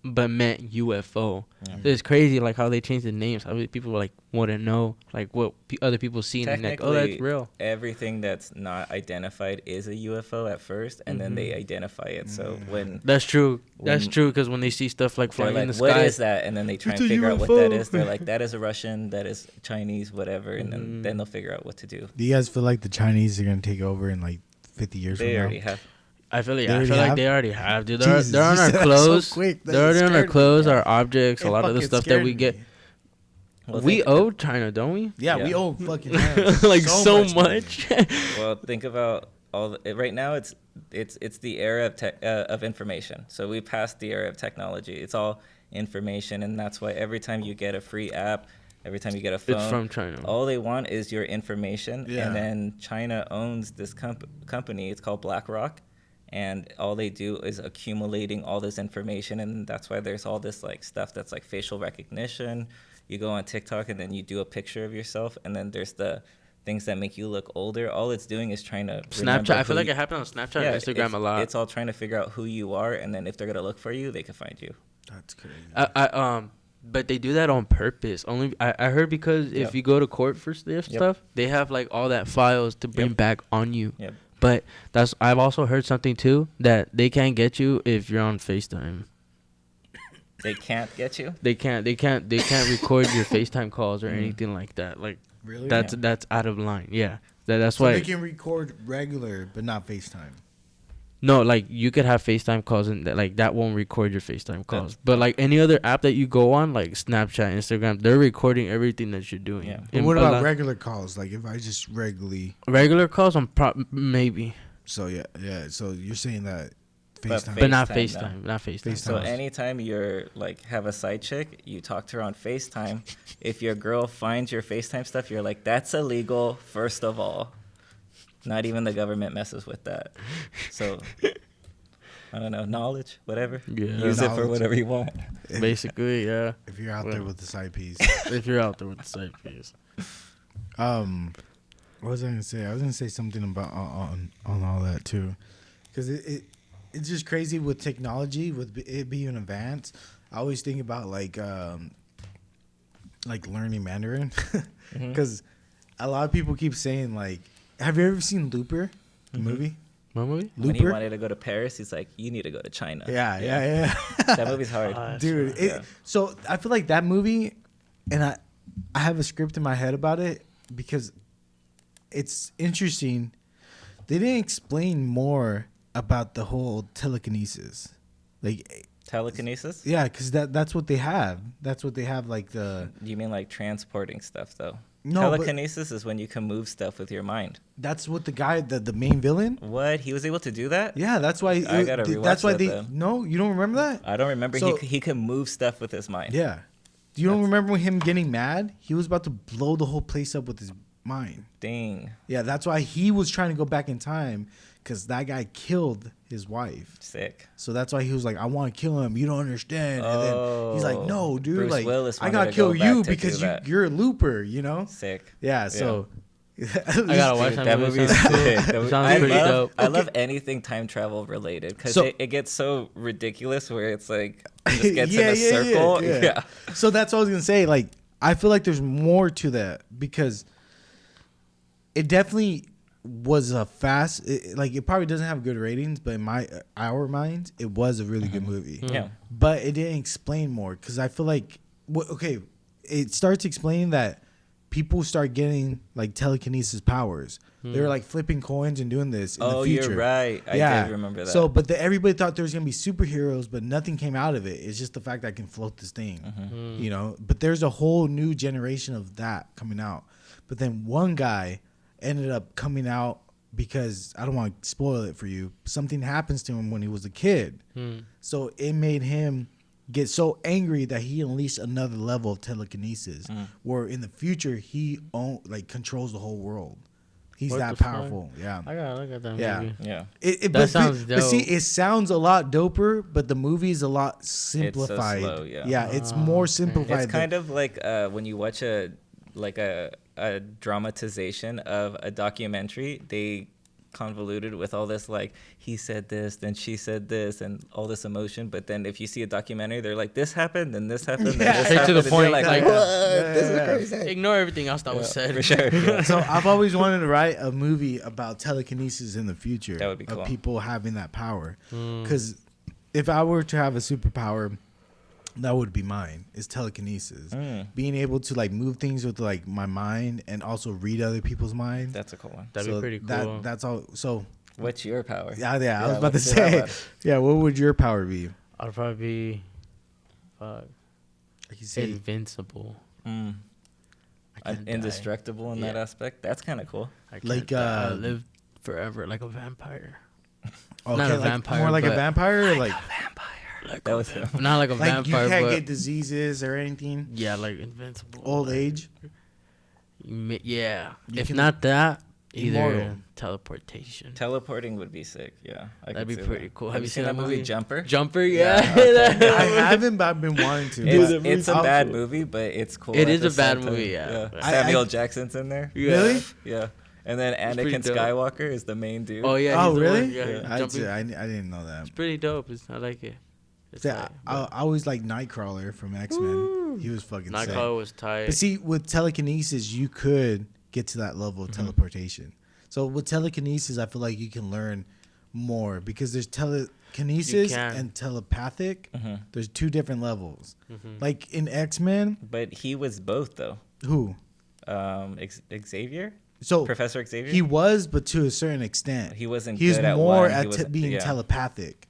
but meant UFO. Yeah. It's crazy, like how they changed the names. How many people like want to know, like what other people seen and like, oh, that's real. Everything that's not identified is a UFO at first, and then they identify it. So when that's true, because when they see stuff like flying in the sky, what is that? And then they try and figure out what that is. They're like, that is a Russian, that is Chinese, whatever, and then they'll figure out what to do. Do you guys feel like the Chinese are gonna take over in like 50 years from now? They already have. I feel like they already have, dude. Jesus, they're on our clothes. So they're already on our clothes, our objects, a lot of the stuff that we get. Well, we owe China, don't we? Yeah, we owe fucking China. Like so much. Well, think about right now. It's the era of information. So we passed the era of technology. It's all information, and that's why every time you get a free app, every time you get a phone, it's from China. All they want is your information, yeah. And then China owns this company. It's called BlackRock. And all they do is accumulating all this information, and that's why there's all this like stuff that's like facial recognition. You go on TikTok and then you do a picture of yourself, and then there's the things that make you look older. All it's doing is trying to Snapchat. I feel like it happened on Snapchat and Instagram a lot. It's all trying to figure out who you are, and then if they're gonna look for you, they can find you. That's crazy. But they do that on purpose. Only I heard because if you go to court for this stuff, they have like all that files to bring back on you. Yep. But I've also heard something too that they can't get you if you're on FaceTime. They can't get you? They can't record your FaceTime calls or anything like that. Like really? That's out of line. Yeah. That's so why they can record regular but not FaceTime. No, like you could have FaceTime calls and that won't record your FaceTime calls. But like any other app that you go on, like Snapchat, Instagram, they're recording everything that you're doing. Yeah. But what about regular calls? Like if I just regular calls, maybe. So yeah. So you're saying that FaceTime, but not FaceTime, not FaceTime. So anytime you're like have a side chick, you talk to her on FaceTime. If your girl finds your FaceTime stuff, you're like, that's illegal. First of all. Not even the government messes with that. So, I don't know, knowledge, whatever. Yeah. Use it for whatever you want. Basically, yeah. If you're out there with the side piece. If you're out there with the side piece. What was I going to say? I was going to say something about on all that, too. Because it's just crazy with technology, with it being advanced. I always think about, like learning Mandarin. Because a lot of people keep saying, like, have you ever seen Looper, the movie? What movie? When Looper? he wanted to go to Paris, he's like, you need to go to China. Yeah. That movie's hard. Dude, so I feel like that movie, and I have a script in my head about it because it's interesting. They didn't explain more about the whole telekinesis. Like telekinesis? Yeah, because that's what they have. That's what they have, like the... You mean like transporting stuff, though? No, telekinesis is when you can move stuff with your mind. That's what the guy, the main villain. What? He was able to do that? Yeah, that's why. I gotta rewatch that's why that, they. though. No, you don't remember that? I don't remember. So, he can move stuff with his mind. Yeah. Do you don't remember him getting mad? He was about to blow the whole place up with his mind. Dang. Yeah, that's why he was trying to go back in time because that guy killed his wife. Sick. So that's why he was like, I want to kill him. You don't understand. And then he's like, no, dude. Bruce like, Willis I got to kill you because you're a looper, you know? Sick. Yeah, so... I gotta watch that movie. Is sick. Sounds pretty dope. I love anything time travel related because it gets so ridiculous where it's like it just gets in a circle. Yeah. So that's what I was gonna say. Like, I feel like there's more to that because it definitely was a fast. It probably doesn't have good ratings, but in our minds, it was a really good movie. Yeah. But it didn't explain more because I feel like it starts explaining that people start getting like telekinesis powers. They were like flipping coins and doing this in the future. You're right. I did remember that. So, but everybody thought there was gonna be superheroes, but nothing came out of it. It's just the fact that I can float this thing, you know. But there's a whole new generation of that coming out. But then one guy ended up coming out because I don't want to spoil it for you. Something happens to him when he was a kid, so it made him get so angry that he unleashed another level of telekinesis, where in the future he controls the whole world. He's What that the powerful. Yeah. I gotta look at that Yeah. movie. Yeah. That sounds But see, dope. it sounds a lot doper, but the movie's a lot simplified. slow, yeah. Yeah, it's more simplified. It's kind of like when you watch a dramatization of a documentary, they convoluted with all this like he said this, then she said this, and all this emotion. But then if you see a documentary, they're like this happened, and this happened, and this Straight to happened, the and point, you're like, like, what? Yeah, This yeah. is crazy. Ignore everything else that was said. For sure. Yeah. So I've always wanted to write a movie about telekinesis in the future. That would be cool. Of people having that power. Because if I were to have a superpower, that would be mine. Is telekinesis. Being able to like move things with like my mind and also read other people's mind. That's a cool one. That'd be pretty cool. That's all. So What's your power? yeah, I was about to let's do that say. one. Yeah, what would your power be? I'd probably be Like you say, Mm. invincible. I can't die. Indestructible in that Yeah. aspect. That's kind of cool. I can't like, die. I live forever like a vampire. okay, not a like, vampire, more like a but- vampire, or like That was him. Not like a like vampire, you can't but get diseases or anything. yeah, like invincible. Old Like, age. Yeah. You If can- not that, either Immortal. teleportation. Teleporting would be sick. Yeah, That'd be could see pretty that. cool. Have you seen that movie Jumper? Jumper, Yeah, yeah. I haven't, but I've been wanting to. It's, but it's a I'll- bad movie, but it's cool. It at is the a bad same time. movie, yeah. Samuel Jackson's in there. Yeah. Really? Yeah. And then pretty Anakin dope. Skywalker is the main dude. Oh yeah. Oh he's the really? one, yeah. I, Jumping. I didn't know that. It's pretty dope. I like it. It's Yeah, tight, I always like Nightcrawler from X-Men. He was fucking sick. Nightcrawler was tight. But see, with telekinesis, you could get to that level of teleportation. So with telekinesis, I feel like you can learn more because there's telekinesis You can. and telepathic. There's two different levels. Mm-hmm. Like in X-Men, But he was both though. who? Xavier, So Professor Xavier. he was, but to a certain extent. He wasn't He was good at more one. He at was- being yeah. telepathic,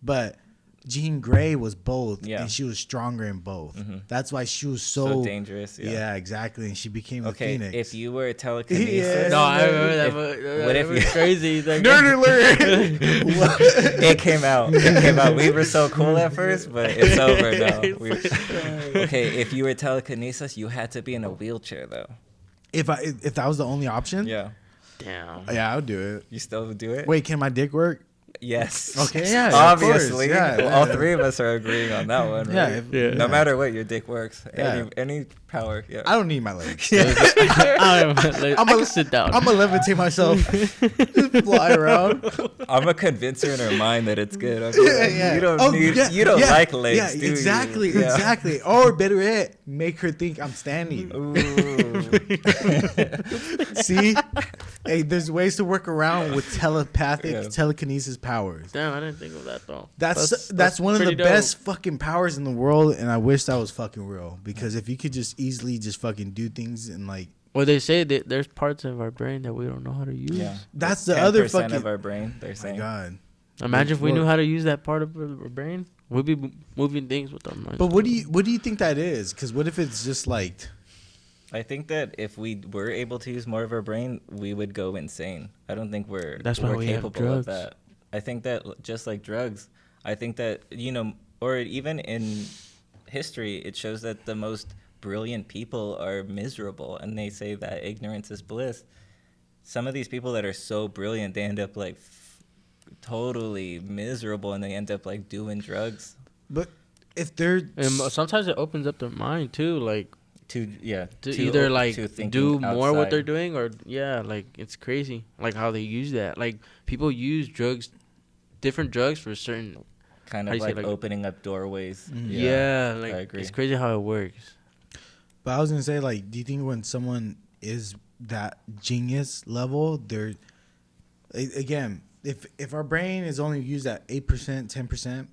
but Jean Grey was both, Yeah. and she was stronger in both. That's why she was so dangerous. Yeah. Yeah, exactly, and she became the Okay, Phoenix. if you were a telekinesis, Yeah. no, I remember that. If- But what that if was you- crazy. Like, Nerd alert! it came out. It came out. We were so cool at first, but it's over now. Okay, if you were telekinesis, you had to be in a wheelchair though. if that was the only option, Yeah. Damn. yeah, I would do it. You still would do it? Wait, can my dick work? Yes. Okay, yeah, of Obviously. course, yeah, Well, all yeah. three of us are agreeing on that one, right? Yeah, if- Yeah. No matter what, your dick works. Yeah. Any power. Yeah. I don't need my legs. I don't know, like, I can sit down. I'm gonna levitate myself, just fly around. I'm gonna convince her in her mind that it's good. I'll be like, Yeah. You don't Oh, need. yeah, You don't yeah, like legs, Yeah, do you? exactly, Yeah. exactly. Or better yet, make her think I'm standing. Ooh. See, hey, there's ways to work around with telepathic Yeah. telekinesis powers. Damn, I didn't think of that though. That's one of the pretty dope. best fucking powers in the world, and I wish that was fucking real. Because if you could just easily just fucking do things and like, Well, they say that there's parts of our brain that we don't know how to use. Yeah. that's the other 10% fucking. of our brain. They're My saying. God. Imagine if we Well- knew how to use that part of our brain. We'd be moving things with our minds. But what do you think that is? Because what if it's just like, I think that if we were able to use more of our brain, we would go insane. I don't think That's why we're we have capable of drugs. that. I think that just like drugs, I think that or even in history, it shows that the most brilliant people are miserable, and they say that ignorance is bliss. Some of these people that are so brilliant, they end up like totally miserable, and they end up like doing drugs. but if they're And sometimes it opens up their mind too, like To either like to thinking do more what they're outside. doing, or like it's crazy, like how they use that. Like people use drugs, different drugs for certain. kind how of you say, like like- opening up doorways. Yeah, I like agree. it's crazy how it works. But I was gonna say, like, do you think when someone is that genius level, they're again, if our brain is only used at 8%, 10%,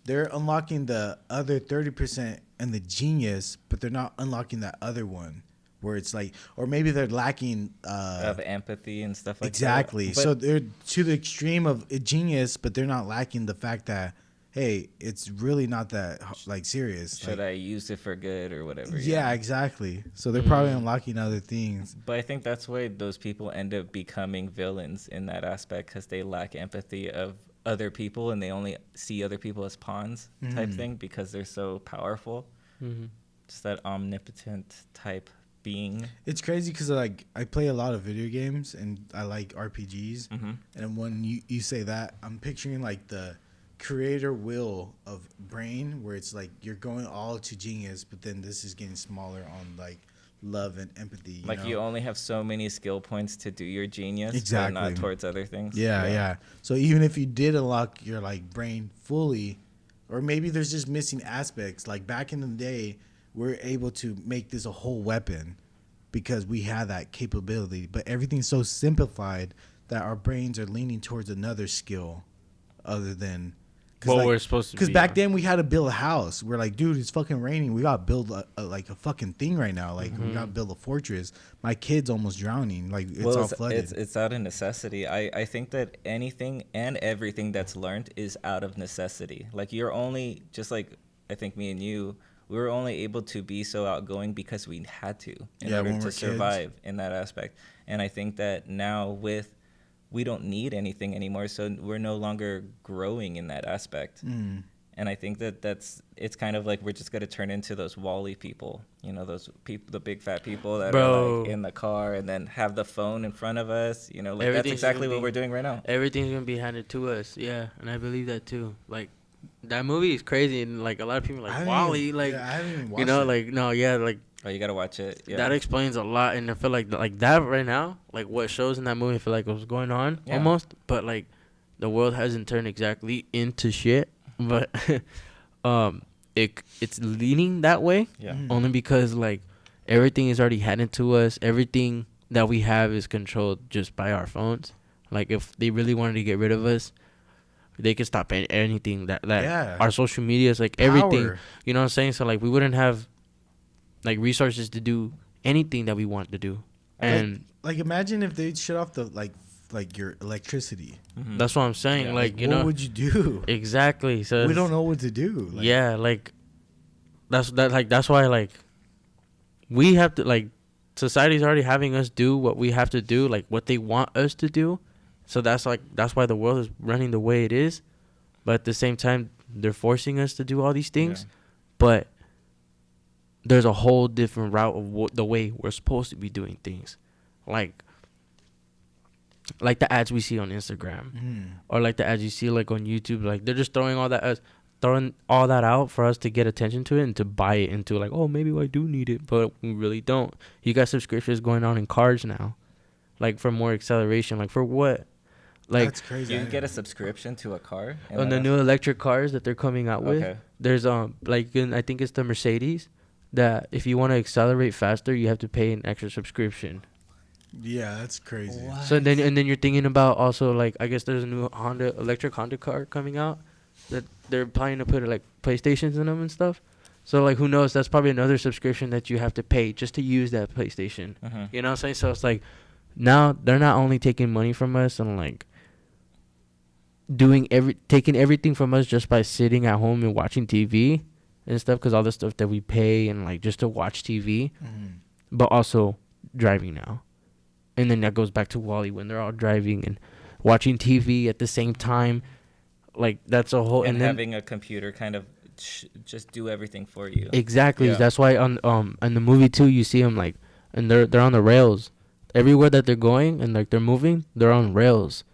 they're unlocking the other 30% and the genius, but they're not unlocking that other one, where it's like, or maybe they're lacking of empathy and stuff like exactly. that. So they're to the extreme of a genius, but they're not lacking the fact that, hey, it's really not that like serious. Should like, I use it for good or whatever? yeah, exactly. So they're probably unlocking other things. But I think that's why those people end up becoming villains in that aspect, because they lack empathy of other people and they only see other people as pawns type thing because they're so powerful. Just that omnipotent type being. It's crazy because like I play a lot of video games and I like RPGs, and when you say that, I'm picturing like the creator will of brain, where it's like you're going all to genius, but then this is getting smaller on like love and empathy. You only have so many skill points to do your genius, exactly, but not towards other things. Yeah. So even if you did unlock your like brain fully, or maybe there's just missing aspects. Like back in the day, we're able to make this a whole weapon because we had that capability. But everything's so simplified that our brains are leaning towards another skill other than what like, we're supposed to be. Because back then we had to build a house. We're like, dude, it's fucking raining. We got to build like a fucking thing right now. Like we got to build a fortress. My kid's almost drowning. Like it's all flooded. It's out of necessity. I think that anything and everything that's learned is out of necessity. Like you're only, just like I think me and you, we were only able to be so outgoing because we had to in order to survive in that aspect. And I think that now we don't need anything anymore, so we're no longer growing in that aspect. And I think that it's kind of like we're just gonna turn into those Wall-E people, those people, the big fat people that are like in the car and then have the phone in front of us. Like that's exactly what we're doing right now. Everything's gonna be handed to us, yeah, and I believe that too. Like that movie is crazy, and like a lot of people are like Wall-E, like I haven't even watched it. like no, yeah, like. Oh, you gotta watch it. Yeah. That explains a lot, and I feel like that right now, like what shows in that movie, I feel like what's going on almost, but like the world hasn't turned exactly into shit, but it's leaning that way, only because like everything is already handed to us. Everything that we have is controlled just by our phones. Like if they really wanted to get rid of us, they could stop anything that our social media is like everything. You know what I'm saying? So like we wouldn't have like resources to do anything that we want to do. And like imagine if they shut off the like your electricity. That's what I'm saying. Like what would you do? Exactly. So we don't know what to do. Like that's why like we have to, like, society's already having us do what we have to do, like what they want us to do. So that's why the world is running the way it is. But at the same time, they're forcing us to do all these things. But there's a whole different route of the way we're supposed to be doing things. Like the ads we see on Instagram, or like the ads you see like on YouTube. Like they're just throwing all that out for us to get attention to it and to buy it into like, oh, maybe I do need it, but we really don't. You got subscriptions going on in cars now, like for more acceleration. Like for what? Like that's crazy. You can get a subscription to a car on the new electric cars that they're coming out with. There's like I think it's the Mercedes, that if you want to accelerate faster, you have to pay an extra subscription. Yeah, that's crazy. What? So then you're thinking about also, like, I guess there's a new electric Honda car coming out that they're planning to put like PlayStations in them and stuff. So like, who knows? That's probably another subscription that you have to pay just to use that PlayStation. You know what I'm saying? So it's like now they're not only taking money from us and like taking everything from us just by sitting at home and watching TV and stuff, because all the stuff that we pay and like just to watch TV, but also driving now. And then that goes back to Wall-E when they're all driving and watching TV at the same time. Like that's a whole, and then having a computer kind of just do everything for you. Exactly. That's why on in the movie too, you see them like, and they're on the rails everywhere that they're going, and like they're moving, they're on rails.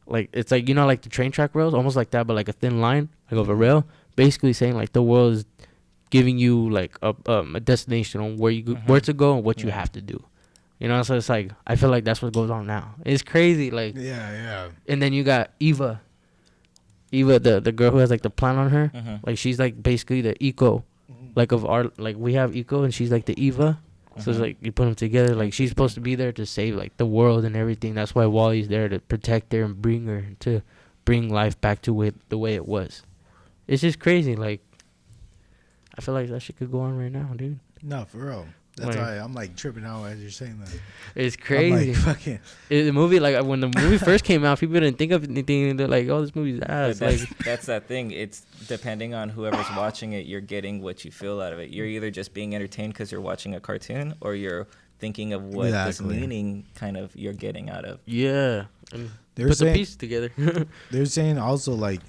Like it's like, like the train track rails, almost like that, but like a thin line like of a rail. Basically saying like the world is giving you like a destination on where where to go and what you have to do. So it's like I feel like that's what goes on now. It's crazy, like And then you got Eva, the girl who has like the plant on her, like she's like basically the eco, like of our, like we have eco and she's like the Eva. So it's like you put them together, like she's supposed to be there to save like the world and everything. That's why Wall-E's there to protect her and bring life back to the way it was. It's just crazy. Like I feel like that shit could go on right now, dude. No, for real. That's Like, why I'm like tripping out as you're saying that. it's I'm crazy. like, fucking. The movie, like when the movie first came out, people didn't think of anything. They're like, "Oh, this movie's But ass." Like, that's that thing. It's depending on whoever's watching it, you're getting what you feel out of it. You're either just being entertained because you're watching a cartoon, or you're thinking of what this Exactly. meaning kind of you're getting out of. yeah, and They're put the saying pieces together. they're saying also like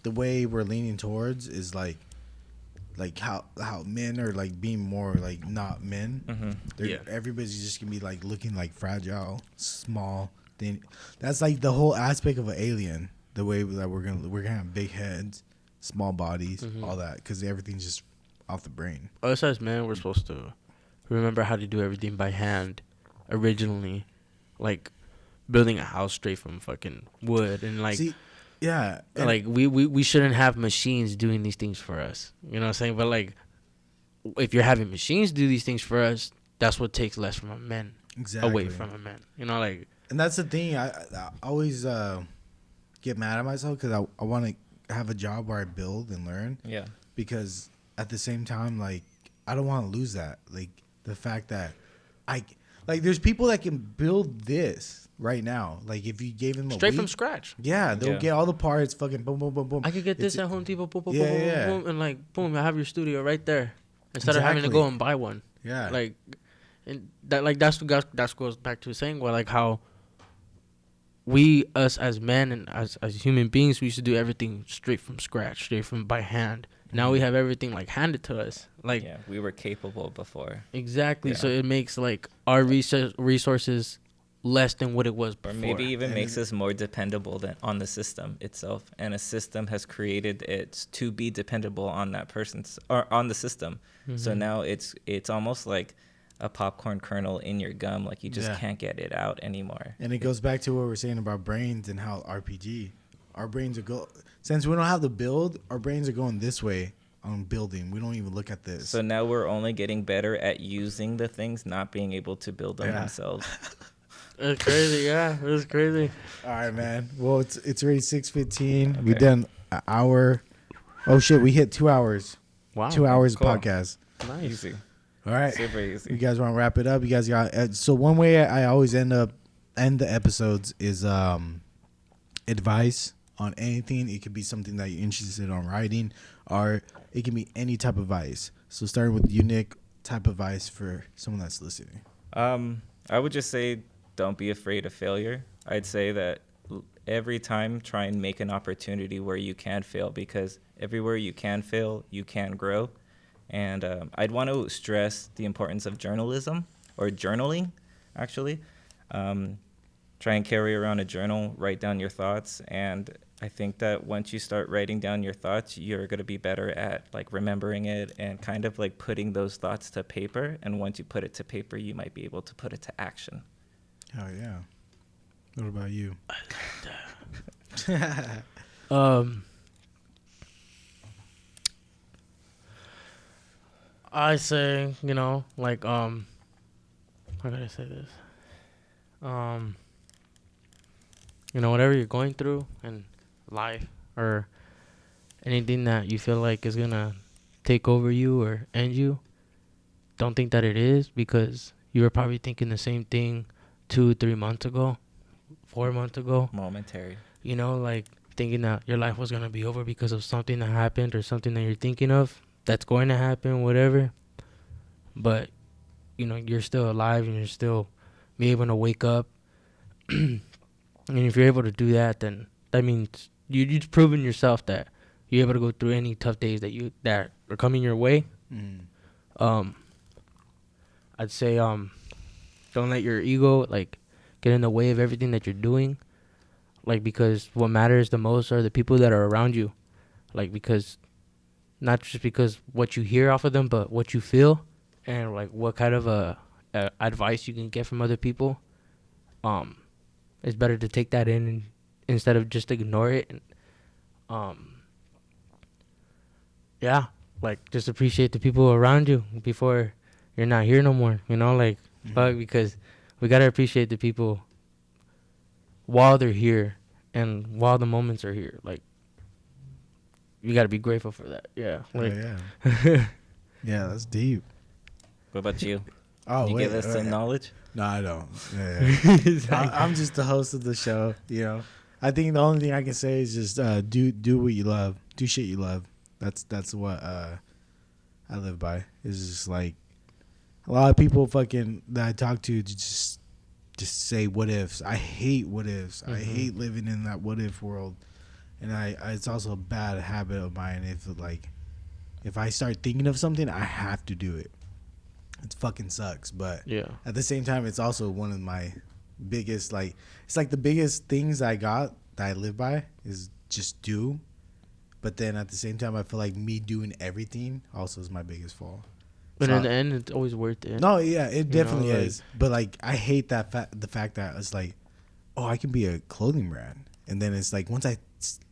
the way we're leaning towards is like how men are like being more like not men. Mm-hmm. Yeah. Everybody's just gonna be like looking like fragile, small. That's like the whole aspect of an alien. The way that we're gonna have big heads, small bodies, all that, because everything's just off the brain. Us as men, we're supposed to remember how to do everything by hand. Originally, like building a house straight from fucking wood, and like. See, yeah, Like we shouldn't have machines doing these things for us. You know what I'm saying? But like if you're having machines do these things for us, that's what takes less from a man. exactly Away from a man. You know, like, and that's the thing. I always get mad at myself because I want to have a job where I build and learn. Yeah. Because at the same time, like, I don't want to lose that. Like, the fact that there's people that can build this right now. Like, if you gave them straight from scratch. yeah, they'll get all the parts, fucking boom, boom, boom, boom. I could get this at Home Depot, boom, boom, Yeah, boom, boom, yeah. boom, and like boom, I have your studio right there. Instead of having to go and buy one. Yeah. Like, and that like that goes back to saying like how us as men and as human beings, we used to do everything straight from scratch, straight from by hand. Now we have everything like handed to us. Like, Yeah, we were capable before. exactly. Yeah. So it makes like our resources less than what it was before. Or maybe even makes us more dependable than on the system itself. And a system has created it to be dependable on that person's or on the system. So now it's almost like a popcorn kernel in your gum. Like you just can't get it out anymore. And it goes back to what we're saying about brains and how RPG. Our brains are since we don't have the build, our brains are going this way on building. We don't even look at this. So now we're only getting better at using the things, not being able to build them themselves. It's crazy, yeah. It's crazy. All right, man. Well, it's already 6:15. Okay. We done an hour. Oh shit, we hit 2 hours. Wow. 2 hours Cool. of podcast. Nice. Easy. All right. Super easy. You guys want to wrap it up? You guys got so one way I always end the episodes is advice on anything. It could be something that you're interested on writing, or it can be any type of advice. So starting with unique type of advice for someone that's listening. I would just say don't be afraid of failure. I'd say that every time try and make an opportunity where you can fail, because everywhere you can fail, you can grow. And I'd want to stress the importance of journalism or journaling, actually. Try and carry around a journal, write down your thoughts. And I think that once you start writing down your thoughts, you're going to be better at like remembering it and kind of like putting those thoughts to paper. And once you put it to paper, you might be able to put it to action. Oh yeah. What about you? I say, you know, like, how can I say this? You know, whatever you're going through in life or anything that you feel like is gonna take over you or end you, don't think that it is, because you were probably thinking the same thing 2-3 months ago, 4 months ago. Momentary. You know, like thinking that your life was gonna be over because of something that happened or something that you're thinking of that's going to happen, whatever. But, you know, you're still alive and you're still be able to wake up. And if you're able to do that, then that means you've proven yourself that you're able to go through any tough days that are coming your way. I'd say don't let your ego like get in the way of everything that you're doing. Like, because what matters the most are the people that are around you. Like, because not just because what you hear off of them, but what you feel and like what kind of advice you can get from other people. It's better to take that in and, instead of just ignore it. And, yeah, like just appreciate the people around you before you're not here no more. You know, like fuck, because we gotta appreciate the people while they're here and while the moments are here. Like, you gotta be grateful for that. Yeah, like, yeah. Yeah, that's deep. What about you? Oh, Can you wait, give us some knowledge? No, I don't. Yeah. I'm just the host of the show. You know, I think the only thing I can say is just do what you love, do shit you love. That's what I live by. It's just like a lot of people fucking that I talk to just say what ifs. I hate what ifs. I hate living in that what if world, and it's also a bad habit of mine. If I start thinking of something, I have to do it. It fucking sucks, but at the same time, it's also one of my biggest, like, it's like the biggest things I got that I live by is just do. But then at the same time, I feel like me doing everything also is my biggest fall. But in the end, it's always worth it. No, yeah, it definitely like, is. But like, I hate that the fact that it's like, oh, I can be a clothing brand, and then it's like once I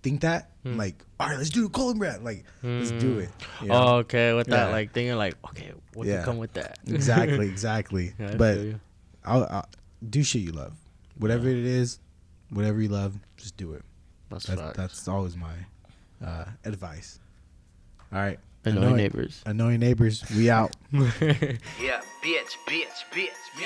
think that, I'm like, all right, let's do a clothing brand. Like, let's do it. You know? Oh, okay. With that, like, thinking, like, okay, what could come with that? Exactly. Yeah, but I'll do shit you love. Whatever it is, whatever you love, just do it. That's always my advice. All right. Annoying neighbors. Annoying neighbors. We out. Yeah, bitch.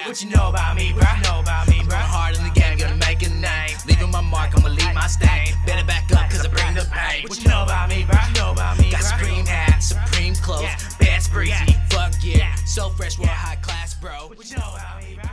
What you know about me, bro? I'm going hard in the game, gonna make a name. Leaving my mark, I'ma leave my stain. Better back up, cause I bring the pain. What you know about me, bro? Got Supreme hat, Supreme clothes, bad breezy, fuck yeah. So fresh, we're high class, bro. What you know about me, bro?